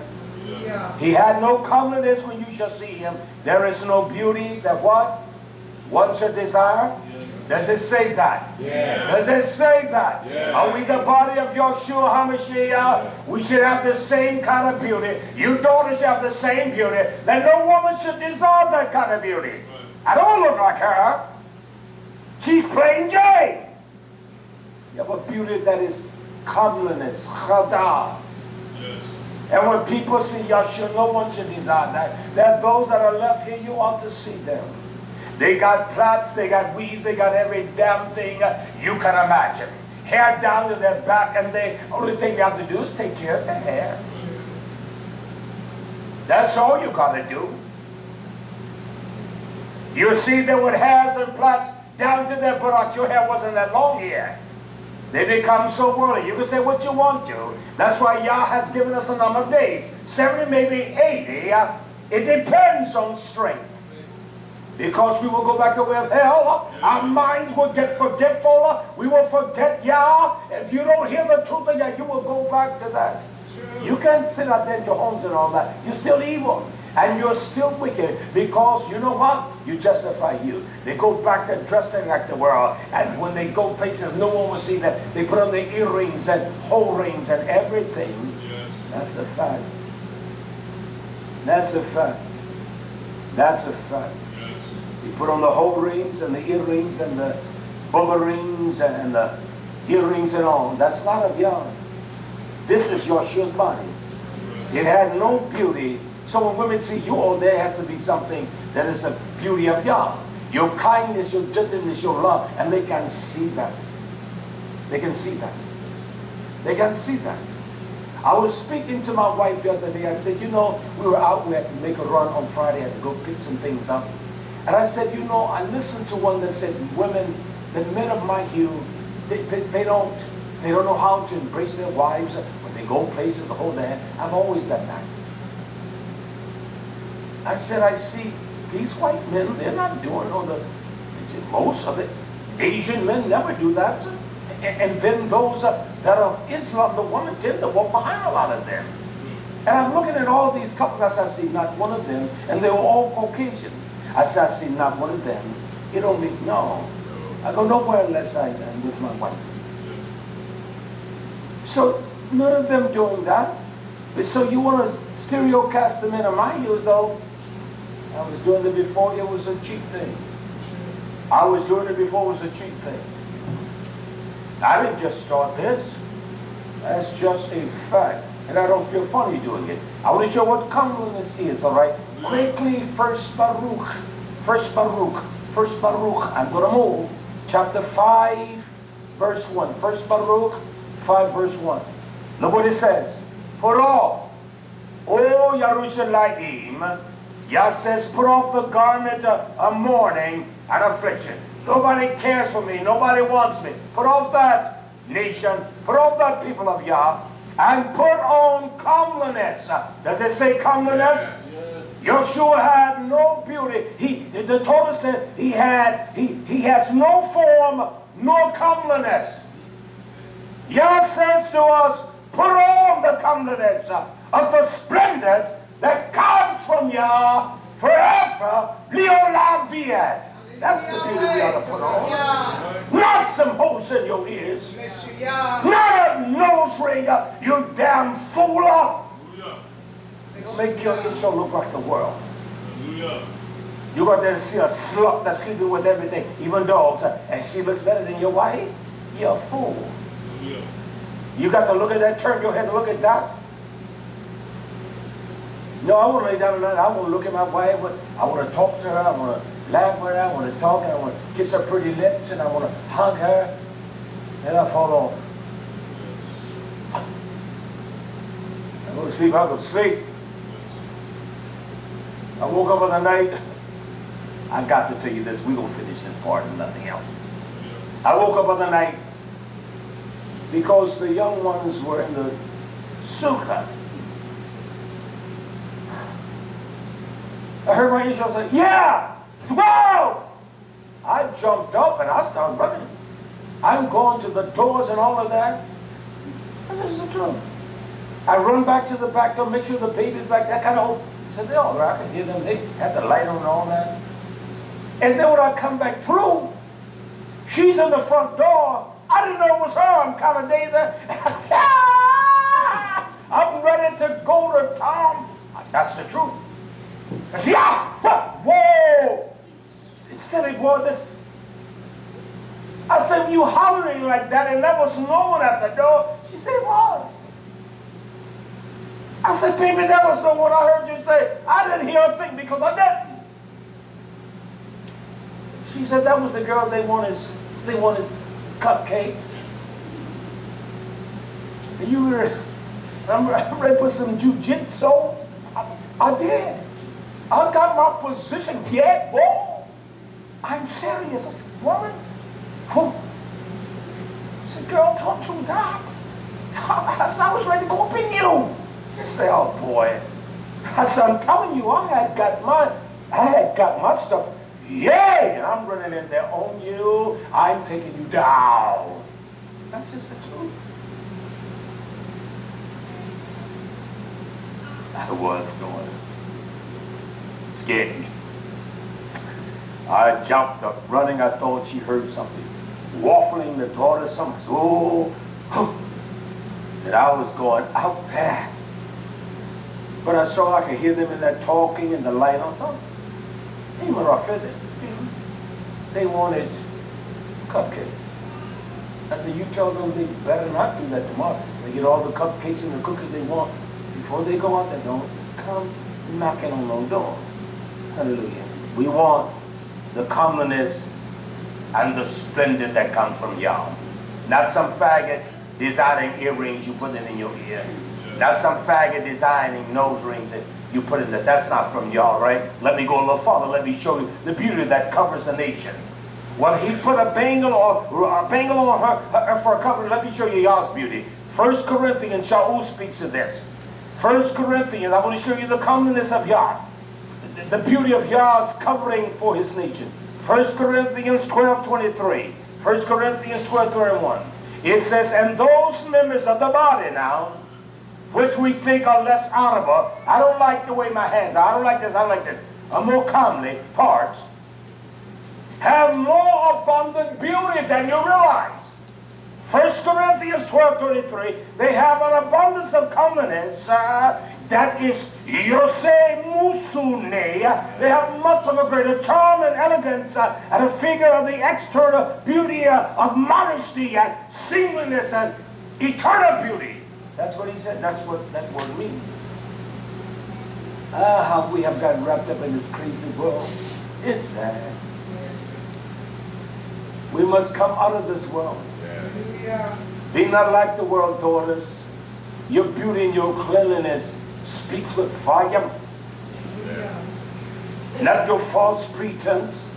Yeah. He had no comeliness when you shall see him. There is no beauty that what? One should desire? Does it say that? Yes. Does it say that? Yes. Are we the body of Yahshua HaMashiach? Yes. We should have the same kind of beauty. You daughters should have the same beauty. Then no woman should desire that kind of beauty. I don't look like her. She's plain Jane. You have a beauty that is comeliness, chada. Yes. And when people see Yahshua, no one should desire that. That those that are left here, you ought to see them. They got plaits, they got weave, they got every damn thing you can imagine. Hair down to their back, and the only thing they have to do is take care of their hair. That's all you got to do. You see them with hairs and plaits down to their buttocks. Your hair wasn't that long here. They become so worldly. You can say what you want to. That's why Yah has given us a number of days. 70, maybe 80. It depends on strength. Because we will go back to the way of hell. Our minds will get forgetful. We will forget Yah. If you don't hear the truth of Yah, you will go back to that. You can't sit out there in your homes and all that. You're still evil. And you're still wicked. Because you know what? You justify you. They go back to dressing like the world. And when they go places, no one will see that. They put on the earrings and whole rings and everything. Yes. That's a fact. That's a fact. That's a fact. You put on the whole rings and the earrings and the bubble rings and the earrings and all. That's not of Yah. This is Yahshua's body. It had no beauty. So when women see you, oh, there has to be something that is the beauty of Yah. Your kindness, your gentleness, your love. And they can see that. They can see that. They can see that. I was speaking to my wife the other day. I said, you know, we were out. We had to make a run on Friday. I had to go pick some things up. And I said, you know, I listened to one that said women, the men of my hue, they don't know how to embrace their wives when they go places to hold their hand. I've always done that. I said, I see these white men, they're not doing all the, most of the Asian men never do that. And then those that are of Islam, the women tend to walk behind a lot of them. And I'm looking at all these couples, I said, I see not one of them, and they were all Caucasian. I said, I see not one of them. It don't mean, no. I go nowhere unless I'm with my wife. So none of them doing that. But so you want to stereocast them into my use, though? I was doing it before it was a cheap thing. I was doing it before it was a cheap thing. I didn't just start this. That's just a fact. And I don't feel funny doing it. I want to show what comeliness is, all right? Quickly, First Baruch. I'm going to move. Chapter 5, verse 1. First Baruch, 5, verse 1. Look what it says. Put off, O YHWH. Yah says, put off the garment of mourning and affliction. Nobody cares for me. Nobody wants me. Put off that nation. Put off that people of Yah. And put on comeliness. Does it say comeliness? Yes. Yahshua had no beauty. The Torah said he has no form, nor comeliness. Yah says to us, put on the comeliness of the splendor that comes from Yah forever. Leolam viad. That's the beauty we ought to put on. Not some holes in your ears. Not a nose ring, you damn fool. Make your Israel look like the world. You got there to see a slut that's sleeping with everything, even dogs, and she looks better than your wife? You're a fool. You got to look at that, turn your head to look at that. No, I want to lay down tonight. I want to look at my wife. I want to talk to her. I want to laugh with her. I want to talk. And I want to kiss her pretty lips. And I want to hug her. And I fall off. I go to sleep. I go to sleep. I woke up in the night. I got to tell you this. We're going to finish this part and nothing else. I woke up in the night because the young ones were in the sukkah. I heard my angel say, yeah, 12. I jumped up and I started running. I'm going to the doors and all of that. And this is the truth. I run back to the back door, make sure the baby's back, that kind of. I said, they're all right. I can hear them. They had the light on and all that. And then when I come back through, she's in the front door. I didn't know it was her. I'm kind of dazed. I'm ready to go to town. That's the truth. I said, yeah, whoa. Silly boy, this. I said, you hollering like that and there was no one at the door? She said, it was. I said, baby, that was the one I heard you say. I didn't hear a thing because I didn't. She said, that was the girl they wanted cupcakes. And you were, I'm ready to put some jujitsu. I did. I got my position. Yeah, boy. I'm serious. I said, woman. I said, girl, don't do that. I was ready to go up in you. She said, oh boy. I said, I'm telling you, I had got my stuff. Yeah, and I'm running in there on you. I'm taking you down. That's just the truth. I was going. Scared me. I jumped up, running. I thought she heard something. Waffling the daughter, something. Oh, and I was going out there. But I saw I could hear them in that talking and the light on something. They wanted cupcakes. I said, you tell them they better not do that tomorrow. They get all the cupcakes and the cookies they want. Before they go out there, don't come knocking on no door. Hallelujah. We want the comeliness and the splendor that comes from Yah. Not some faggot designing earrings you put in your ear. Not some faggot designing nose rings that you put in there. That's not from Yah, right? Let me go a little farther. Let me show you the beauty that covers the nation. Well, he put a bangle on her for a cover. Let me show you Yah's beauty. 1 Corinthians, Shaul speaks of this. 1 Corinthians, I want to show you the comeliness of Yah. The beauty of Yah's covering for his nation. 1 Corinthians 12:23. 1 Corinthians 12:31. It says, and those members of the body now, which we think are less honorable. I don't like the way my hands are. I don't like this. I don't like this. Are more comely parts. Have more abundant beauty than you realize. 1 Corinthians 12:23. They have an abundance of comeliness that is Yosei Musune. They have much of a greater charm and elegance and a figure of the external beauty of modesty and seemliness and eternal beauty. That's what he said. That's what that word means. How we have gotten wrapped up in this crazy world. It's sad. We must come out of this world. Yeah. Be not like the world, daughters. Your beauty and your cleanliness speaks with volume. Yeah. Not your false pretense.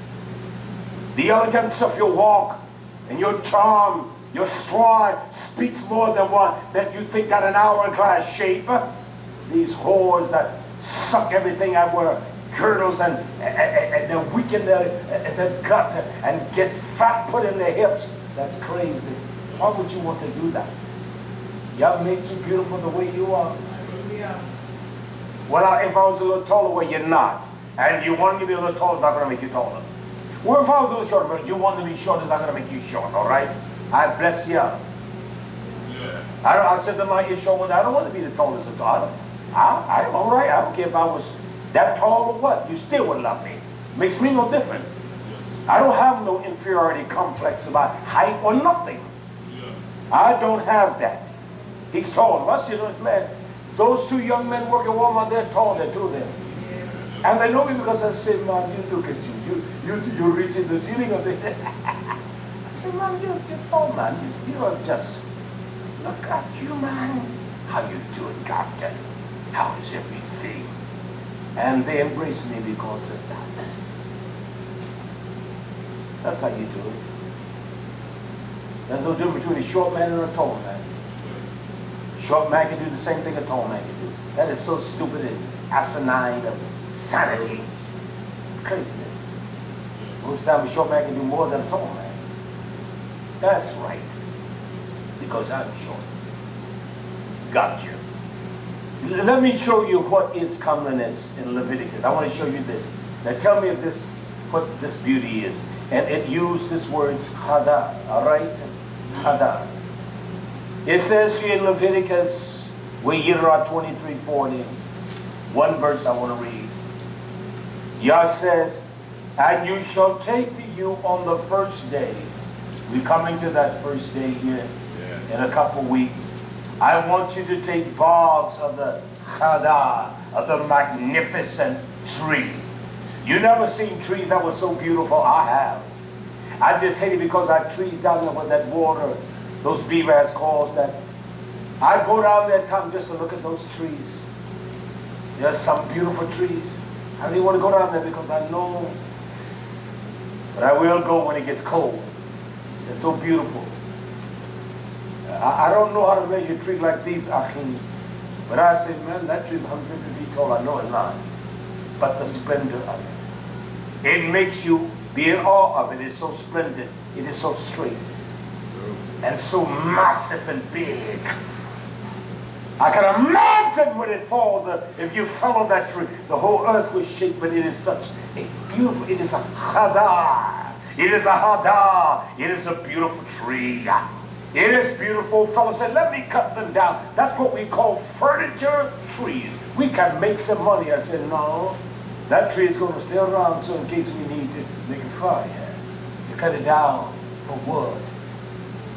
The elegance of your walk and your charm, your stride speaks more than what that you think got an hourglass shape. These whores that suck everything I wear, girdles and they're weak in the gut and get fat put in their hips. That's crazy. Why would you want to do that? Y'all made you beautiful the way you are. Yeah. Well, if I was a little taller, well, you're not. And you want to be a little taller, it's not going to make you taller. Well, if I was a little shorter, but you want to be short, it's not going to make you short, all right? I bless you. Yeah. I said to my short one, I don't want to be the tallest of all. I'm all right. I don't care if I was that tall or what. You still would love me. Makes me no different. I don't have no inferiority complex about height or nothing. I don't have that. He's tall. I see those men. Those two young men working Walmart, they're tall, the two of them. Yes. And they know me because I say, man, you look at you. You're reaching the ceiling of it. I say, man, you're tall, man. You are just, look at you, man. How you doing, Captain? How is everything? And they embrace me because of that. That's how you do it. There's no difference between a short man and a tall man. Short man can do the same thing a tall man can do. That is so stupid and asinine of sanity. crazy. Most times a short man can do more than a tall man. That's right. Because I'm short. Got you. Let me show you what is comeliness in Leviticus. I want to show you this. Now tell me if this, what this beauty is. And it used this word chada, all right? Chada. It says here in Leviticus, YHWH 23:40, one verse I want to read. Yah says, and you shall take to you on the first day. We're coming to that first day here in a couple weeks. I want you to take barks of the chada, of the magnificent tree. You never seen trees that were so beautiful. I have. I just hate it because our trees down there with that water, those beaver has caused that. I go down there time just to look at those trees. There's some beautiful trees. I don't even want to go down there because I know. But I will go when it gets cold. It's so beautiful. I don't know how to measure a tree like these, Achim. But I say, man, that tree is 150 feet tall. I know it's not. But the splendor of it. It makes you be in awe of it. It's so splendid. It is so straight. And so massive and big. I can imagine when it falls, if you fell on that tree, the whole earth was shaken, but it is such a beautiful, it is a chada. It is a hada. It is a beautiful tree. It is beautiful. Fellow said, let me cut them down. That's what we call furniture trees. We can make some money. I said, no. That tree is going to stay around so in case we need to make a fire. You cut it down for wood.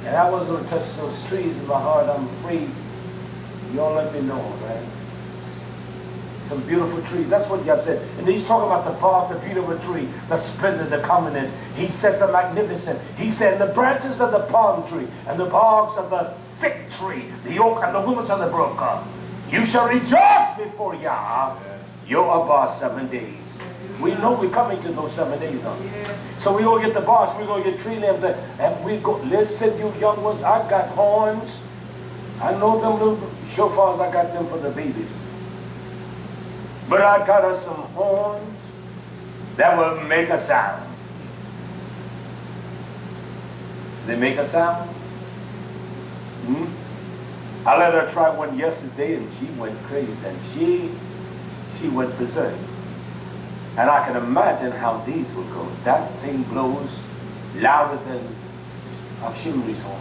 And I wasn't going to touch those trees in my heart. I'm afraid. You all let me know, right? Some beautiful trees. That's what Yah said. And he's talking about the bark, the beauty of a tree, the splendor, the commonness. He says the magnificent. He said the branches of the palm tree and the barks of the fig tree, the oak and the willows of the brook. You shall rejoice before Yah your about 7 days. We know we're coming to those 7 days. Huh? Yes. So we're going to get the barks, we're going to get tree limbs, and we go, listen, you young ones, I got horns. I know them little shofars, I got them for the babies. But I got us some horns that will make a sound. They make a sound? I let her try one yesterday and she went crazy and she went berserk. And I can imagine how these will go. That thing blows louder than Shimri's horn.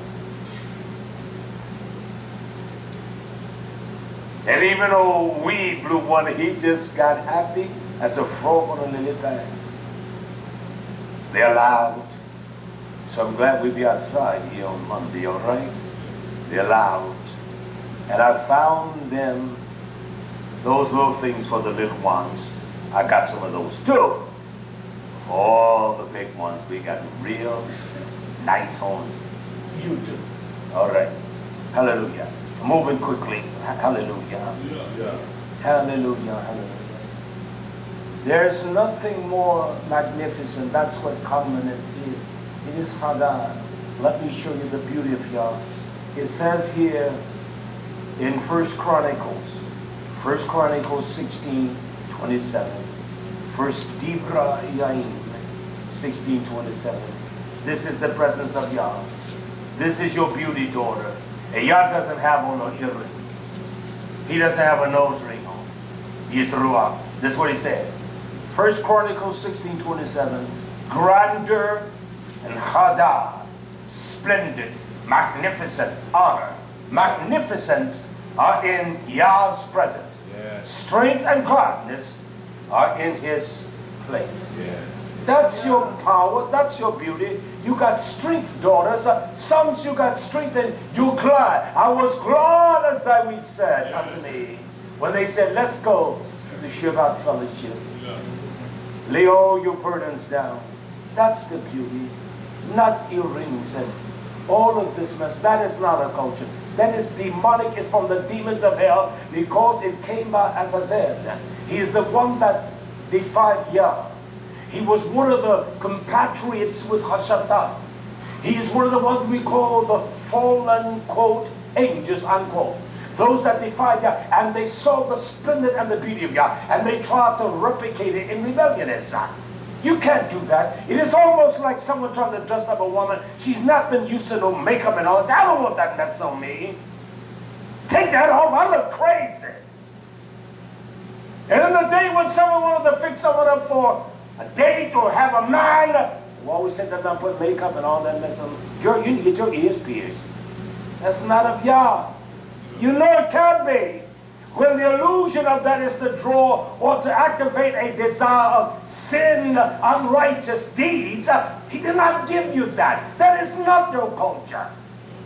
And even though we blew one, he just got happy as a frog on a lily pad. They're loud. So I'm glad we'll be outside here on Monday, all right? They're loud. And I found them, those little things for the little ones. I got some of those too. For all the big ones, we got real nice horns. You too. All right. Hallelujah. Moving quickly. Hallelujah. Hallelujah. Hallelujah. There's nothing more magnificent. That's what commonness is. It is chada. Let me show you the beauty of Yah. It says here in 1 Chronicles 16:27. 1 Dibra Yaim 16:27. This is the presence of Yah. This is your beauty, daughter. And Yah doesn't have on no earrings. He doesn't have a nose ring on. He is the Ruach. This is what he says. 1 Chronicles 16:27. Grandeur and chada, splendid, magnificent, honor. Magnificence are in Yah's presence. Yes. Strength and gladness are in his place. Yes. That's your power. That's your beauty. You got strength, daughters. Sons, you got strength and you glad. I was glad as Dawid said unto me when they said, let's go to the Shabbat fellowship. Yeah. Lay all your burdens down. That's the beauty. Not earrings and all of this mess. That is not a culture. That is demonic. It's from the demons of hell because it came by Azazel. He is the one that defied Yah. He was one of the compatriots with Hashatan. He is one of the ones we call the fallen, quote, angels, unquote. Those that defied Yah, and they saw the splendor and the beauty of Yah, and they tried to replicate it in rebelliousness. You can't do that. It is almost like someone trying to dress up a woman. She's not been used to no makeup and all that. I don't want that mess on me. Take that off. I look crazy. And in the day when someone wanted to fix someone up for a date or have a man, we always said that man put makeup and all that mess on. You need to get your ears pierced. That's not of Yah. You know it can't be. When the illusion of that is to draw or to activate a desire of sin, unrighteous deeds, he did not give you that. That is not your culture.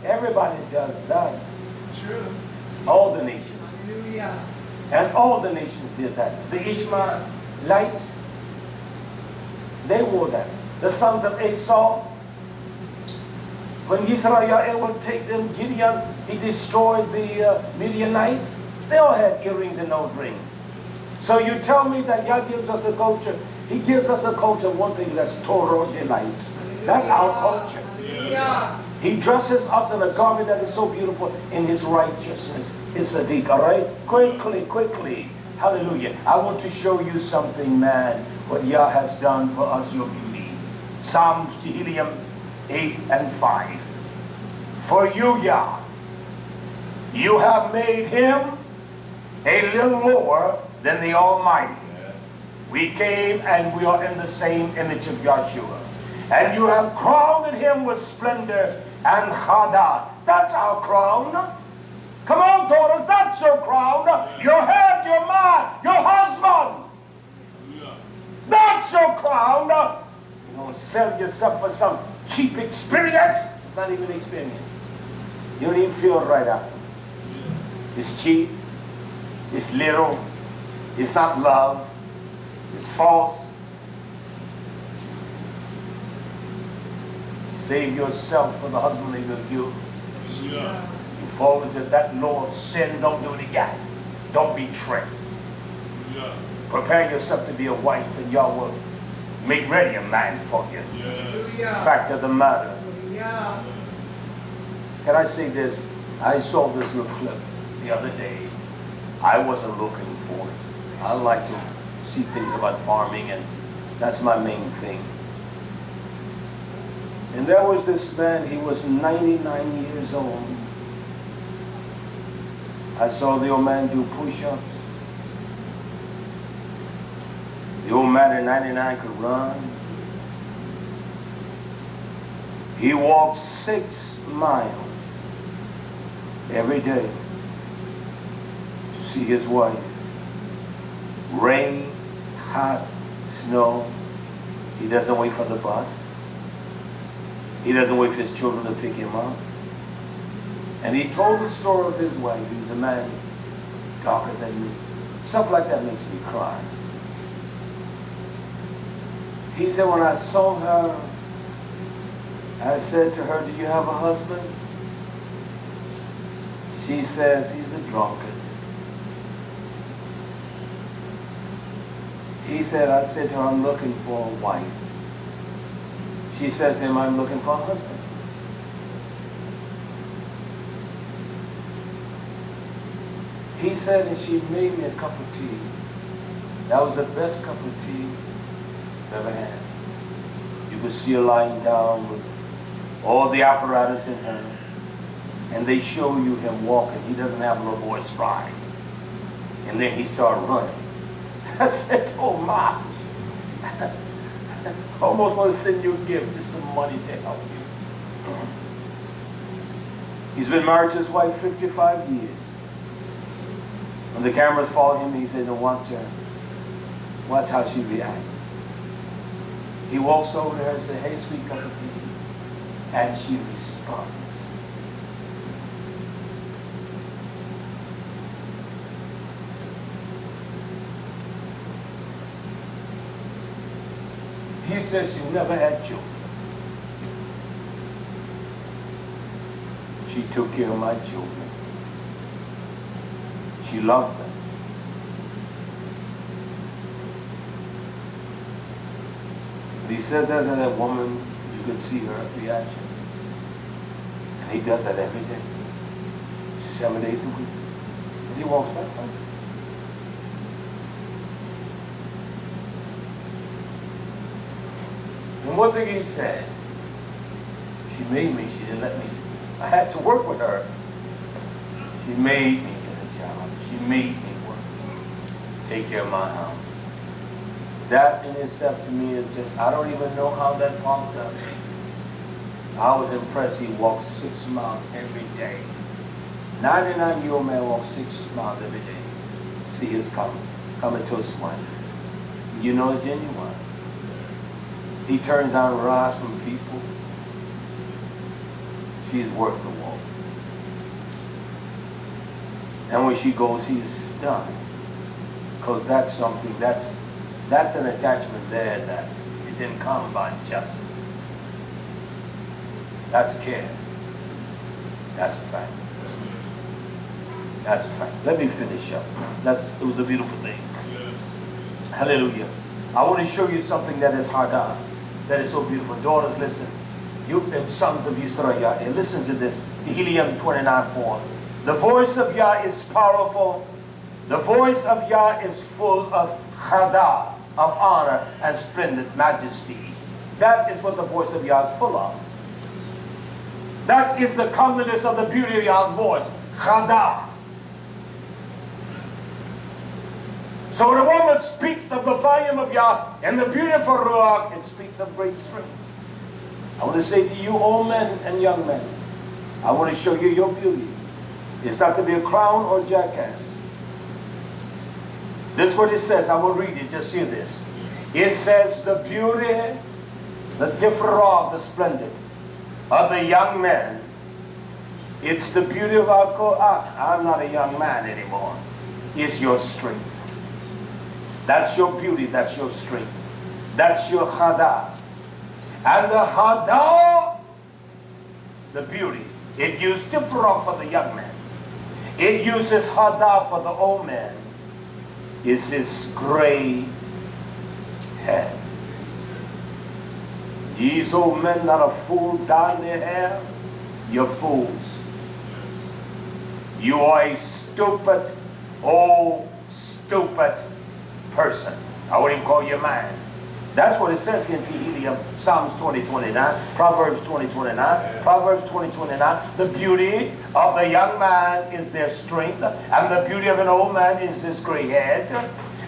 Everybody does that. True. All the nations. Hallelujah. And all the nations did that. The Ishmaelites, they wore that. The sons of Esau, when YisraYah'ale would take them, Gideon, he destroyed the Midianites. They all had earrings and no rings. So you tell me that Yah gives us a culture. He gives us a culture, one thing, that's Torah delight. That's our culture. Hallelujah. He dresses us in a garment that is so beautiful in his righteousness. It's Sadiq, all right? Quickly. Hallelujah. I want to show you something, man, what Yah has done for us, your beauty. Psalms, Tehillim 8 and 5. For you, Yah, you have made him a little lower than the Almighty. We came and we are in the same image of Yahshua. And you have crowned him with splendor and chada. That's our crown. Come on, daughters, that's your crown. Your head, your man, your husband. That's your crown. You don't sell yourself for some cheap experience. It's not even experience. You don't even feel right after. It's cheap. It's little. It's not love. It's false. Save yourself for the husband they will give. Yeah. You fall into that law of sin, don't do it again. Don't betray. Yeah. Prepare yourself to be a wife and Yah will make ready a man for you. Yes. Fact of the matter. Hallelujah. Can I say this? I saw this little clip the other day. I wasn't looking for it. I like to see things about farming, and that's my main thing. And there was this man, he was 99 years old. I saw the old man do push-ups. The old man at 99 could run. He walked 6 miles every day to see his wife. Rain, hot, snow. He doesn't wait for the bus. He doesn't wait for his children to pick him up. And he told the story of his wife. He was a man darker than me. Stuff like that makes me cry. He said, when I saw her, I said to her, do you have a husband? She says, he's a drunkard. He said, I said to her, I'm looking for a wife. She says to him, I'm looking for a husband. He said, and she made me a cup of tea. That was the best cup of tea I've ever had. You could see her lying down with all the apparatus in her. And they show you him walking. He doesn't have a little boy stride. And then he started running. I said, oh my. I almost want to send you a gift, just some money to help you. He's been married to his wife 55 years. When the cameras follow him, he said, no, watch her. Watch how she reacts. He walks over to her and says, hey, sweet cup of tea. And she responds. He said she never had children. She took care of my children. She loved them. But he said that to that woman, you could see her reaction. And he does that every day. 7 days a week. And he walks back home. And one thing he said, she made me, she didn't let me, I had to work with her. She made me get a job. She made me work, take care of my house. That in itself to me is just, I don't even know how that popped up. I was impressed. He walked 6 miles every day. 99-year-old man walks 6 miles every day. See his coming to his wife. You know it's genuine. He turns down rods from people. She's worth the walk. And when she goes, he's done. Because that's something, that's an attachment there that it didn't come by just. That's care. That's a fact. That's a fact. Let me finish up. It was a beautiful thing. Hallelujah. I want to show you something that is hada, that is so beautiful. Daughters, listen. You and sons of YisraYah'ale, listen to this. Tehillim 29:4. The voice of Yah is powerful. The voice of Yah is full of hada, of honor and splendid majesty. That is what the voice of Yah is full of. That is the comeliness of the beauty of Yah's voice. Chada. So when a woman speaks of the volume of Yah and the beauty of her ruach, it speaks of great strength. I want to say to you, old men and young men, I want to show you your beauty. It's not to be a clown or jackass. This is what it says. I will read it. Just hear this. It says the beauty, the tifrah, the splendid of the young man. It's the beauty of our koach. I'm not a young man anymore. It's your strength. That's your beauty. That's your strength. That's your hada. And the hada, the beauty, it used tifrah for the young man. It uses hada for the old man. Is his gray head. These old men that are fools dyeing their hair, you're fools. You are a stupid, old, stupid person. I wouldn't call you a man. That's what it says in Tehillim, Psalms 20:29, Proverbs 20:29, Proverbs 20:29. The beauty of the young man is their strength, and the beauty of an old man is his gray head.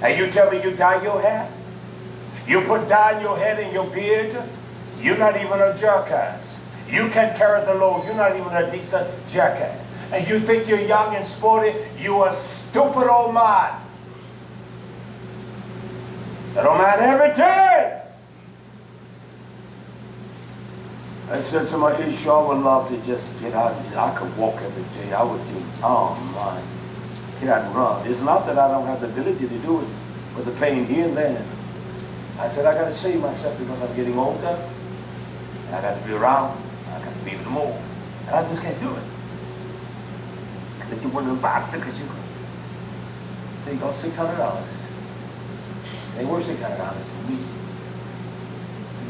And you tell me you dye your hair? You put dye in your head and your beard? You're not even a jackass. You can carry the load. You're not even a decent jackass. And you think you're young and sporty? You a stupid old man. That old man every day. I said to my I sure would love to just get out. I could walk every day. I would think, oh my, get out and run. It's not that I don't have the ability to do it, but the pain here and there. I said, I got to save myself because I'm getting older. And I got to be around. I got to be able to move. And I just can't do it. That you want to bicycles, you could. There you go, $600. They were $600 a week.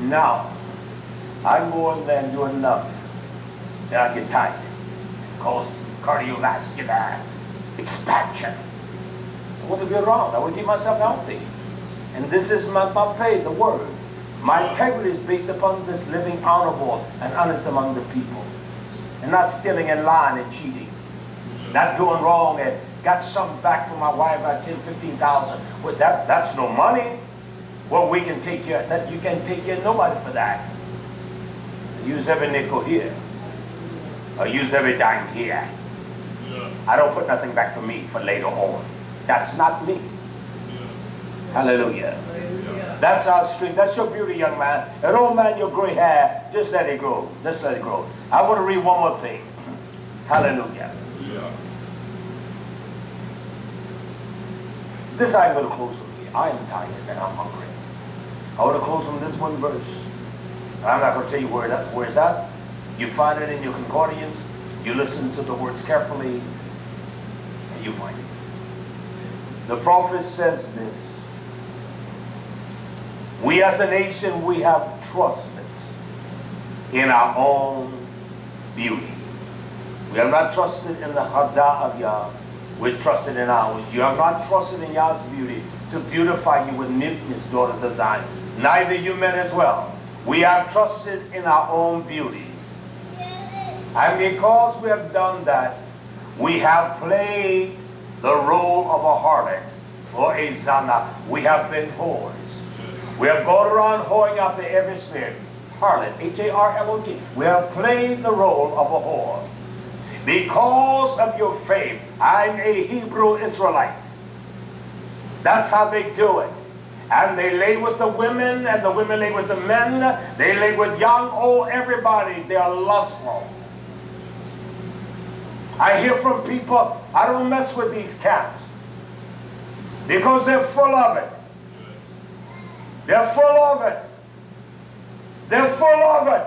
Now, I go in there and do enough. Then I get tired. Cause cardiovascular expansion. I want to be around. I want to keep myself healthy. And this is my pay, the word. My integrity is based upon this living honorable and honest among the people. And not stealing and lying and cheating. Not doing wrong and got something back from my wife at $10,000, $15,000. Well, that's no money. Well, we can take care of that. You can take care of nobody for that. Use every nickel here. Or use every dime here. Yeah. I don't put nothing back for me for later on. That's not me. Yeah. Hallelujah. Hallelujah. That's our strength. That's your beauty, young man. And old man, your gray hair, just let it grow. Just let it grow. I want to read one more thing. Hallelujah. Yeah. This I'm going to close with here. I am tired and I'm hungry. I want to close on this one verse. I'm not going to tell you where it's at. You find it in your concordance. You listen to the words carefully, and you find it. The prophet says this. We as a nation, we have trusted in our own beauty. We have not trusted in the Hada of Yah. We're trusted in ours. You have not trusted in Yah's beauty to beautify you with meekness, daughters of Zion. Neither you men as well. We have trusted in our own beauty. And because we have done that, we have played the role of a harlot or a zana. We have been whores. We have gone around whoring after every spirit. Harlot, H-A-R-L-O-T. We have played the role of a whore. Because of your faith, I'm a Hebrew Israelite. That's how they do it. And they lay with the women, and the women lay with the men. They lay with young, old, everybody. They are lustful. I hear from people, I don't mess with these camps. Because they're full of it. They're full of it. They're full of it.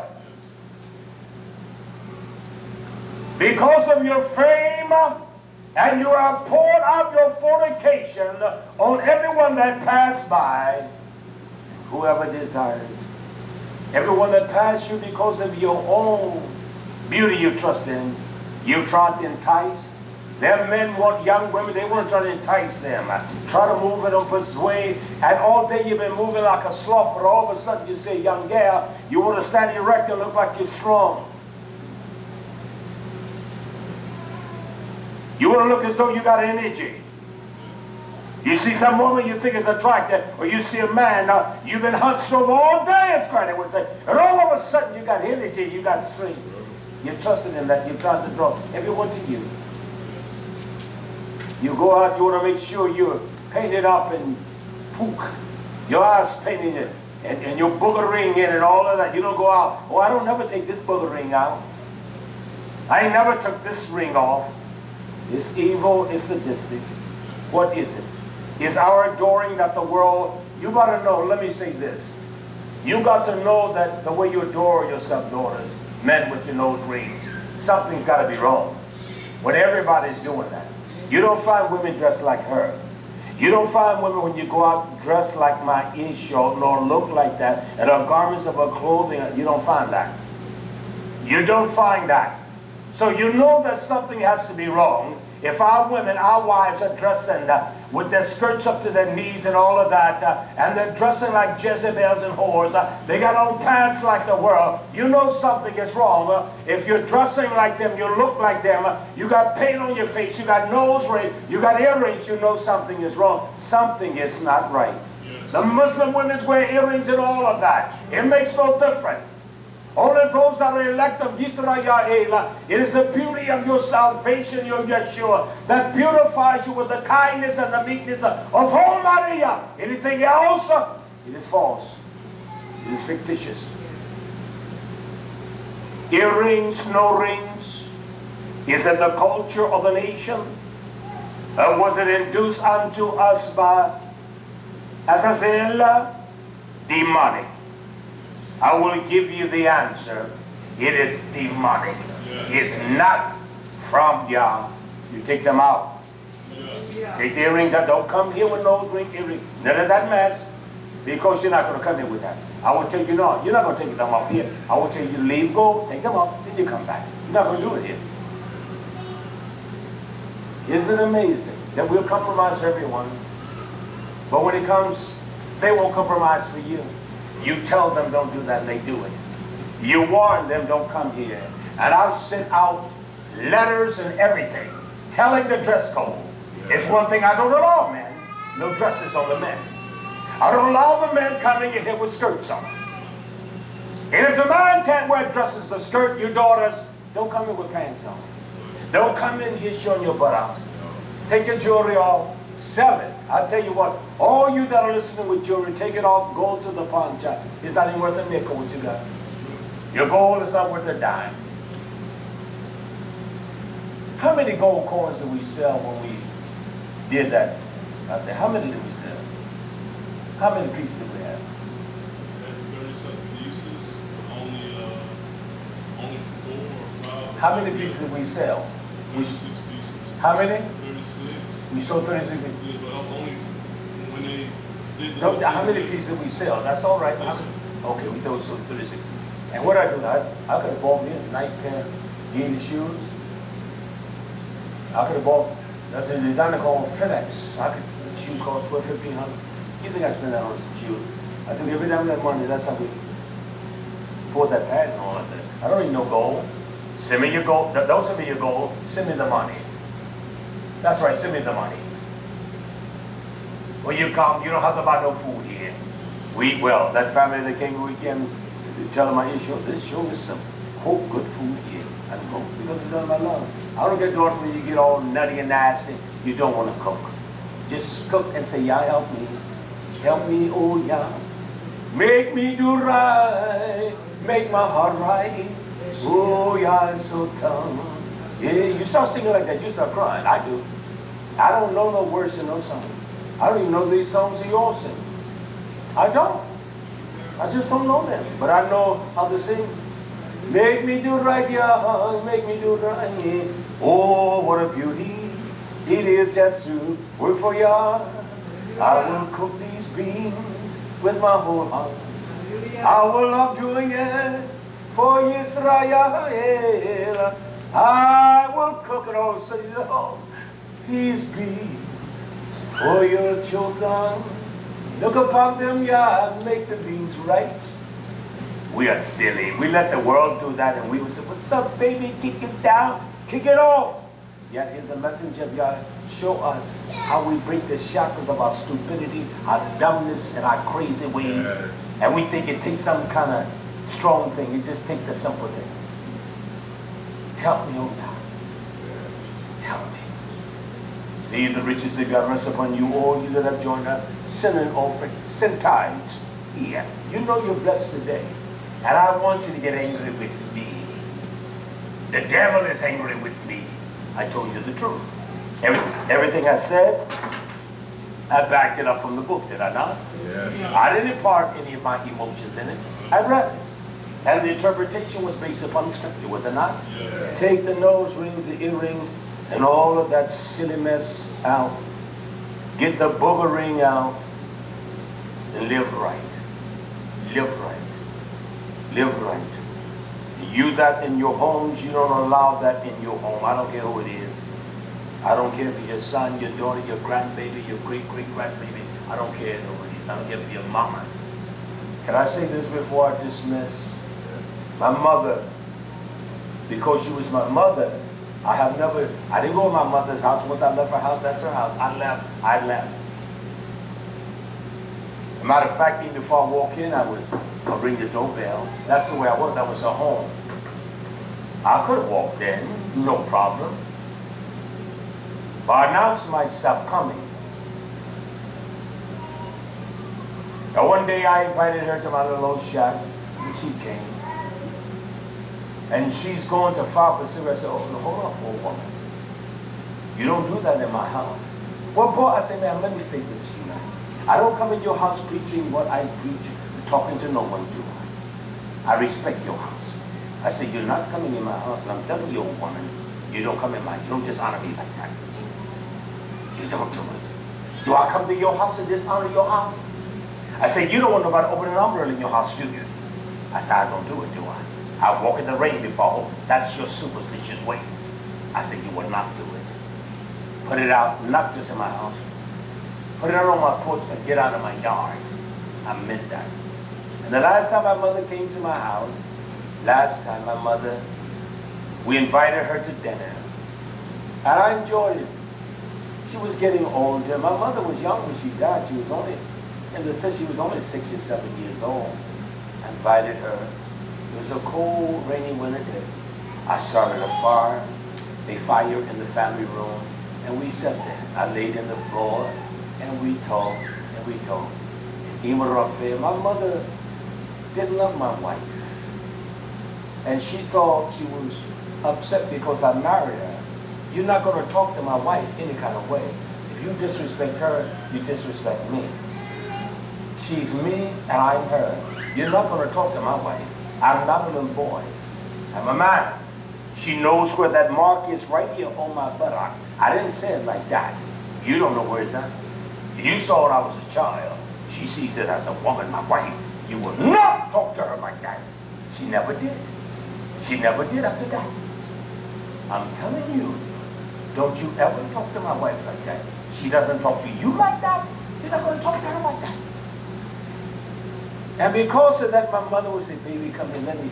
Because of your fame, and you have poured out your fornication on everyone that passed by, whoever desired. Everyone that passed you because of your own beauty you trust in, you tried to entice. Their men want young women, they want to try to entice them. Try to move it up this way, and all day you've been moving like a sloth, but all of a sudden you say, young gal, you want to stand erect and look like you're strong. You want to look as though you got energy. You see some woman you think is attractive, or you see a man, you've been hunched over all day, as Granny would say, and all of a sudden you got energy, you got strength. You're trusting in that, you're trying to draw everyone to you. You go out, you want to make sure you're painted up and pook, your eyes painted and your booger ring in and all of that. You don't go out, oh, I don't never take this booger ring out. I ain't never took this ring off. It's evil, it's sadistic. What is it? Is our adoring that the world, you got to know, let me say this. You got to know that the way you adore yourself, daughters, men with your nose rings, something's got to be wrong. When everybody's doing that. You don't find women dressed like her. You don't find women when you go out dressed like my Isha, nor look like that, and her garments of her clothing, you don't find that. You don't find that. So you know that something has to be wrong if our women, our wives are dressing with their skirts up to their knees and all of that, and they're dressing like Jezebels and whores. They got on pants like the world. You know something is wrong. If you're dressing like them, you look like them, you got paint on your face, you got nose ring, you got earrings, you know something is wrong. Something is not right. The Muslim women wear earrings and all of that. It makes no difference. Only those that are elect of YisraYah'ale, it is the beauty of your salvation, your Yeshua, that purifies you with the kindness and the meekness of Almighty. Anything else, it is false. It is fictitious. Earrings, no rings. Is it the culture of the nation? Or was it induced unto us by Azazel? Demonic. I will give you the answer. It is demonic. It's not from Yah. You take them out. Take the earrings out. Don't come here with nose ring, earring. None of that mess. Because you're not going to come here with that. I will tell you no. You're not going to take them off here. I will tell you to leave, go, take them off, then you come back. You're not going to do it here. Isn't it amazing that we'll compromise for everyone, but when it comes, they won't compromise for you. You tell them don't do that, and they do it. You warn them don't come here. And I've sent out letters and everything telling the dress code. It's one thing I don't allow men. No dresses on the men. I don't allow the men coming in here with skirts on. And if the man can't wear dresses or skirt, your daughters, don't come in with pants on. Don't come in here showing your butt out. Take your jewelry off. Sell it. I'll tell you what, all you that are listening with jewelry, take it off, go to the pawn shop. It's not even worth a nickel what you got. Your gold is not worth a dime. How many gold coins did we sell when we did that out there? How many did we sell? How many pieces did we have? 30-something pieces, only 4 or 5. How many pieces did we sell? 36 pieces. How many? 36. We sold 36 pieces. Yeah, but only when they did No, how many pieces did we sell? That's all right. Okay, we sold 36. And what I do, I could have bought me a nice pair of Yiddish shoes. I could have bought, that's a designer called FedEx. Shoes cost $1,200, $1,500. You think I spend that on some shoes? I took every dime of that money, that's how we, pour that patent on it. I don't need no gold. Send me your gold. Don't send me your gold. Send me the money. That's right, send me the money. When you come, you don't have to buy no food here. Well, that family that came the weekend, tell them my issue, this show is some quote good food here. I don't know, because it's done my love. I don't get doors when you get all nutty and nasty. You don't want to cook. Just cook and say, Yah, help me. Help me, oh Yah. Make me do right. Make my heart right. Oh, Yah, it's so tough. Yeah, you start singing like that, you start crying. I do. I don't know no words in no song. I don't even know these songs that you all sing. I don't. I just don't know them. But I know how to sing. Make me do right, Yah. Make me do right. Oh, what a beauty. It is just to work for Yah. I will cook these beans with my whole heart. I will love doing it for YisraYah'ale. I will cook it all, say, Lord, these beans for your children. Look upon them, Yah, and make the beans right. We are silly. We let the world do that, and we would say, what's up, baby? Kick it down. Kick it off. Yet here's a messenger of Yah. Show us how we break the shackles of our stupidity, our dumbness, and our crazy ways. And we think it takes some kind of strong thing. It just takes the simple thing. Help me, oh God. Help me. May the riches of God rest upon you, all you that have joined us. Send an offering. Send tithes. Yeah. You know you're blessed today. And I want you to get angry with me. The devil is angry with me. I told you the truth. Everything I said, I backed it up from the book, did I not? Yeah. I didn't impart any of my emotions in it. I read it. And the interpretation was based upon scripture, was it not? Yeah. Take the nose rings, the earrings, and all of that silly mess out. Get the booger ring out and live right. Live right. Live right. You that in your homes, you don't allow that in your home. I don't care who it is. I don't care if it's your son, your daughter, your grandbaby, your great-great-grandbaby. I don't care who it is. I don't care if it's your mama. Can I say this before I dismiss? My mother, because she was my mother, I didn't go to my mother's house. Once I left her house, that's her house. I left. As a matter of fact, even before I walk in, I'll ring the doorbell. That's the way I was. That was her home. I could have walked in, no problem. But I announced myself coming. Now one day I invited her to my little old shack, and she came. And she's going to file for cigarette. I said, oh, hold up, old woman. You don't do that in my house. Well, boy, I said, man, let me say this to you, man. I don't come in your house preaching what I preach, talking to no one, do I? I respect your house. I said, you're not coming in my house, and I'm telling you, old woman, you don't come in my, you don't dishonor me like that. You don't do it. Do I come to your house and dishonor your house? I said, you don't want nobody to open an umbrella in your house, do you? I said, I don't do it, do I? I walk in the rain before. That's your superstitious ways. I said, you will not do it. Put it out, not just in my house. Put it out on my porch and get out of my yard. I meant that. And the last time my mother came to my house, we invited her to dinner. And I enjoyed it. She was getting older. My mother was young when she died. She was only, and they said she was only 6 or 7 years old. I invited her. It was a cold, rainy winter day. I started a fire in the family room, and we sat there. I laid in the floor, and we talked, and we talked. And my mother didn't love my wife. And she thought she was upset because I married her. You're not going to talk to my wife any kind of way. If you disrespect her, you disrespect me. She's me, and I'm her. You're not going to talk to my wife. I'm not a little boy. I'm a man. She knows where that mark is right here on my buttock. I didn't say it like that. You don't know where it's at. You saw it I was a child. She sees it as a woman, my wife. You will not talk to her like that. She never did. She never did after that. I'm telling you, don't you ever talk to my wife like that. She doesn't talk to you like that. You're not going to talk to her like that. And because of that, my mother would say, baby, come here, let me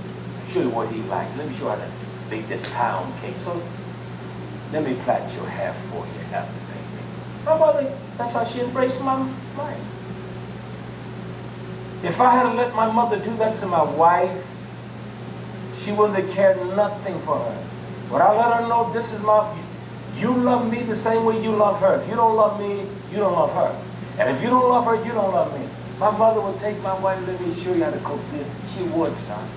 show you what he likes. Let me show you how to bake this pound cake. So let me plait your hair for you, happy baby. My mother, that's how she embraced my mind. If I had let my mother do that to my wife, she wouldn't have cared nothing for her. But I let her know, this is you love me the same way you love her. If you don't love me, you don't love her. And if you don't love her, you don't love me. My mother would take my wife, let me show you how to cook this. She would, son.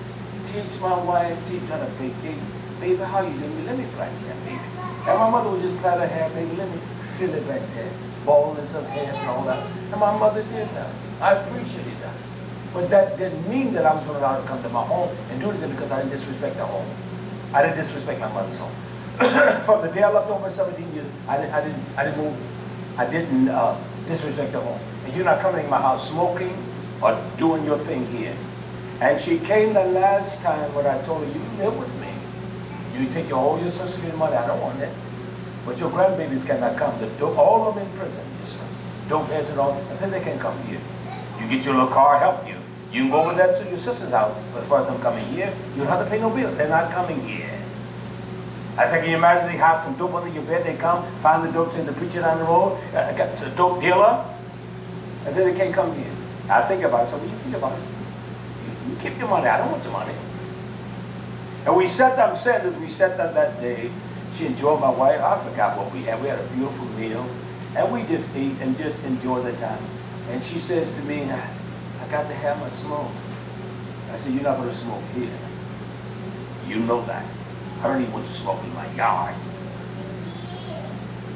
Teach my wife, teach her how to bake cake. Baby, how you doing? Let me plait your hair, baby. And my mother would just plait her hair, baby. Let me fill it back there. Baldness of hair and all that. And my mother did that. I appreciated that. But that didn't mean that I was going to allow her to come to my home and do anything because I didn't disrespect the home. I didn't disrespect my mother's home. From the day I left over 17 years, I didn't move. I didn't disrespect the home. And you're not coming in my house smoking or doing your thing here. And she came the last time when I told her, you live with me. You take all your Social Security money. I don't want that. But your grandbabies cannot come. All of them in prison. Dope heads and all. I said they can come here. You get your little car, help you. You can go over there to your sister's house. But as far as them coming here, you don't have to pay no bill. They're not coming here. I said, can you imagine they have some dope under your bed? They come, find the dope, send the preacher down the road, got a dope dealer, and then they can't come here. I think about it. So when you think about it, you keep your money. I don't want your money. And we sat down, we sat down that day. She enjoyed my wife. I forgot what we had. We had a beautiful meal. And we just ate and just enjoyed the time. And she says to me, I got to have my smoke. I said, you're not going to smoke here. You know that. I don't even want you smoking in my yard.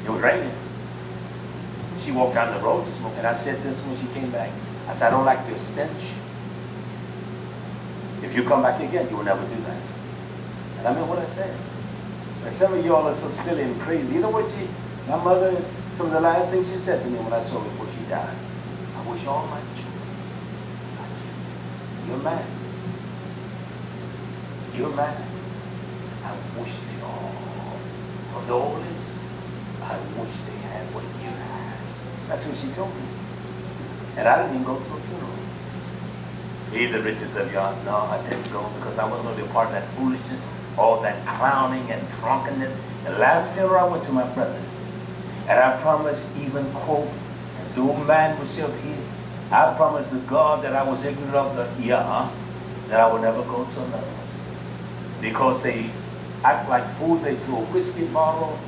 It was raining. She walked down the road to smoke. And I said this when she came back. I said, I don't like your stench. If you come back again, you will never do that. And I mean what I said. And some of y'all are so silly and crazy. You know what my mother, some of the last things she said to me when I saw her before she died. I wish all my children like you. You're mad. You're mad. I wish they all, from the oldest, I wish they had what you had. That's what she told me. And I didn't even go to a funeral. Be the richest of y'all. No, I didn't go because I wasn't going to be a part of that foolishness, all that clowning and drunkenness. The last funeral I went to my brother, and I promised, even quote, as the old man was still here, I promised to God that I was ignorant of the that I would never go to another one. Because they act like food, they threw a whiskey bottle.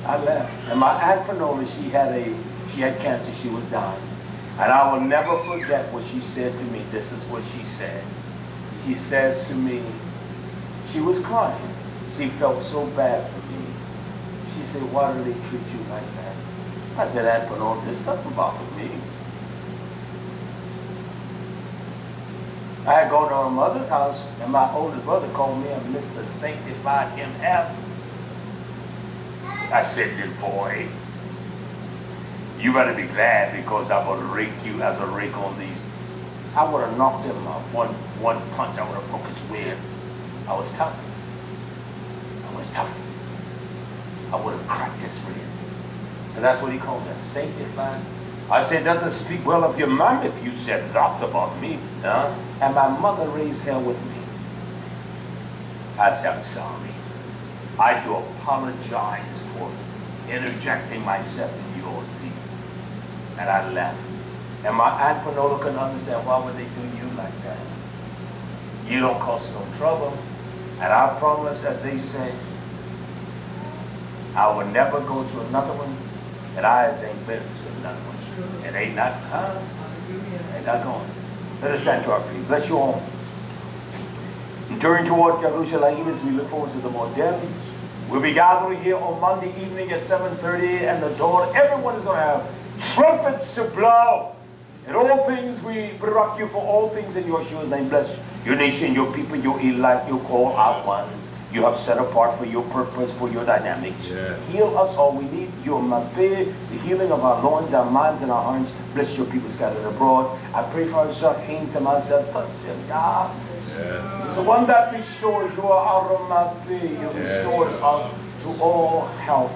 I left. And my aunt Parental, she had cancer, she was dying. And I will never forget what she said to me. This is what she said. She says to me, she was crying. She felt so bad for me. She said, why do they treat you like that? I said, Aunt Parental, this doesn't bother me. I had gone to my mother's house, and my older brother called me a Mr. Sanctified MF. I said, good boy, you better be glad because I would rake you as a rake on these. I would have knocked him out. One punch, I would have broke his rib. I was tough. I was tough. I would have cracked his rib. And that's what he called me, sanctified. I said, it doesn't speak well of your mom if you said that about me. Huh? And my mother raised hell with me. I said, I'm sorry. I do apologize for interjecting myself in yours, please. And I left. And my Aunt Parental couldn't understand, why would they do you like that? You don't cause no trouble. And I promise, as they say, I will never go to another one, and eyes ain't been to another one. It ain't not, ain't not going. Let us stand to our feet. Bless you all. And turning toward YHWH, we look forward to the more daily. We'll be gathering here on Monday evening at 7:30, and the dawn. Everyone is going to have trumpets to blow. In all things, we rock you for all things in Yeshua's name. Bless your nation, your people, your elect, your call out one. You have set apart for your purpose, for your dynamics. Yeah. Heal us all we need. Your mapeh, the healing of our loins, our minds, and our hearts. Bless your people scattered abroad. I pray for ourselves. The one that restores you are our mapeh. You restores us to all health.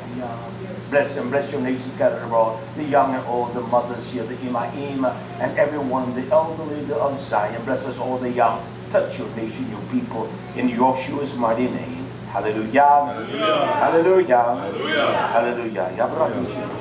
Bless them, bless your nation scattered abroad, the young and old, the mothers here, the imam, and everyone, the elderly, the of Zion. Bless us all, the young. Touch your nation, your people, in Yahshua's mighty name. Hallelujah. Hallelujah. Hallelujah. Hallelujah. Hallelujah.